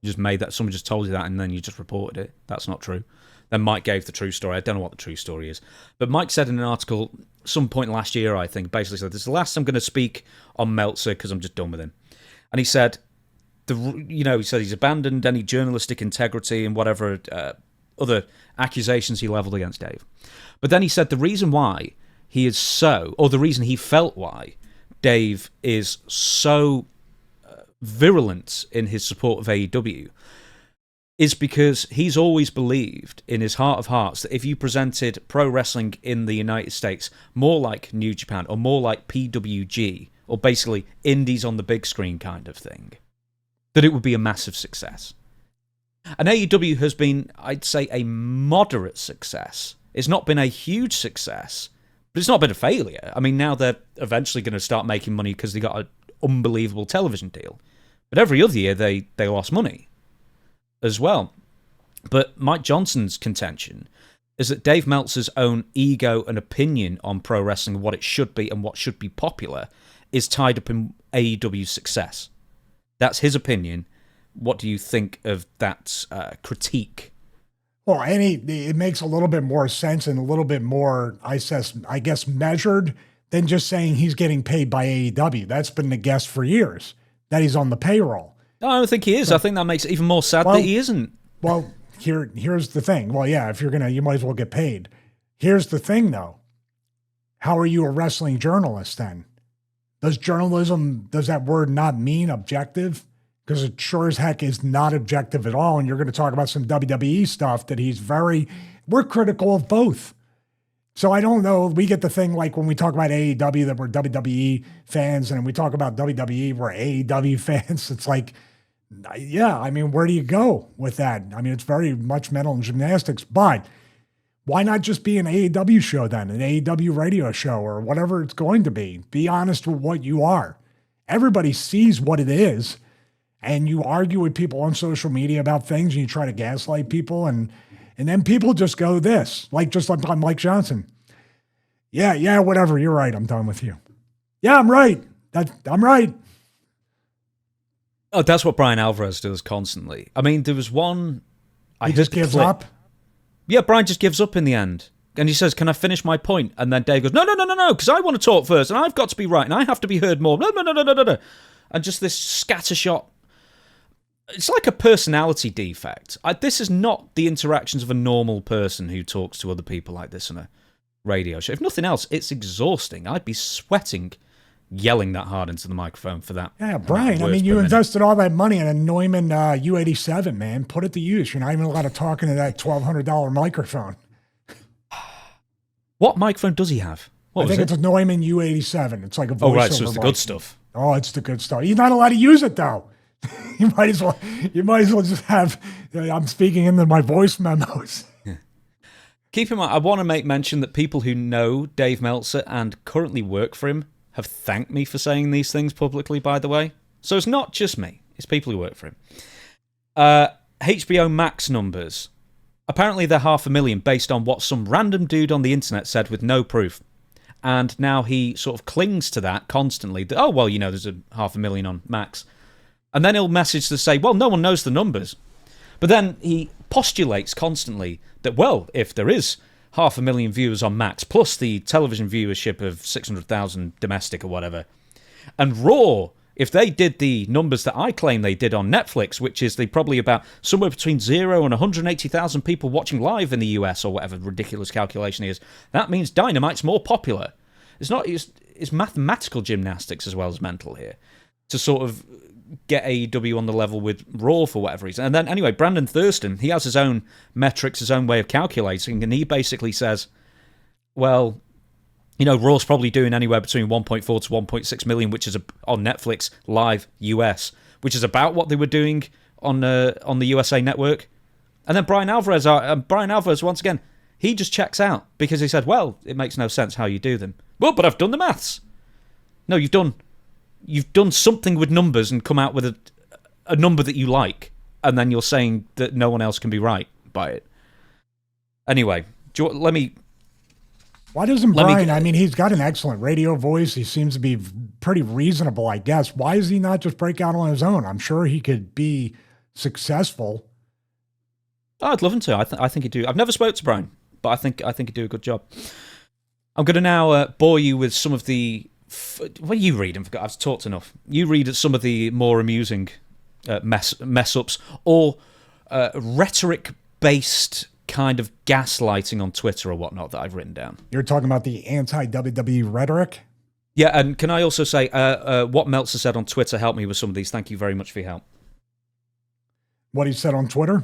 You just made that. Someone just told you that, and then you just reported it. That's not true. Then Mike gave the true story. I don't know what the true story is. But Mike said in an article some point last year, I think, basically said, this is the last I'm going to speak on Meltzer because I'm just done with him. And he said, he said he's abandoned any journalistic integrity and whatever other accusations he leveled against Dave. But then he said the reason why he is so, or the reason he felt why Dave is so virulent in his support of AEW is because he's always believed in his heart of hearts that if you presented pro wrestling in the United States more like New Japan or more like PWG, or basically indies on the big screen kind of thing, that it would be a massive success. And AEW has been, I'd say, a moderate success. It's not been a huge success, but it's not been a failure. I mean, now they're eventually going to start making money because they got an unbelievable television deal. But every other year, they lost money as well. But Mike Johnson's contention is that Dave Meltzer's own ego and opinion on pro wrestling and what it should be and what should be popular is tied up in AEW's success. That's his opinion. What do you think of that critique? Well, it makes a little bit more sense and a little bit more, I guess, measured than just saying he's getting paid by AEW. That's been the guess for years, that he's on the payroll. No, I don't think he is. I think that makes it even more sad that he isn't. Well, here's the thing. Well, yeah, if you're you might as well get paid. Here's the thing, though. How are you a wrestling journalist then? Does that word not mean objective? Because it sure as heck is not objective at all. And you're going to talk about some WWE stuff that we're critical of both. So I don't know. We get the thing like when we talk about AEW that we're WWE fans, and we talk about WWE, we're AEW fans. It's like, yeah, I mean, where do you go with that? I mean, it's very much mental gymnastics, but why not just be an AEW show then, an AEW radio show or whatever it's going to be? Be honest with what you are. Everybody sees what it is, and you argue with people on social media about things, and you try to gaslight people, and then people just go this, like just like Mike Johnson. Yeah, whatever. You're right. I'm done with you. Yeah, I'm right. I'm right. Oh, that's what Brian Alvarez does constantly. I mean, there was one. He just gives up. Yeah, Brian just gives up in the end. And he says, "Can I finish my point?" And then Dave goes, No, because I want to talk first, and I've got to be right, and I have to be heard more. No. And just this scattershot. It's like a personality defect. This is not the interactions of a normal person who talks to other people like this on a radio show. If nothing else, it's exhausting. I'd be sweating yelling that hard into the microphone for that. Yeah, Brian, I mean, you invested all that money in a Neumann U87, man. Put it to use. You're not even allowed to talk into that $1,200 microphone. What microphone does he have? I think it's a Neumann U87. It's like a voiceover. Oh, right, so it's the good stuff. Oh, it's the good stuff. He's not allowed to use it, though. You might as well just have, I'm speaking into my voice memos. Yeah. Keep in mind, I want to make mention that people who know Dave Meltzer and currently work for him have thanked me for saying these things publicly, by the way. So it's not just me. It's people who work for him. HBO Max numbers. Apparently they're 500,000 based on what some random dude on the internet said with no proof. And now he sort of clings to that constantly. Oh, well, there's a 500,000 on Max. And then he'll message to say, well, no one knows the numbers. But then he postulates constantly that, well, if there is 500,000 viewers on Max, plus the television viewership of 600,000 domestic or whatever, and Raw, if they did the numbers that I claim they did on Netflix, which is they probably about somewhere between 0 and 180,000 people watching live in the US or whatever ridiculous calculation is, that means Dynamite's more popular. It's mathematical gymnastics as well as mental here to sort of get AEW on the level with Raw for whatever reason. And then anyway, Brandon Thurston, he has his own metrics, his own way of calculating, and he basically says, well, Raw's probably doing anywhere between 1.4 to 1.6 million, which is on Netflix live US, which is about what they were doing on the USA Network. And then Brian Alvarez, once again, he just checks out because he said, well, it makes no sense how you do them. Well, but I've done the maths. No, you've done something with numbers and come out with a number that you like, and then you're saying that no one else can be right by it. Anyway, why doesn't Brian, I mean, he's got an excellent radio voice. He seems to be pretty reasonable, I guess. Why does he not just break out on his own? I'm sure he could be successful. Oh, I'd love him to. I think he'd do. I've never spoke to Brian, but I think he'd do a good job. I'm going to now bore you with some of the... Well, you read them. I've talked enough. You read some of the more amusing mess-ups or rhetoric-based kind of gaslighting on Twitter or whatnot that I've written down. You're talking about the anti-WWE rhetoric? Yeah, and can I also say what Meltzer said on Twitter helped me with some of these. Thank you very much for your help. What he said on Twitter?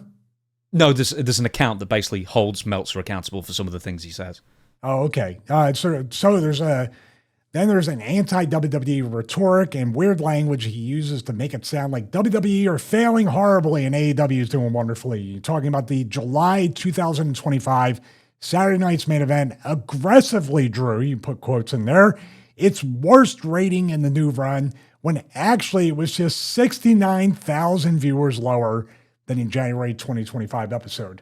No, there's an account that basically holds Meltzer accountable for some of the things he says. Oh, okay. So there's an anti-WWE rhetoric and weird language he uses to make it sound like WWE are failing horribly and AEW is doing wonderfully. You're talking about the July 2025 Saturday night's main event aggressively drew, you put quotes in there, its worst rating in the new run, when actually it was just 69,000 viewers lower than in January 2025 episode.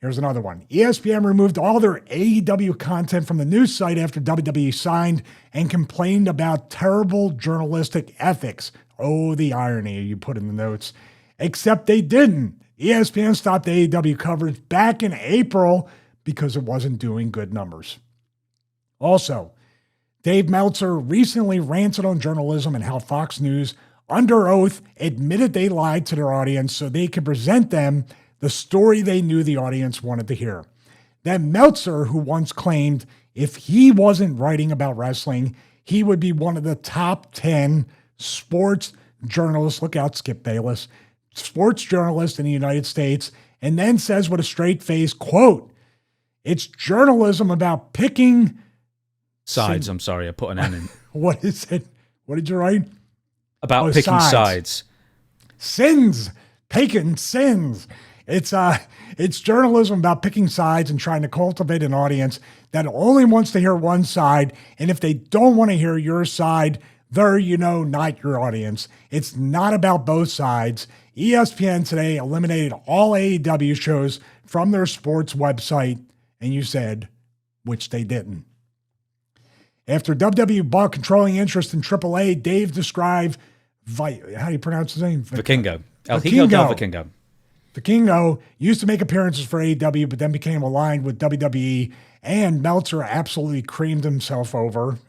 Here's another one. ESPN removed all their AEW content from the news site after WWE signed and complained about terrible journalistic ethics. Oh, the irony you put in the notes. Except they didn't. ESPN stopped AEW coverage back in April because it wasn't doing good numbers. Also, Dave Meltzer recently ranted on journalism and how Fox News, under oath, admitted they lied to their audience so they could present them the story they knew the audience wanted to hear. Then Meltzer, who once claimed if he wasn't writing about wrestling, he would be one of the top 10 sports journalists, look out, Skip Bayless, sports journalists in the United States, and then says with a straight face, quote, It's journalism about picking Sides, I'm sorry, I put an N in. what is it? What did you write? About picking sides. Sins. Picking sins. It's journalism about picking sides and trying to cultivate an audience that only wants to hear one side. And if they don't want to hear your side, they're, not your audience. It's not about both sides. ESPN today eliminated all AEW shows from their sports website, and you said, which they didn't. After WWE bought controlling interest in AAA, Dave described, how do you pronounce his name? Vikingo. El Hijo del Vikingo. Vikingo used to make appearances for AEW, but then became aligned with WWE, and Meltzer absolutely creamed himself over,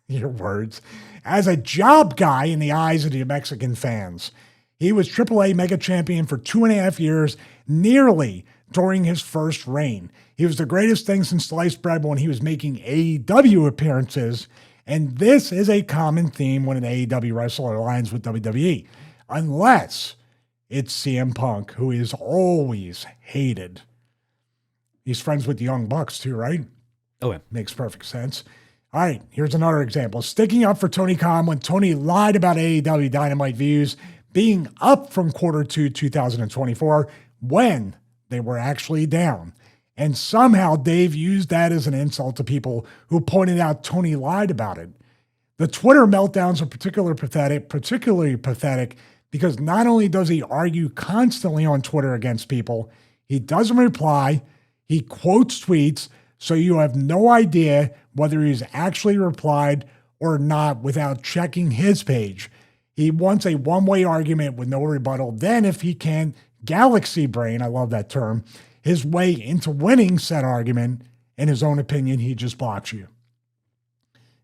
your words, as a job guy in the eyes of the Mexican fans. He was AAA Mega Champion for 2.5 years, nearly during his first reign. He was the greatest thing since sliced bread when he was making AEW appearances, and this is a common theme when an AEW wrestler aligns with WWE, unless it's CM Punk, who is always hated. He's friends with the Young Bucks too, right? Oh, yeah. Makes perfect sense. All right, here's another example. Sticking up for Tony Khan when Tony lied about AEW Dynamite views being up from Q2 2024 when they were actually down. And somehow Dave used that as an insult to people who pointed out Tony lied about it. The Twitter meltdowns are particularly pathetic because not only does he argue constantly on Twitter against people, he doesn't reply, he quotes tweets, so you have no idea whether he's actually replied or not without checking his page. He wants a one-way argument with no rebuttal. Then if he can galaxy brain, I love that term, his way into winning said argument, in his own opinion, he just blocks you.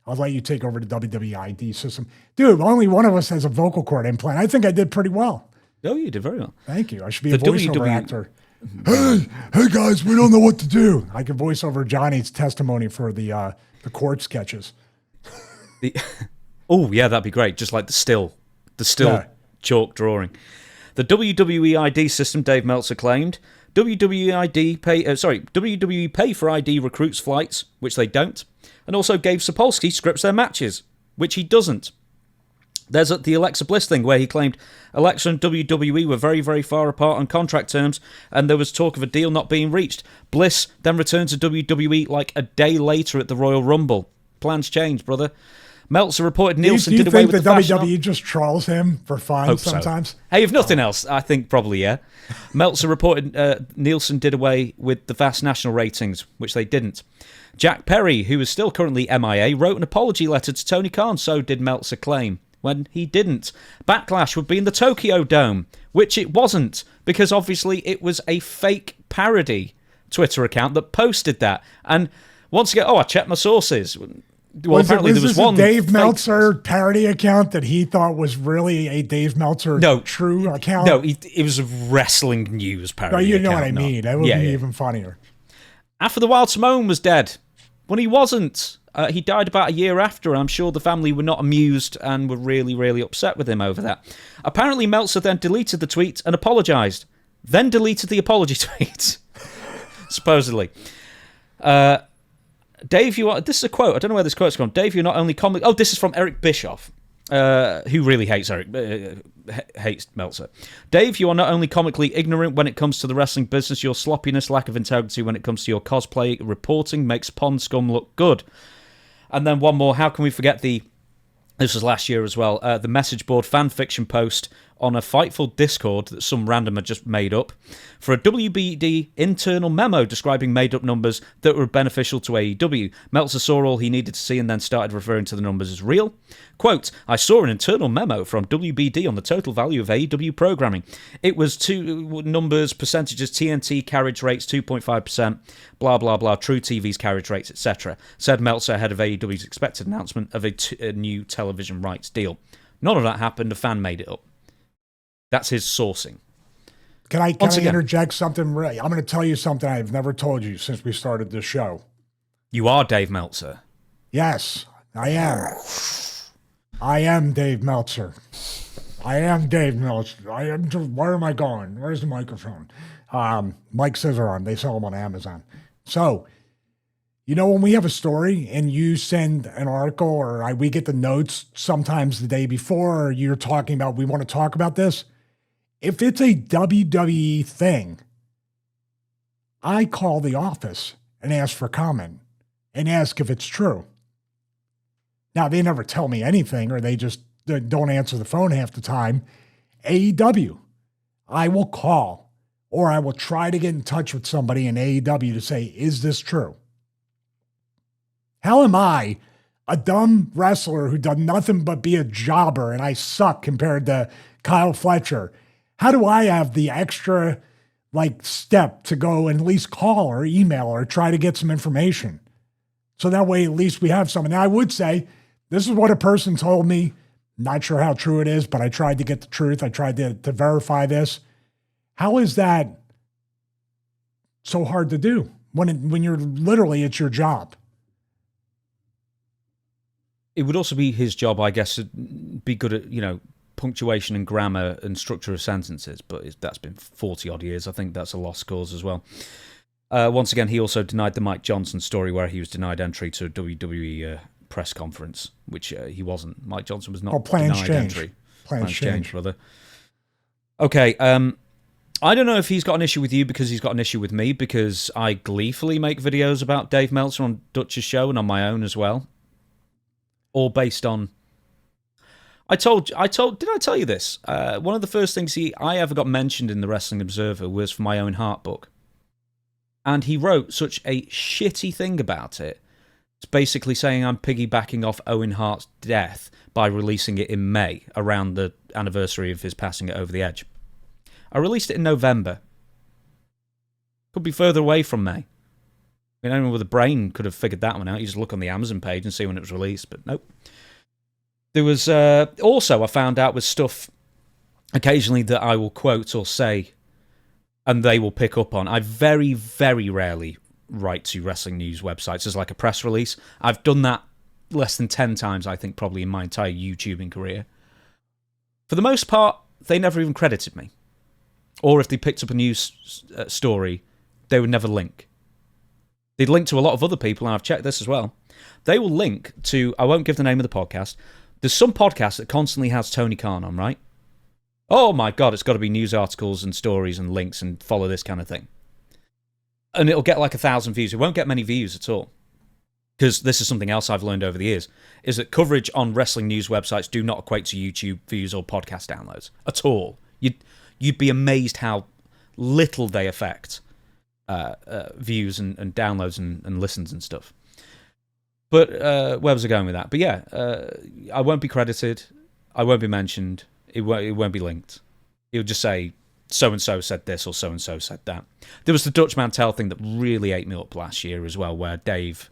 I'll let you take over the WWE ID system. Dude, only one of us has a vocal cord implant. I think I did pretty well. Oh, you did very well. Thank you. I should be a voiceover actor. Hey guys, we don't know what to do. I can voice over Johnny's testimony for the court sketches. Oh, yeah, that'd be great. Just like the still chalk drawing. The WWE ID system, Dave Meltzer claimed, WWE pay for ID recruits flights, which they don't, and also gave Sapolsky scripts their matches, which he doesn't. There's the Alexa Bliss thing where he claimed Alexa and WWE were very, very far apart on contract terms, and there was talk of a deal not being reached. Bliss then returned to WWE like a day later at the Royal Rumble. Plans changed, brother. Meltzer reported Nielsen did away with the fashion. Do you think the WWE just trolls him for fun sometimes? So. Hey, if nothing else, I think probably, yeah. Meltzer reported Nielsen did away with the vast national ratings, which they didn't. Jack Perry, who is still currently MIA, wrote an apology letter to Tony Khan, so did Meltzer claim, when he didn't. Backlash would be in the Tokyo Dome, which it wasn't, because obviously it was a fake parody Twitter account that posted that. And once again, I checked my sources. Well, apparently there was one Dave Meltzer parody account that he thought was really a Dave Meltzer true account. No, it was a wrestling news parody. No, you know account, what I mean. That would be even funnier. After the Wild Simone was dead, when he wasn't, he died about a year after. I'm sure the family were not amused and were really, really upset with him over that. Apparently, Meltzer then deleted the tweet and apologized. Then deleted the apology tweet, supposedly. Dave, this is a quote. I don't know where this quote's from. Dave, you're not only comic. Oh, this is from Eric Bischoff, who really hates hates Meltzer. Dave, you are not only comically ignorant when it comes to the wrestling business, your sloppiness, lack of integrity when it comes to your cosplay reporting makes Pond Scum look good. And then one more. How can we forget this was last year as well, the message board fan fiction post on a Fightful Discord that some randomer just made up for a WBD internal memo describing made-up numbers that were beneficial to AEW. Meltzer saw all he needed to see and then started referring to the numbers as real. Quote, I saw an internal memo from WBD on the total value of AEW programming. It was two numbers, percentages, TNT carriage rates, 2.5%, blah, blah, blah, True TV's carriage rates, etc., said Meltzer ahead of AEW's expected announcement of a new television rights deal. None of that happened. A fan made it up. That's his sourcing. Can I interject something? I'm going to tell you something I've never told you since we started this show. You are Dave Meltzer. Yes, I am. I am Dave Meltzer. I am Dave Meltzer. Where am I going? Where's the microphone? Mike Scissoron. They sell them on Amazon. So, when we have a story and you send an article or we get the notes sometimes the day before, or you're talking about, we want to talk about this. If it's a WWE thing, I call the office and ask for comment and ask if it's true. Now, they never tell me anything, or they just don't answer the phone half the time. AEW, I will call, or I will try to get in touch with somebody in AEW to say, is this true? How am I, a dumb wrestler who done nothing but be a jobber and I suck compared to Kyle Fletcher? How do I have the extra step to go and at least call or email or try to get some information? So that way, at least we have something. Now, I would say, this is what a person told me. Not sure how true it is, but I tried to get the truth. I tried to verify this. How is that so hard to do when you're literally, it's your job? It would also be his job, I guess, to be good at, punctuation and grammar and structure of sentences, but that's been 40-odd years. I think that's a lost cause as well. Once again, he also denied the Mike Johnson story where he was denied entry to a WWE press conference, which he wasn't. Mike Johnson was not denied entry. Plans change, brother. Okay, I don't know if he's got an issue with you because he's got an issue with me, because I gleefully make videos about Dave Meltzer on Dutch's show and on my own as well. All based on... did I tell you this? One of the first things I ever got mentioned in the Wrestling Observer was for my Owen Hart book. And he wrote such a shitty thing about it. It's basically saying I'm piggybacking off Owen Hart's death by releasing it in May, around the anniversary of his passing it over the edge. I released it in November. Could be further away from May. Anyone with a brain could have figured that one out. You just look on the Amazon page and see when it was released, but nope. There was also, I found out, with stuff occasionally that I will quote or say and they will pick up on. I very, very rarely write to wrestling news websites as like a press release. I've done that less than 10 times, I think, probably in my entire YouTubing career. For the most part, they never even credited me. Or if they picked up a news story, they would never link. They'd link to a lot of other people, and I've checked this as well. They will link to, I won't give the name of the podcast. There's some podcast that constantly has Tony Khan on, right? Oh my God, it's got to be news articles and stories and links and follow this kind of thing. And it'll get like 1,000 views. It won't get many views at all. Because this is something else I've learned over the years, is that coverage on wrestling news websites do not equate to YouTube views or podcast downloads at all. You'd be amazed how little they affect views and downloads and listens and stuff. But where was I going with that? But yeah, I won't be credited. I won't be mentioned. It won't be linked. It'll just say, so-and-so said this or so-and-so said that. There was the Dutch Mantel thing that really ate me up last year as well, where Dave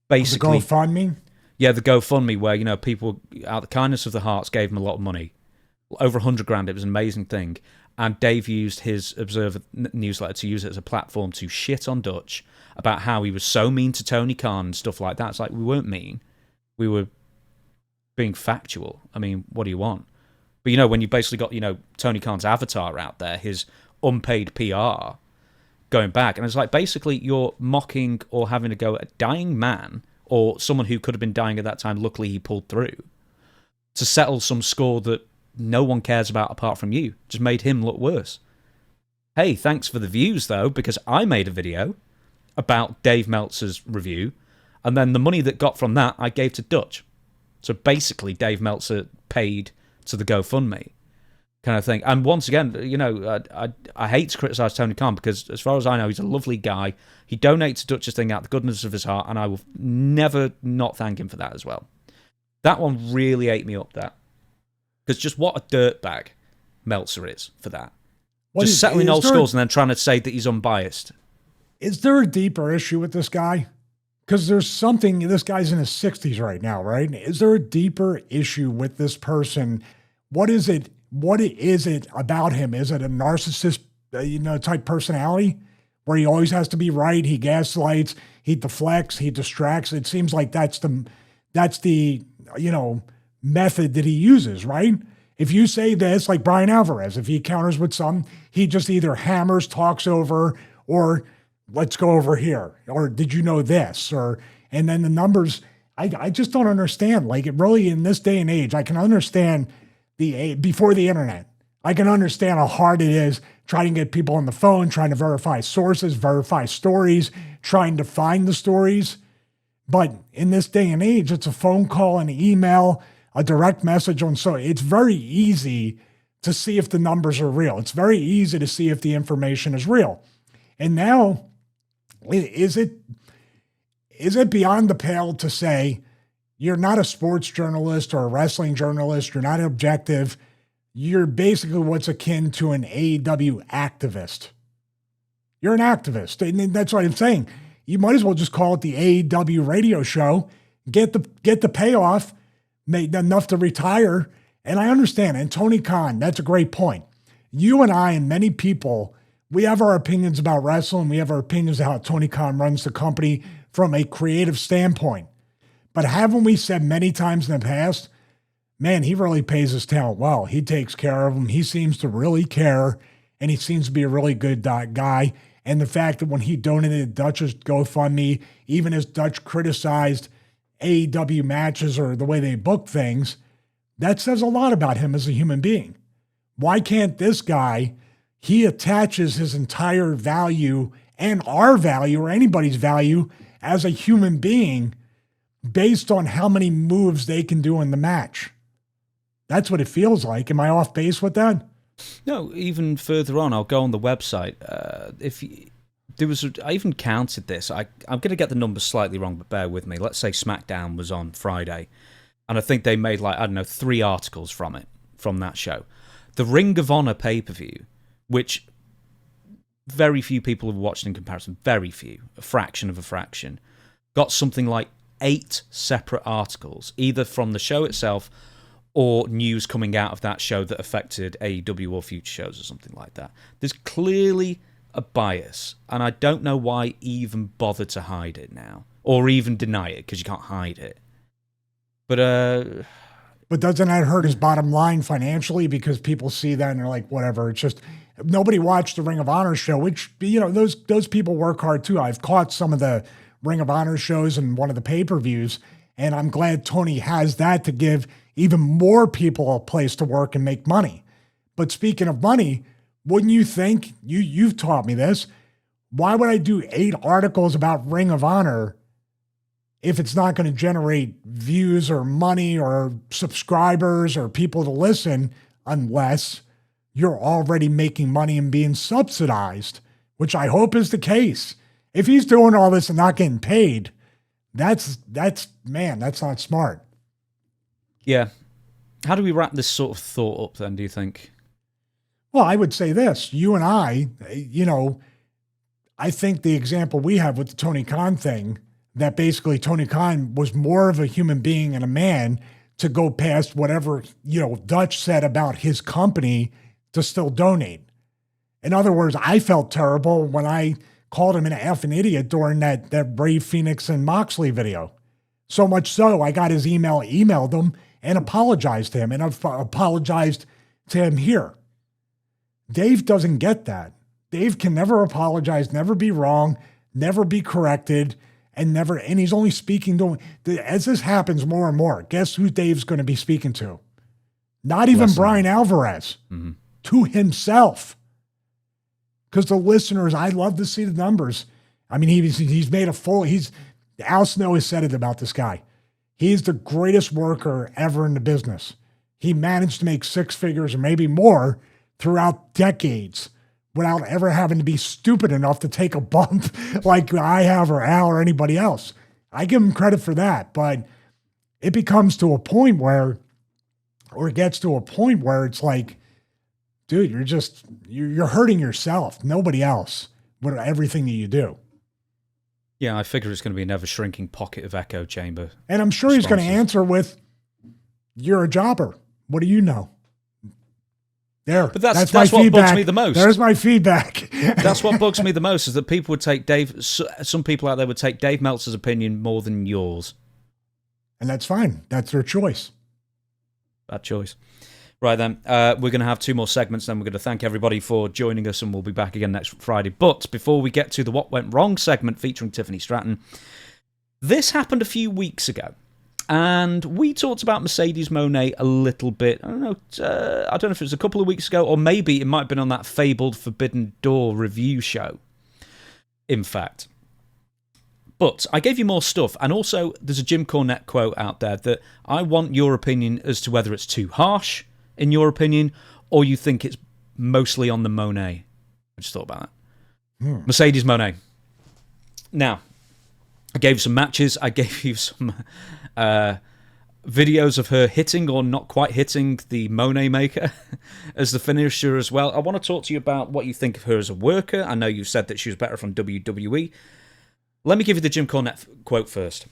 basically... The GoFundMe? Yeah, the GoFundMe, where, people, out of the kindness of their hearts, gave him a lot of money. Over 100 grand. It was an amazing thing. And Dave used his Observer newsletter to use it as a platform to shit on Dutch about how he was so mean to Tony Khan and stuff like that. It's like, we weren't mean. We were being factual. I mean, what do you want? But, when you basically got, Tony Khan's avatar out there, his unpaid PR going back, and it's like, basically, you're mocking or having to go at a dying man or someone who could have been dying at that time. Luckily, he pulled through to settle some score that no one cares about apart from you. Just made him look worse. Hey, thanks for the views, though, because I made a video about Dave Meltzer's review, and then the money that got from that, I gave to Dutch. So basically, Dave Meltzer paid to the GoFundMe kind of thing. And once again, I hate to criticize Tony Khan, because as far as I know, he's a lovely guy. He donates to Dutch's thing out of the goodness of his heart, and I will never not thank him for that as well. That one really ate me up, that. Because just what a dirtbag Meltzer is for that. Just settling old scores and then trying to say that he's unbiased. Is there a deeper issue with this guy? Because there's something, this guy's in his 60s right now, right? Is there a deeper issue with this person? What is it? What is it about him? Is it a narcissist, type personality where he always has to be right? He gaslights, he deflects, he distracts. It seems like that's the method that he uses, right? If you say this, like Brian Alvarez, if he counters with something, he just either hammers, talks over, or let's go over here. Or did you know this? And then the numbers, I just don't understand. Like, it really, in this day and age, I can understand before the internet. I can understand how hard it is trying to get people on the phone, trying to verify sources, verify stories, trying to find the stories. But in this day and age, it's a phone call, an email, a direct message on. So it's very easy to see if the numbers are real. It's very easy to see if the information is real. And now, is it beyond the pale to say you're not a sports journalist or a wrestling journalist, you're not objective, you're basically what's akin to an AEW activist? You're an activist, and that's what I'm saying. You might as well just call it the AEW radio show, get the payoff, made enough to retire. And I understand, and Tony Khan, that's a great point. You and I and many people, we have our opinions about wrestling. We have our opinions of how Tony Khan runs the company from a creative standpoint. But haven't we said many times in the past, man, he really pays his talent well. He takes care of them. He seems to really care, and he seems to be a really good guy. And the fact that when he donated Dutch's GoFundMe, even as Dutch criticized AEW matches or the way they book things, that says a lot about him as a human being. Why can't this guy, he attaches his entire value and our value or anybody's value as a human being based on how many moves they can do in the match? That's what it feels like. Am I off base with that? No, even further on, I'll go on the website. I even counted this. I'm going to get the numbers slightly wrong, but bear with me. Let's say SmackDown was on Friday, and I think they made 3 articles from that show. The Ring of Honor pay-per-view, which very few people have watched in comparison, very few, a fraction of a fraction, got something like 8 separate articles, either from the show itself or news coming out of that show that affected AEW or future shows or something like that. There's clearly a bias, and I don't know why even bother to hide it now, or even deny it, because you can't hide it. But doesn't that hurt his bottom line financially? Because people see that and they're like, whatever. It's just, nobody watched the Ring of Honor show, which, those people work hard too. I've caught some of the Ring of Honor shows and one of the pay-per-views, and I'm glad Tony has that to give even more people a place to work and make money. But speaking of money, wouldn't you think, you've taught me this, why would I do 8 articles about Ring of Honor if it's not going to generate views or money or subscribers or people to listen, unless you're already making money and being subsidized, which I hope is the case. If he's doing all this and not getting paid, that's not smart. Yeah. How do we wrap this sort of thought up then, do you think? Well, I would say this. You and I think the example we have with the Tony Khan thing, that basically Tony Khan was more of a human being and a man to go past whatever, Dutch said about his company to still donate. In other words, I felt terrible when I called him an effing idiot during that Ray Phoenix and Moxley video. So much so, I got his emailed him, and apologized to him, and I've apologized to him here. Dave doesn't get that. Dave can never apologize, never be wrong, never be corrected, and he's only speaking to, as this happens more and more, guess who Dave's going to be speaking to? Not even Brian Alvarez, to himself. Because the listeners, I love to see the numbers. I mean, he's made Al Snow has said it about this guy. He's the greatest worker ever in the business. He managed to make 6 figures or maybe more throughout decades without ever having to be stupid enough to take a bump like I have or Al or anybody else. I give him credit for that, but it becomes to a point where, or it gets to a point where it's like, dude, you're hurting yourself, nobody else, with everything that you do. Yeah, I figure it's going to be an ever-shrinking pocket of echo chamber. And I'm sure he's going to answer with, you're a jobber. What do you know? There. But that's my what feedback. Bugs me the most. There's my feedback. That's what bugs me the most, is that people would take some people out there would take Dave Meltzer's opinion more than yours. And that's fine. That's their choice. Bad choice. Right then, we're going to have 2 more segments, then we're going to thank everybody for joining us, and we'll be back again next Friday. But before we get to the What Went Wrong segment featuring Tiffany Stratton, this happened a few weeks ago, and we talked about Mercedes Mone a little bit. I don't know if it was a couple of weeks ago, or maybe it might have been on that fabled Forbidden Door review show, in fact. But I gave you more stuff, and also there's a Jim Cornette quote out there that I want your opinion as to whether it's too harsh, in your opinion, or you think it's mostly on the Mone. I just thought about that. Mercedes Mone. Now, I gave you some matches. I gave you some videos of her hitting or not quite hitting the Mone Maker as the finisher as well. I want to talk to you about what you think of her as a worker. I know you've said that she was better from WWE. Let me give you the Jim Cornette quote first.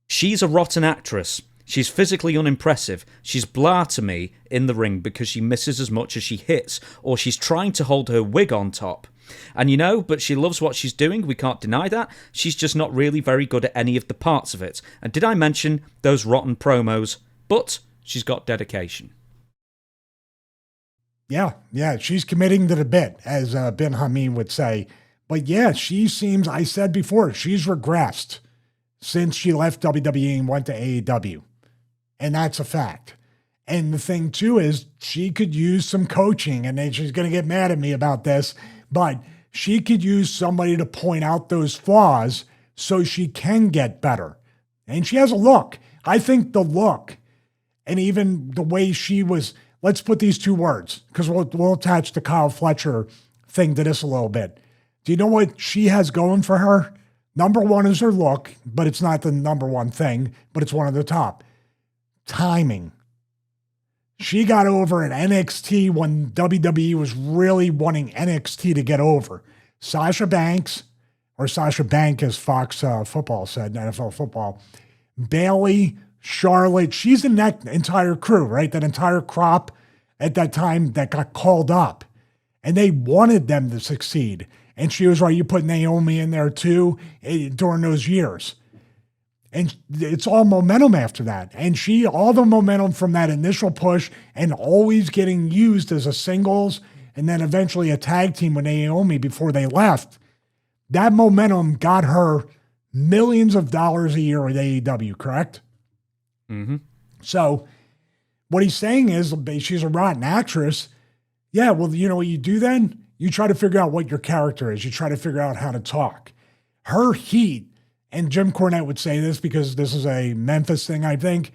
"She's a rotten actress. She's physically unimpressive. She's blah to me in the ring because she misses as much as she hits, or she's trying to hold her wig on top. And but she loves what she's doing, we can't deny that. She's just not really very good at any of the parts of it. And did I mention those rotten promos? But she's got dedication." Yeah, she's committing to the bit, as Ben Hameen would say. But yeah, she seems, I said before, she's regressed since she left WWE and went to AEW. And that's a fact. And the thing, too, is she could use some coaching, and then she's going to get mad at me about this, but she could use somebody to point out those flaws so she can get better. And she has a look. I think the look, and even the way she was, let's put these 2 words, because we'll attach the Kyle Fletcher thing to this a little bit. Do you know what she has going for her? Number 1 is her look, but it's not the number 1 thing, but it's one of the top. Timing. She got over at NXT when WWE was really wanting NXT to get over. Sasha Banks, or Sasha Bank as Fox Football said, NFL Football, Bayley, Charlotte, she's in that entire crew, right? That entire crop at that time that got called up. And they wanted them to succeed. And she was right, you put Naomi in there too during those years. And it's all momentum after that. And all the momentum from that initial push and always getting used as a singles and then eventually a tag team with Naomi before they left, that momentum got her millions of dollars a year with AEW, correct? Mm-hmm. So what he's saying is she's a rotten actress. Yeah, well, you know what you do then? You try to figure out what your character is. You try to figure out how to talk. Her heat, and Jim Cornette would say this because this is a Memphis thing, I think,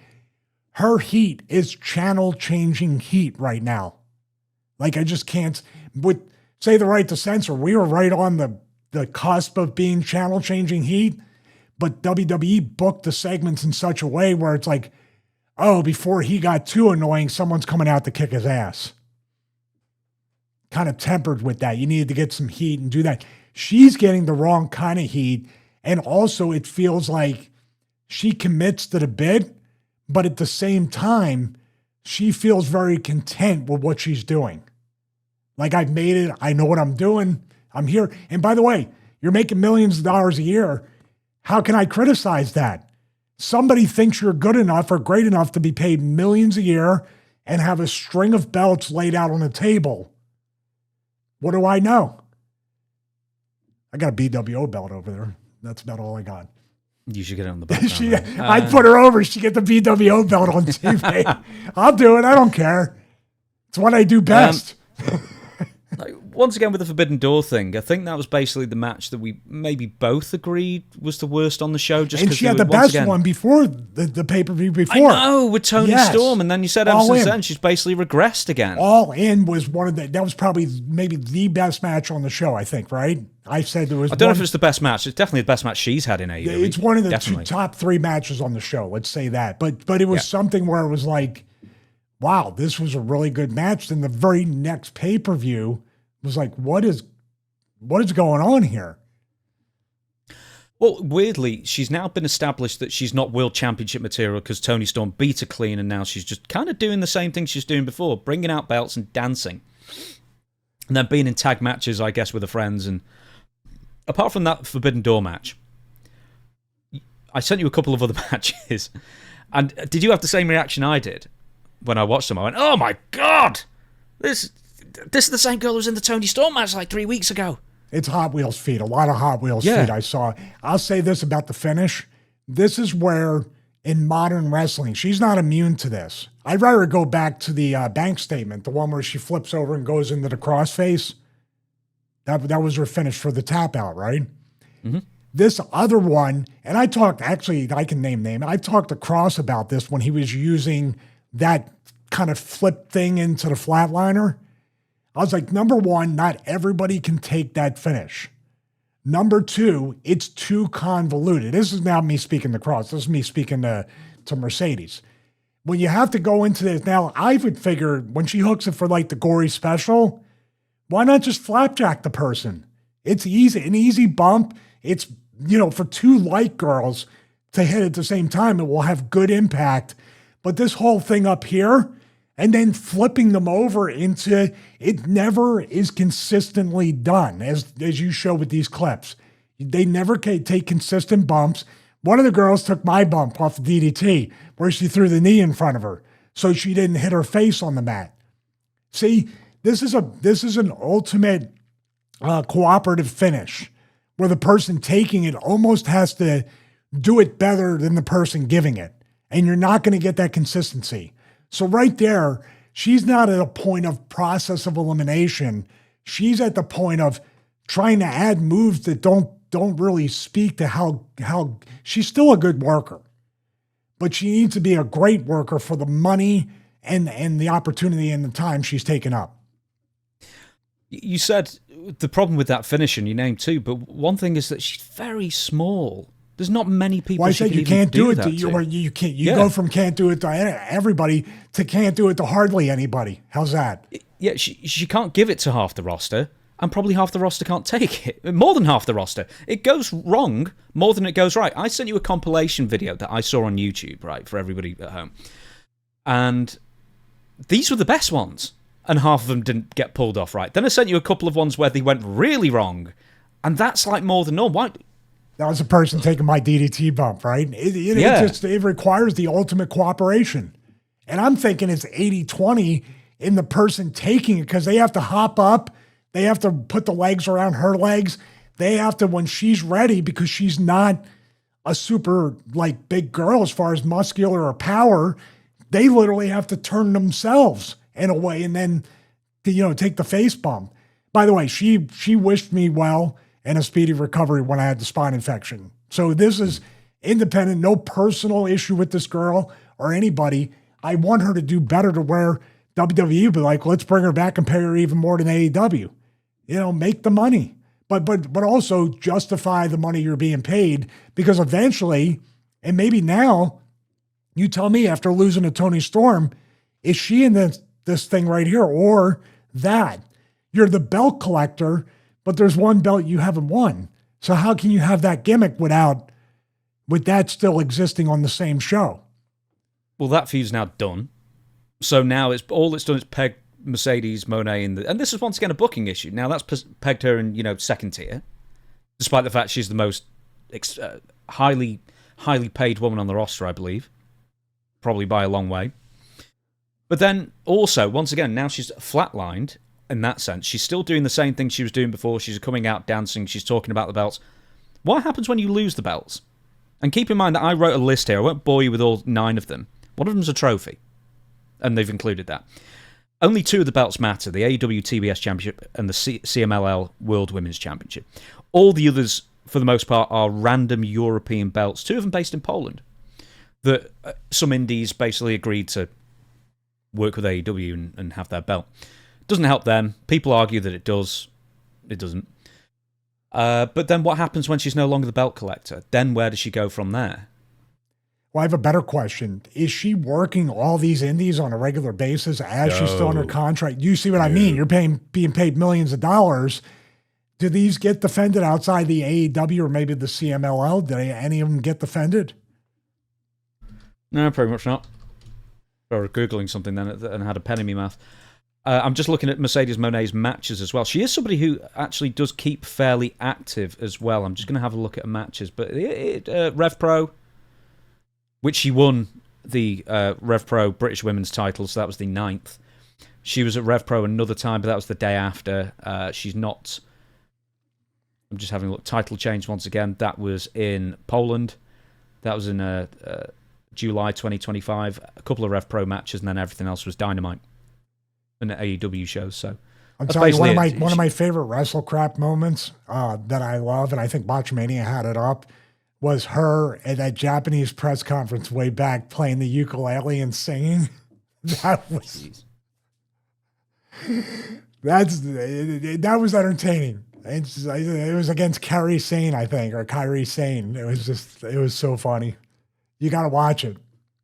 her heat is channel-changing heat right now. Like, I just can't, say the right to censor. We were right on the cusp of being channel-changing heat, but WWE booked the segments in such a way where it's like, oh, before he got too annoying, someone's coming out to kick his ass. Kind of tempered with that. You needed to get some heat and do that. She's getting the wrong kind of heat. And also it feels like she commits to the bit, but at the same time, she feels very content with what she's doing. Like, I've made it. I know what I'm doing. I'm here. And by the way, you're making millions of dollars a year. How can I criticize that? Somebody thinks you're good enough or great enough to be paid millions a year and have a string of belts laid out on the table. What do I know? I got a BWO belt over there. That's about all I got. You should get it on the background. I'd put her over. She get the BWO belt on TV. I'll do it. I don't care. It's what I do best. Once again, with the Forbidden Door thing, I think that was basically the match that we maybe both agreed was the worst on the show. Just and she had the best one before the pay-per-view before. I know, with Toni Storm. And then you said ever since then, she's basically regressed again. All In was that was probably maybe the best match on the show, I think, right? I said there was I don't know if it's the best match. It's definitely the best match she's had in AEW. It's one of the top 3 matches on the show, let's say that. But it was something where it was like, wow, this was a really good match. Then the very next pay-per-view was like, what is going on here? Well, weirdly, she's now been established that she's not World Championship material because Toni Storm beat her clean, and now she's just kind of doing the same thing she's doing before, bringing out belts and dancing. And then being in tag matches, I guess, with her friends. And apart from that Forbidden Door match, I sent you a couple of other matches. And did you have the same reaction I did? when I watched them. I went, oh my God! This is the same girl who was in the Tony Storm match like 3 weeks ago. It's Hot Wheels feet. A lot of Hot Wheels feet I saw. I'll say this about the finish. This is where, in modern wrestling, she's not immune to this. I'd rather go back to the bank statement, the one where she flips over and goes into the crossface. That was her finish for the tap out, right? Mm-hmm. This other one, and I can name. I talked to Cross about this when he was using that kind of flip thing into the flatliner. I was like, number one, not everybody can take that finish. Number two, it's too convoluted. This is now me speaking to Cross. This is me speaking to Mercedes. When you have to go into this, now I would figure when she hooks it for like the gory special, why not just flapjack the person? It's easy, an easy bump. It's, for two light girls to hit at the same time, it will have good impact. But this whole thing up here, and then flipping them over into, it never is consistently done, as you show with these clips. They never take consistent bumps. One of the girls took my bump off the DDT, where she threw the knee in front of her, so she didn't hit her face on the mat. See, this is an ultimate cooperative finish, where the person taking it almost has to do it better than the person giving it, and you're not going to get that consistency. So right there, she's not at a point of process of elimination. She's at the point of trying to add moves that don't really speak to how she's still a good worker, but she needs to be a great worker for the money and the opportunity and the time she's taken up. You said the problem with that finish, and you named two, but one thing is that she's very small. There's not many people. Well, I said you can't do it. You can't. You go from can't do it to everybody to can't do it to hardly anybody. How's that? Yeah, she can't give it to half the roster, and probably half the roster can't take it. More than half the roster. It goes wrong more than it goes right. I sent you a compilation video that I saw on YouTube, right, for everybody at home, and these were the best ones, and half of them didn't get pulled off right. Then I sent you a couple of ones where they went really wrong, and that's like more than normal. Why? That was a person taking my DDT bump, right? It requires the ultimate cooperation. And I'm thinking it's 80-20 in the person taking it, because they have to hop up. They have to put the legs around her legs. They have to, when she's ready, because she's not a super big girl as far as muscular or power, they literally have to turn themselves in a way and then, take the face bump. By the way, she wished me well and a speedy recovery when I had the spine infection. So this is independent, no personal issue with this girl or anybody. I want her to do better, to where WWE would be like, let's bring her back and pay her even more than AEW. Make the money, but also justify the money you're being paid, because eventually, and maybe now, you tell me, after losing to Tony Storm, is she in this thing right here or that? You're the belt collector, but there's one belt you haven't won. So how can you have that gimmick with that still existing on the same show? Well, that feud's now done. So now it's done is peg Mercedes Mone in and this is once again a booking issue. Now that's pegged her in second tier, despite the fact she's the most highly paid woman on the roster, I believe, probably by a long way. But then also, once again, now she's flatlined. In that sense, she's still doing the same thing she was doing before. She's coming out dancing. She's talking about the belts. What happens when you lose the belts? And keep in mind that I wrote a list here. I won't bore you with all 9 of them. One of them's a trophy, and they've included that. Only 2 of the belts matter, the AEW TBS Championship and the CMLL World Women's Championship. All the others, for the most part, are random European belts, 2 of them based in Poland, that some indies basically agreed to work with AEW and have their belt. Doesn't help them. People argue that it does. It doesn't. But then what happens when she's no longer the belt collector? Then where does she go from there? Well, I have a better question. Is she working all these indies on a regular basis as she's still under contract? You see what I mean? You're being paid millions of dollars. Do these get defended outside the AEW or maybe the CMLL? Do any of them get defended? No, pretty much not. I was Googling something then and had a pen in my mouth. I'm just looking at Mercedes Mone's matches as well. She is somebody who actually does keep fairly active as well. I'm just going to have a look at her matches. But Rev Pro, which she won the Rev Pro British Women's title, so that was the 9th. She was at Rev Pro another time, but that was the day after. She's not... I'm just having a look. Title change once again. That was in Poland. That was in July 2025. A couple of Rev Pro matches, and then everything else was Dynamite and AEW shows. So I'm telling you, one of my favorite wrestle crap moments that I love, and I think Botchamania had it up, was her at that Japanese press conference way back playing the ukulele and singing. That was that was entertaining. It was against Kairi Sane, I think, or Kairi Sane. It was so funny. You got to watch it.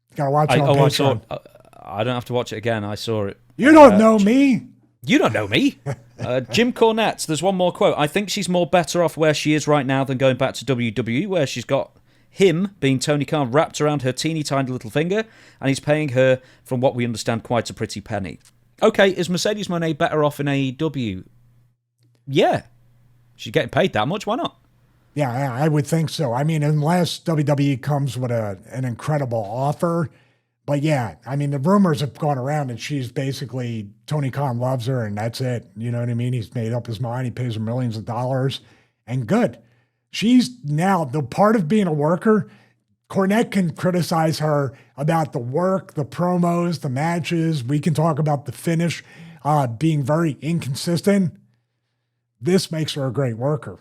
You got to watch it on Patreon. I don't have to watch it again. I saw it. You don't know me. You don't know me. Jim Cornette, there's one more quote. I think she's more better off where she is right now than going back to WWE, where she's got him, being Tony Khan, wrapped around her teeny tiny little finger, and he's paying her, from what we understand, quite a pretty penny. Okay, is Mercedes Mone better off in AEW? Yeah. She's getting paid that much, why not? Yeah, I would think so. I mean, unless WWE comes with an incredible offer. But yeah, I mean, the rumors have gone around and she's basically, Tony Khan loves her and that's it. You know what I mean? He's made up his mind. He pays her millions of dollars and good. She's now, the part of being a worker, Cornette can criticize her about the work, the promos, the matches. We can talk about the finish being very inconsistent. This makes her a great worker.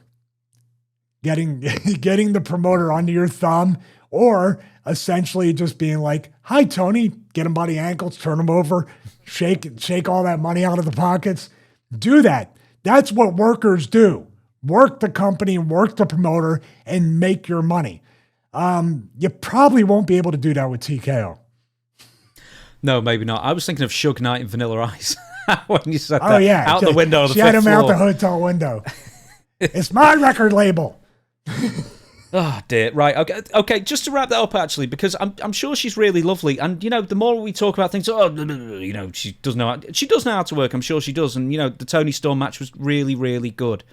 Getting the promoter under your thumb, or essentially just being like, hi, Tony, get him by the ankles, turn him over, shake all that money out of the pockets. Do that. That's what workers do. Work the company, work the promoter, and make your money. You probably won't be able to do that with TKO. No, maybe not. I was thinking of Suge Knight and Vanilla Ice when you said that. Oh, yeah. Out the window of the fifth floor. She had him floor. out the hotel window. It's my record label. Oh, dear. Right. Okay. Just to wrap that up, actually, because I'm sure she's really lovely. And, you know, the more we talk about things, you know, she does know how to work. I'm sure she does. And, you know, the Toni Storm match was really, really good.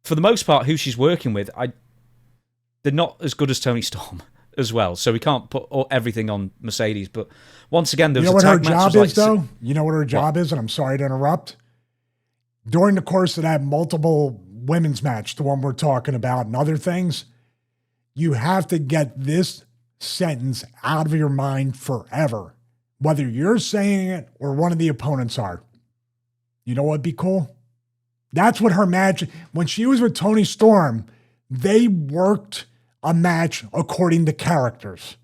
For the most part, who she's working with, they're not as good as Toni Storm as well. So we can't put everything on Mercedes. But once again, there's a tag match. You know what her job is, though? You know what her job is? And I'm sorry to interrupt. During the course of that multiple women's match, the one we're talking about, and other things, you have to get this sentence out of your mind forever, whether you're saying it or one of the opponents are. You know what'd be cool? That's what her match, when she was with Toni Storm, they worked a match according to characters.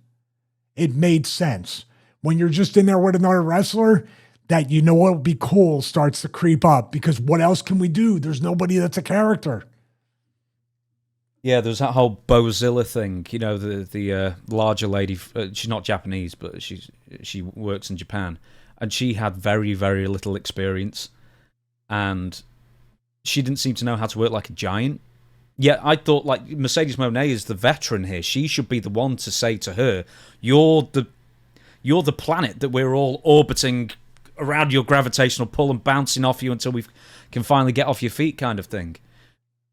It made sense. When you're just in there with another wrestler, that you know what would be cool starts to creep up, because what else can we do? There's nobody that's a character. Yeah, there's that whole Bozilla thing. You know, the larger lady. She's not Japanese, but she works in Japan, and she had very, very little experience, and she didn't seem to know how to work like a giant. Yeah, I thought like Mercedes Mone is the veteran here. She should be the one to say to her, "You're the planet that we're all orbiting around your gravitational pull and bouncing off you until we can finally get off your feet," kind of thing.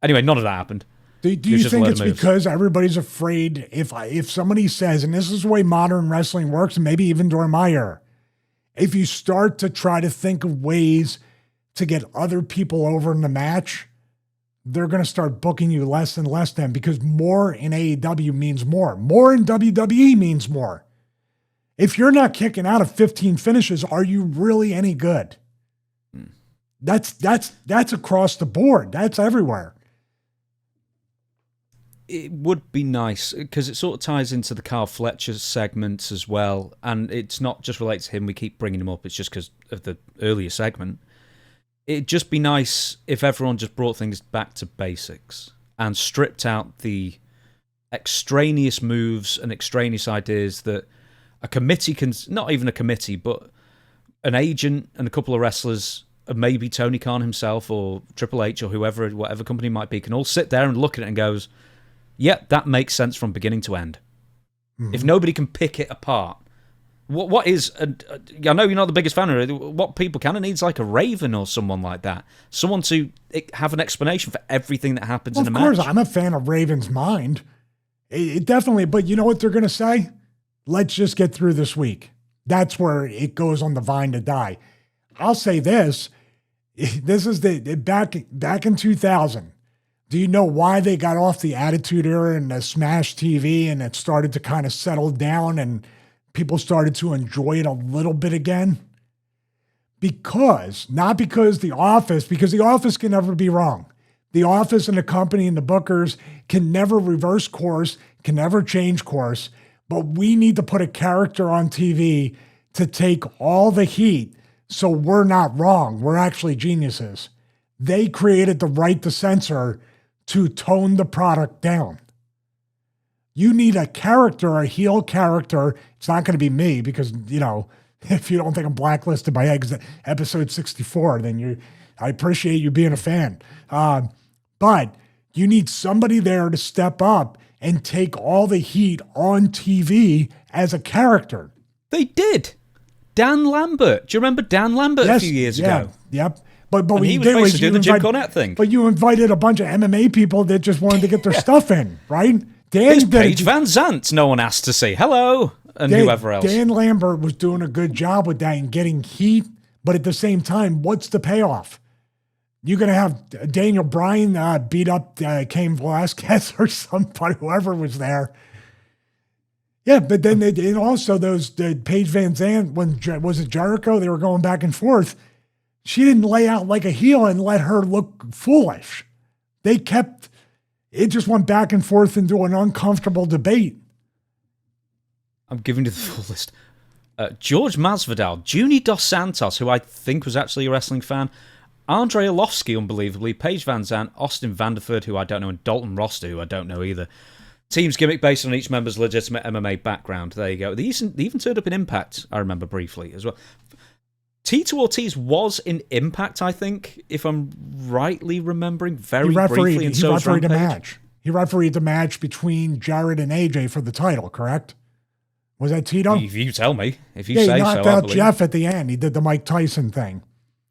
Anyway, none of that happened. Do you think it's because everybody's afraid if somebody says, and this is the way modern wrestling works, and maybe even during my era, if you start to try to think of ways to get other people over in the match, they're going to start booking you less and less then, because more in AEW means more. More in WWE means more. If you're not kicking out of 15 finishes, are you really any good? That's across the board. That's everywhere. It would be nice, because it sort of ties into the Kyle Fletcher segments as well, and it's not just related to him. We keep bringing him up. It's just because of the earlier segment. It'd just be nice if everyone just brought things back to basics and stripped out the extraneous moves and extraneous ideas that a committee can, not even a committee, but an agent and a couple of wrestlers, maybe Tony Khan himself or Triple H or whoever, whatever company it might be, can all sit there and look at it and goes, yeah, that makes sense from beginning to end. Mm-hmm. If nobody can pick it apart, what is, I know you're not the biggest fan of it, what people kind of needs like a Raven or someone like that. Someone to have an explanation for everything that happens in a match. Of course, I'm a fan of Raven's mind. It definitely, but you know what they're going to say? let's just get through this week. That's where it goes on the vine to die. I'll say this. This is back in 2000. Do you know why they got off the Attitude Era and the Smash TV and it started to kind of settle down and people started to enjoy it a little bit again? Not because The Office can never be wrong. The Office and the company and the bookers can never reverse course, can never change course, but we need to put a character on TV to take all the heat so we're not wrong. We're actually geniuses. They created the right to censor to tone the product down. You need a character, a heel character. It's not going to be me because, if you don't think I'm blacklisted by episode 64, then I appreciate you being a fan. But you need somebody there to step up and take all the heat on TV as a character. They did. Dan Lambert. Do you remember Dan Lambert a few years ago? Yep. But what he you was did was basically doing the Jim Cornette thing. But you invited a bunch of MMA people that just wanted to get their stuff in, right? It's Paige Van Zandt. No one asked to say hello, and whoever else. Dan Lambert was doing a good job with that and getting heat, but at the same time, what's the payoff? You're going to have Daniel Bryan beat up Cain Velasquez or somebody, whoever was there. Yeah, but then and also Paige Van Zandt, was it Jericho? They were going back and forth. She didn't lay out like a heel and let her look foolish. It just went back and forth into an uncomfortable debate. I'm giving you the full list. George Masvidal, Junie Dos Santos, who I think was actually a wrestling fan, Andre Arlovsky, unbelievably, Paige Van Zandt, Austin Vanderford, who I don't know, and Dalton Roster, who I don't know either. Team's gimmick based on each member's legitimate MMA background. There you go. They even turned up in Impact, I remember briefly as well. Tito Ortiz was in Impact, I think, if I'm rightly remembering, very briefly. And so refereed a match. He refereed the match between Jarrett and AJ for the title, correct? Was that Tito? If you tell me. If you say so, he knocked out Jeff at the end. He did the Mike Tyson thing.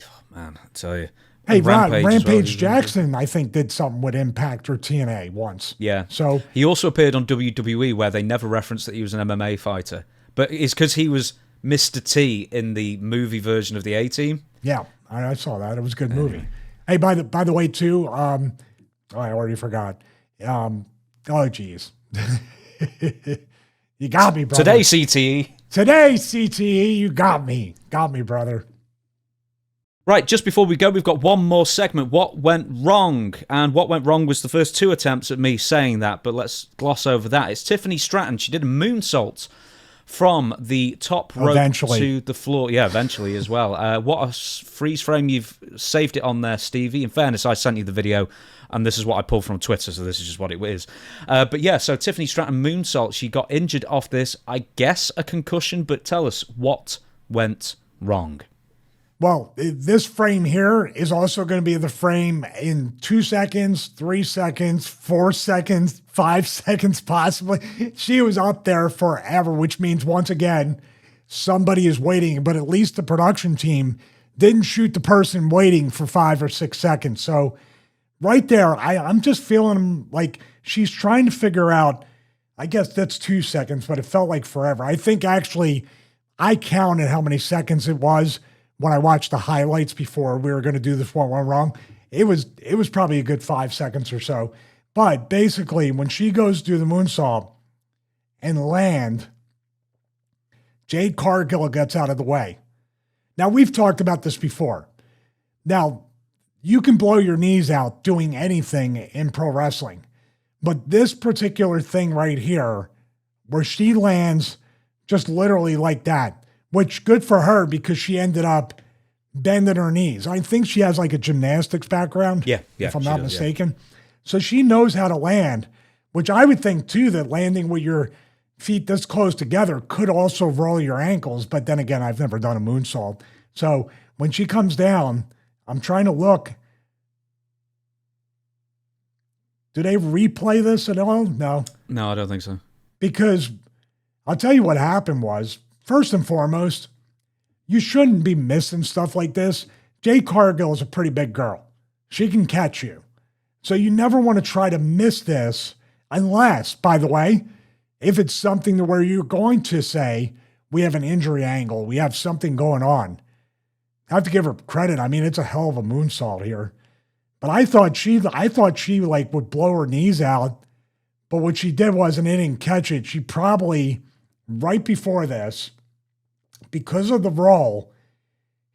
Oh, man, I tell you. Hey, Rampage Jackson, I think, did something with Impact or TNA once. Yeah. So he also appeared on WWE, where they never referenced that he was an MMA fighter. But it's because he was Mr. T in the movie version of the A-Team. Yeah, I saw that. It was a good movie. Hey, by the way, too, I already forgot. Oh, geez. You got me, brother. Today, CTE, you got me. Got me, brother. Right, just before we go, we've got one more segment. What went wrong? And what went wrong was the first two attempts at me saying that, but let's gloss over that. It's Tiffany Stratton. She did a moonsault from the top rope to the floor. Yeah, eventually as well. What a freeze frame. You've saved it on there, Stevie. In fairness, I sent you the video, and this is what I pulled from Twitter, so this is just what it is. But yeah, so Tiffany Stratton moonsault. She got injured off this, I guess a concussion, but tell us what went wrong. Well, this frame here is also going to be the frame in 2 seconds, 3 seconds, 4 seconds, 5 seconds, possibly. She was up there forever, which means, once again, somebody is waiting, but at least the production team didn't shoot the person waiting for 5 or 6 seconds. So right there, I'm just feeling like she's trying to figure out, I guess that's 2 seconds, but it felt like forever. I think actually I counted how many seconds it was when I watched the highlights before we were going to do this what went wrong. It was probably a good 5 seconds or so. But basically, when she goes to do the moonsault and land, Jade Cargill gets out of the way. Now, we've talked about this before. Now, you can blow your knees out doing anything in pro wrestling. But this particular thing right here, where she lands just literally like that, which good for her because she ended up bending her knees. I think she has like a gymnastics background, if I'm not mistaken. Yeah. So she knows how to land, which I would think too that landing with your feet this close together could also roll your ankles. But then again, I've never done a moonsault. So when she comes down, I'm trying to look. Do they replay this at all? No. No, I don't think so. Because I'll tell you what happened was, first and foremost, you shouldn't be missing stuff like this. Jade Cargill is a pretty big girl. She can catch you. So you never want to try to miss this unless, by the way, If it's something to where you're going to say, we have an injury angle, we have something going on, I have to give her credit. I mean, it's a hell of a moonsault here. But I thought she like would blow her knees out. But what she did was, and they didn't catch it, she probably, right before this, because of the roll,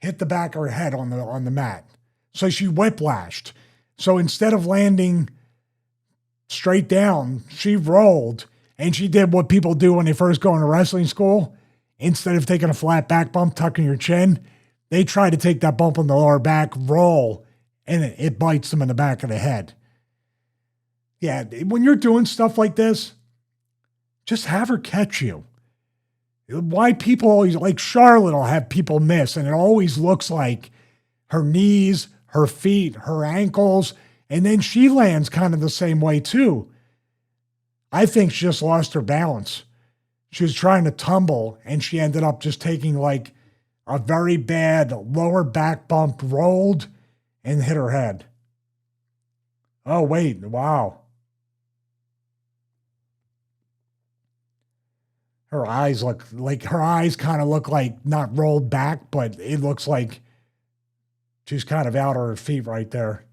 hit the back of her head on the mat. So she whiplashed. So instead of landing straight down, she rolled, and she did what people do when they first go into wrestling school. Instead of taking a flat back bump, tucking your chin, they try to take that bump on the lower back, roll, and it bites them in the back of the head. Yeah, when you're doing stuff like this, just have her catch you. Why people always, like Charlotte will have people miss, and it always looks like her knees, her feet, her ankles, and then she lands kind of the same way too. I think she just lost her balance. She was trying to tumble, and she ended up just taking like a very bad lower back bump, rolled, and hit her head. Oh, wait, wow. Her eyes kind of look like not rolled back, but it looks like she's kind of out of her feet right there.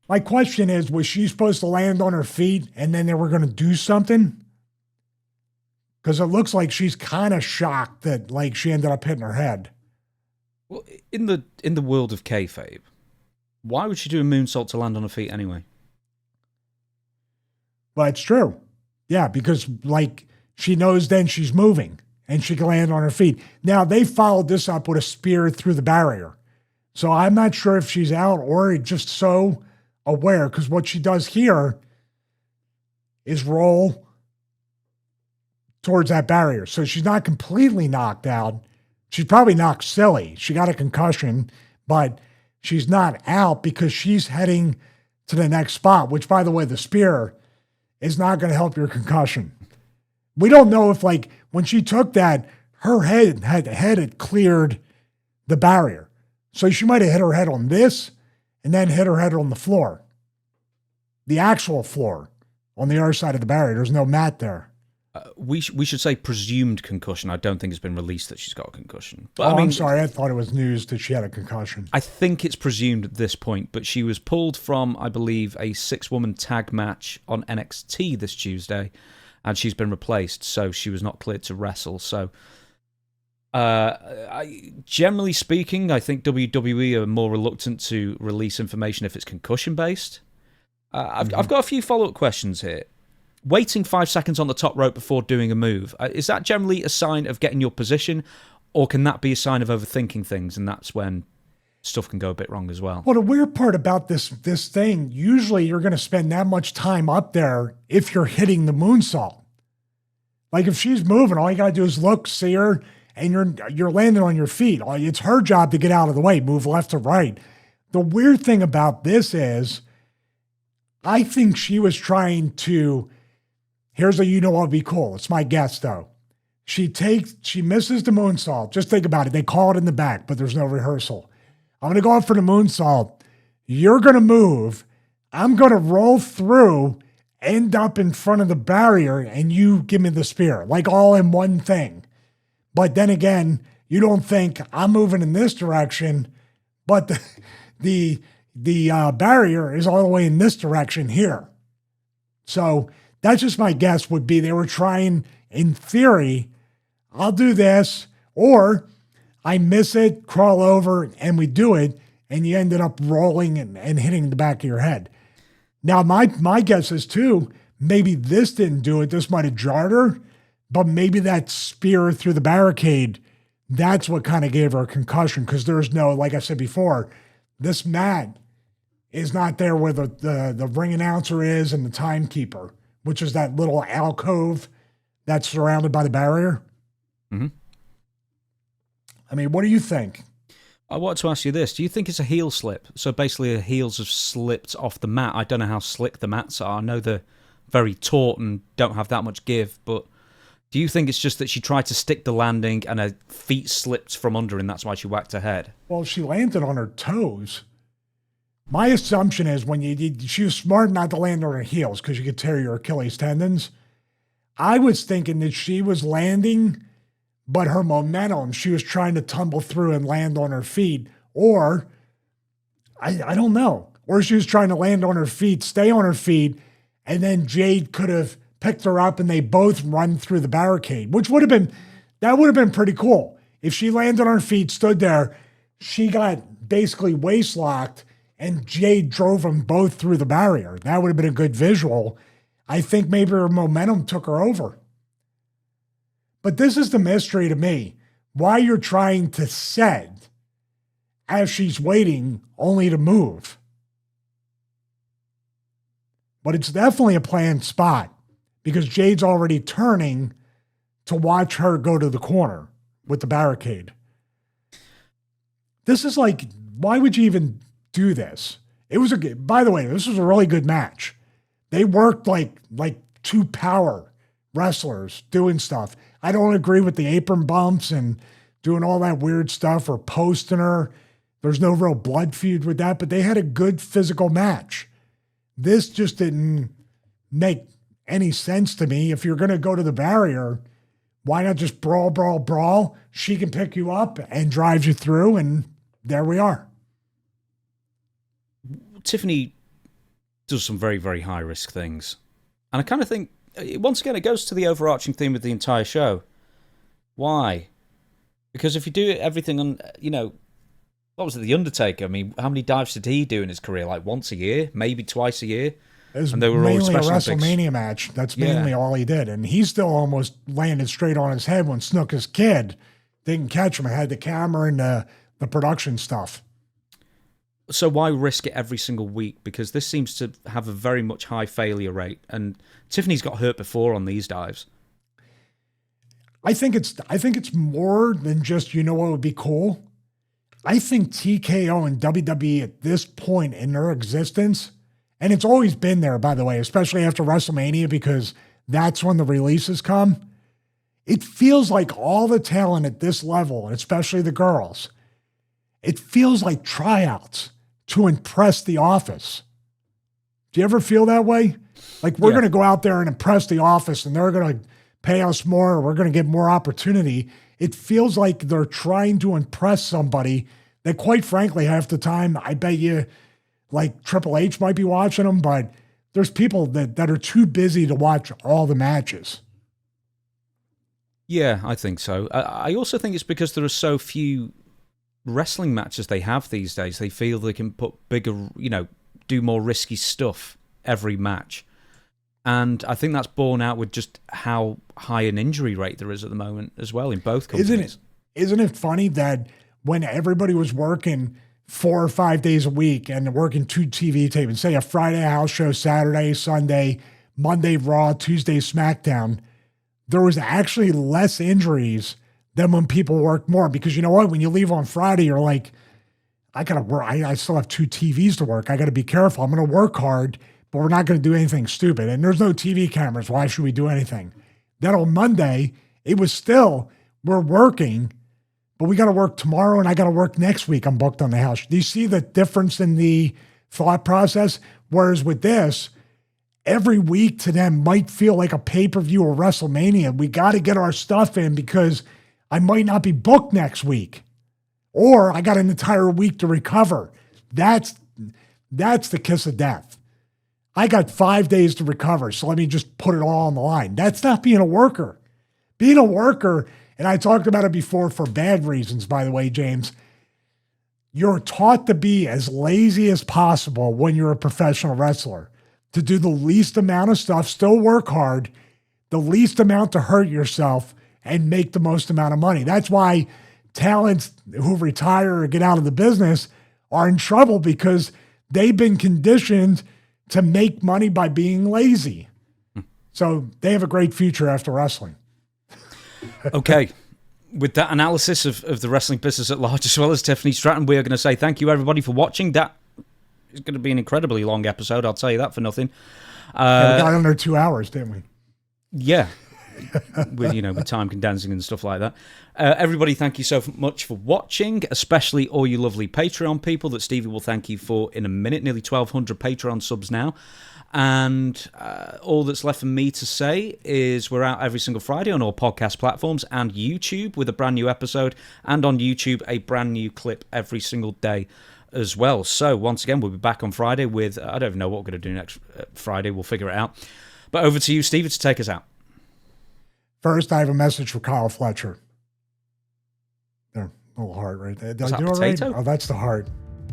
My question is, was she supposed to land on her feet and then they were going to do something? Because it looks like she's kind of shocked that like she ended up hitting her head. Well, in the world of kayfabe, why would she do a moonsault to land on her feet anyway? But it's true. Yeah, because like she knows then she's moving and she can land on her feet. Now they followed this up with a spear through the barrier. So I'm not sure if she's out or just so aware, because what she does here is roll towards that barrier. So she's not completely knocked out. She's probably knocked silly. She got a concussion, but she's not out because she's heading to the next spot, which, by the way, the spear is not going to help your concussion. We don't know if, like, when she took that, her head had cleared the barrier. So she might have hit her head on this and then hit her head on the floor. The actual floor on the other side of the barrier. There's no mat there. We should say presumed concussion. I don't think it's been released that she's got a concussion. But, I mean, I'm sorry. I thought it was news that she had a concussion. I think it's presumed at this point, but she was pulled from, I believe, a 6-woman tag match on NXT this Tuesday, and she's been replaced, so she was not cleared to wrestle. So, generally speaking, I think WWE are more reluctant to release information if it's concussion-based. I've got a few follow-up questions here. Waiting 5 seconds on the top rope before doing a move, is that generally a sign of getting your position, or can that be a sign of overthinking things, and that's when stuff can go a bit wrong as well? Well, the weird part about this thing, usually you're going to spend that much time up there if you're hitting the moonsault. Like if she's moving, all you got to do is look, see her, and you're landing on your feet. It's her job to get out of the way, move left to right. The weird thing about this is, I think she was trying to... Here's a what would be cool. It's my guess, though. She misses the moonsault. Just think about it. They call it in the back, but there's no rehearsal. I'm going to go up for the moonsault. You're going to move. I'm going to roll through, end up in front of the barrier, and you give me the spear. Like all in one thing. But then again, you don't think I'm moving in this direction, but the barrier is all the way in this direction here. So... that's just my guess would be they were trying, in theory, I'll do this, or I miss it, crawl over, and we do it, and you ended up rolling and hitting the back of your head. Now, my guess is, too, maybe this didn't do it. This might have jarred her, but maybe that spear through the barricade, that's what kind of gave her a concussion, because there's no, like I said before, this mat is not there where the ring announcer is and the timekeeper, which is that little alcove that's surrounded by the barrier. Mm-hmm. I mean, what do you think? I want to ask you this. Do you think it's a heel slip? So basically her heels have slipped off the mat. I don't know how slick the mats are. I know they're very taut and don't have that much give, but do you think it's just that she tried to stick the landing and her feet slipped from under and that's why she whacked her head? Well, she landed on her toes. My assumption is she was smart not to land on her heels because you could tear your Achilles tendons. I was thinking that she was landing, but her momentum, she was trying to tumble through and land on her feet. Or, I don't know. Or she was trying to land on her feet, stay on her feet, and then Jade could have picked her up and they both run through the barricade, which would have been pretty cool. If she landed on her feet, stood there, she got basically waist locked, and Jade drove them both through the barrier. That would have been a good visual. I think maybe her momentum took her over. But this is the mystery to me. Why you're trying to set as she's waiting only to move. But it's definitely a planned spot because Jade's already turning to watch her go to the corner with the barricade. This is like, why would you even do this? By the way, this was a really good match. They worked like two power wrestlers doing stuff. I don't agree with the apron bumps and doing all that weird stuff or posting her. There's no real blood feud with that, but they had a good physical match. This just didn't make any sense to me. If you're going to go to the barrier, why not just brawl, brawl, brawl? She can pick you up and drive you through, and there we are. Tiffany does some very, very high-risk things. And I kind of think, once again, it goes to the overarching theme of the entire show. Why? Because if you do everything on, what was it, The Undertaker? I mean, how many dives did he do in his career? Like once a year? Maybe twice a year? And they were mainly a WrestleMania match. That's mainly all he did. And he still almost landed straight on his head when Snooker's kid didn't catch him. I had the camera and the production stuff. So why risk it every single week? Because this seems to have a very much high failure rate. And Tiffany's got hurt before on these dives. I think it's more than just, what would be cool? I think TKO and WWE at this point in their existence, and it's always been there, by the way, especially after WrestleMania, because that's when the releases come. It feels like all the talent at this level, and especially the girls, it feels like tryouts to impress the office. Do you ever feel that way? Like we're going to go out there and impress the office and they're going to pay us more, or we're going to get more opportunity. It feels like they're trying to impress somebody that, quite frankly, half the time, I bet you, like Triple H might be watching them, but there's people that are too busy to watch all the matches. Yeah, I think so. I also think it's because there are so few wrestling matches they have these days. They feel they can put bigger, do more risky stuff every match. And I think that's borne out with just how high an injury rate there is at the moment as well in both companies. Isn't it funny that when everybody was working 4 or 5 days a week and working 2 TV tapings, say a Friday house show, Saturday, Sunday, Monday Raw, Tuesday SmackDown, there was actually less injuries than when people work more? Because you know what? When you leave on Friday, you're like, I got to work. I still have 2 TVs to work. I got to be careful. I'm going to work hard, but we're not going to do anything stupid. And there's no TV cameras. Why should we do anything? Then on Monday, it was still, we're working, but we got to work tomorrow and I got to work next week. I'm booked on the house. Do you see the difference in the thought process? Whereas with this, every week to them might feel like a pay-per-view or WrestleMania. We got to get our stuff in because I might not be booked next week, or I got an entire week to recover. That's the kiss of death. I got 5 days to recover, so let me just put it all on the line. That's not being a worker. Being a worker, and I talked about it before for bad reasons, by the way, James, you're taught to be as lazy as possible when you're a professional wrestler, to do the least amount of stuff, still work hard, the least amount to hurt yourself, and make the most amount of money. That's why talents who retire or get out of the business are in trouble, because they've been conditioned to make money by being lazy. So they have a great future after wrestling. Okay. With that analysis of the wrestling business at large, as well as Tiffany Stratton, we are going to say thank you, everybody, for watching. That is going to be an incredibly long episode, I'll tell you that for nothing. We got under 2 hours, didn't we? Yeah. with time condensing and stuff like that. Everybody, thank you so much for watching, especially all you lovely Patreon people that Stevie will thank you for in a minute. Nearly 1,200 Patreon subs now. And all that's left for me to say is we're out every single Friday on all podcast platforms and YouTube with a brand new episode, and on YouTube a brand new clip every single day as well. So once again, we'll be back on Friday with, I don't even know what we're going to do next Friday. We'll figure it out. But over to you, Stevie, to take us out. First, I have a message for Kyle Fletcher. There, little heart right there. Did I do it right? Oh, that's the heart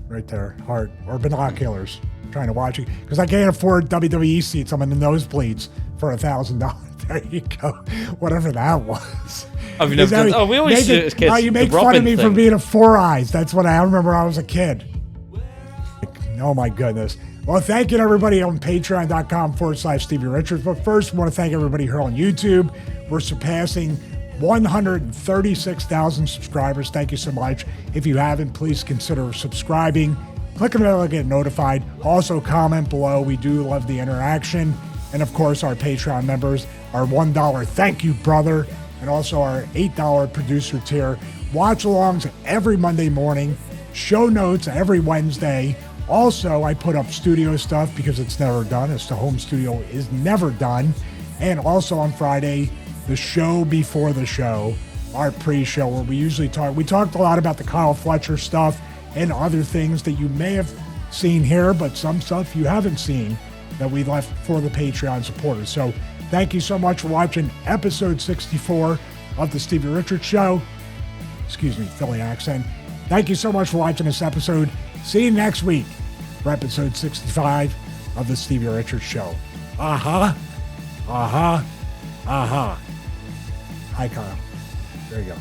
right there. Heart or binoculars. Trying to watch it because I can't afford WWE seats. I'm in the nosebleeds for $1,000. There you go. Whatever that was. Oh, we always do it as kids. You make fun of me for being a Four Eyes. That's what I remember when I was a kid. Oh my goodness. Well, thank you to everybody on patreon.com/Stevie Richards. But first, I want to thank everybody here on YouTube. We're surpassing 136,000 subscribers. Thank you so much. If you haven't, please consider subscribing. Click on the bell to get notified. Also, comment below. We do love the interaction. And of course, our Patreon members, our $1 thank you, brother, and also our $8 producer tier. Watch alongs every Monday morning. Show notes every Wednesday. Also, I put up studio stuff because it's never done. It's the home studio is never done. And also on Friday, the show before the show, our pre-show, where we usually talk. We talked a lot about the Kyle Fletcher stuff and other things that you may have seen here, but some stuff you haven't seen that we left for the Patreon supporters. So thank you so much for watching episode 64 of the Stevie Richards Show. Excuse me, Philly accent. Thank you so much for watching this episode. See you next week for episode 65 of the Stevie Richards Show. Hi, Kyle. There you go.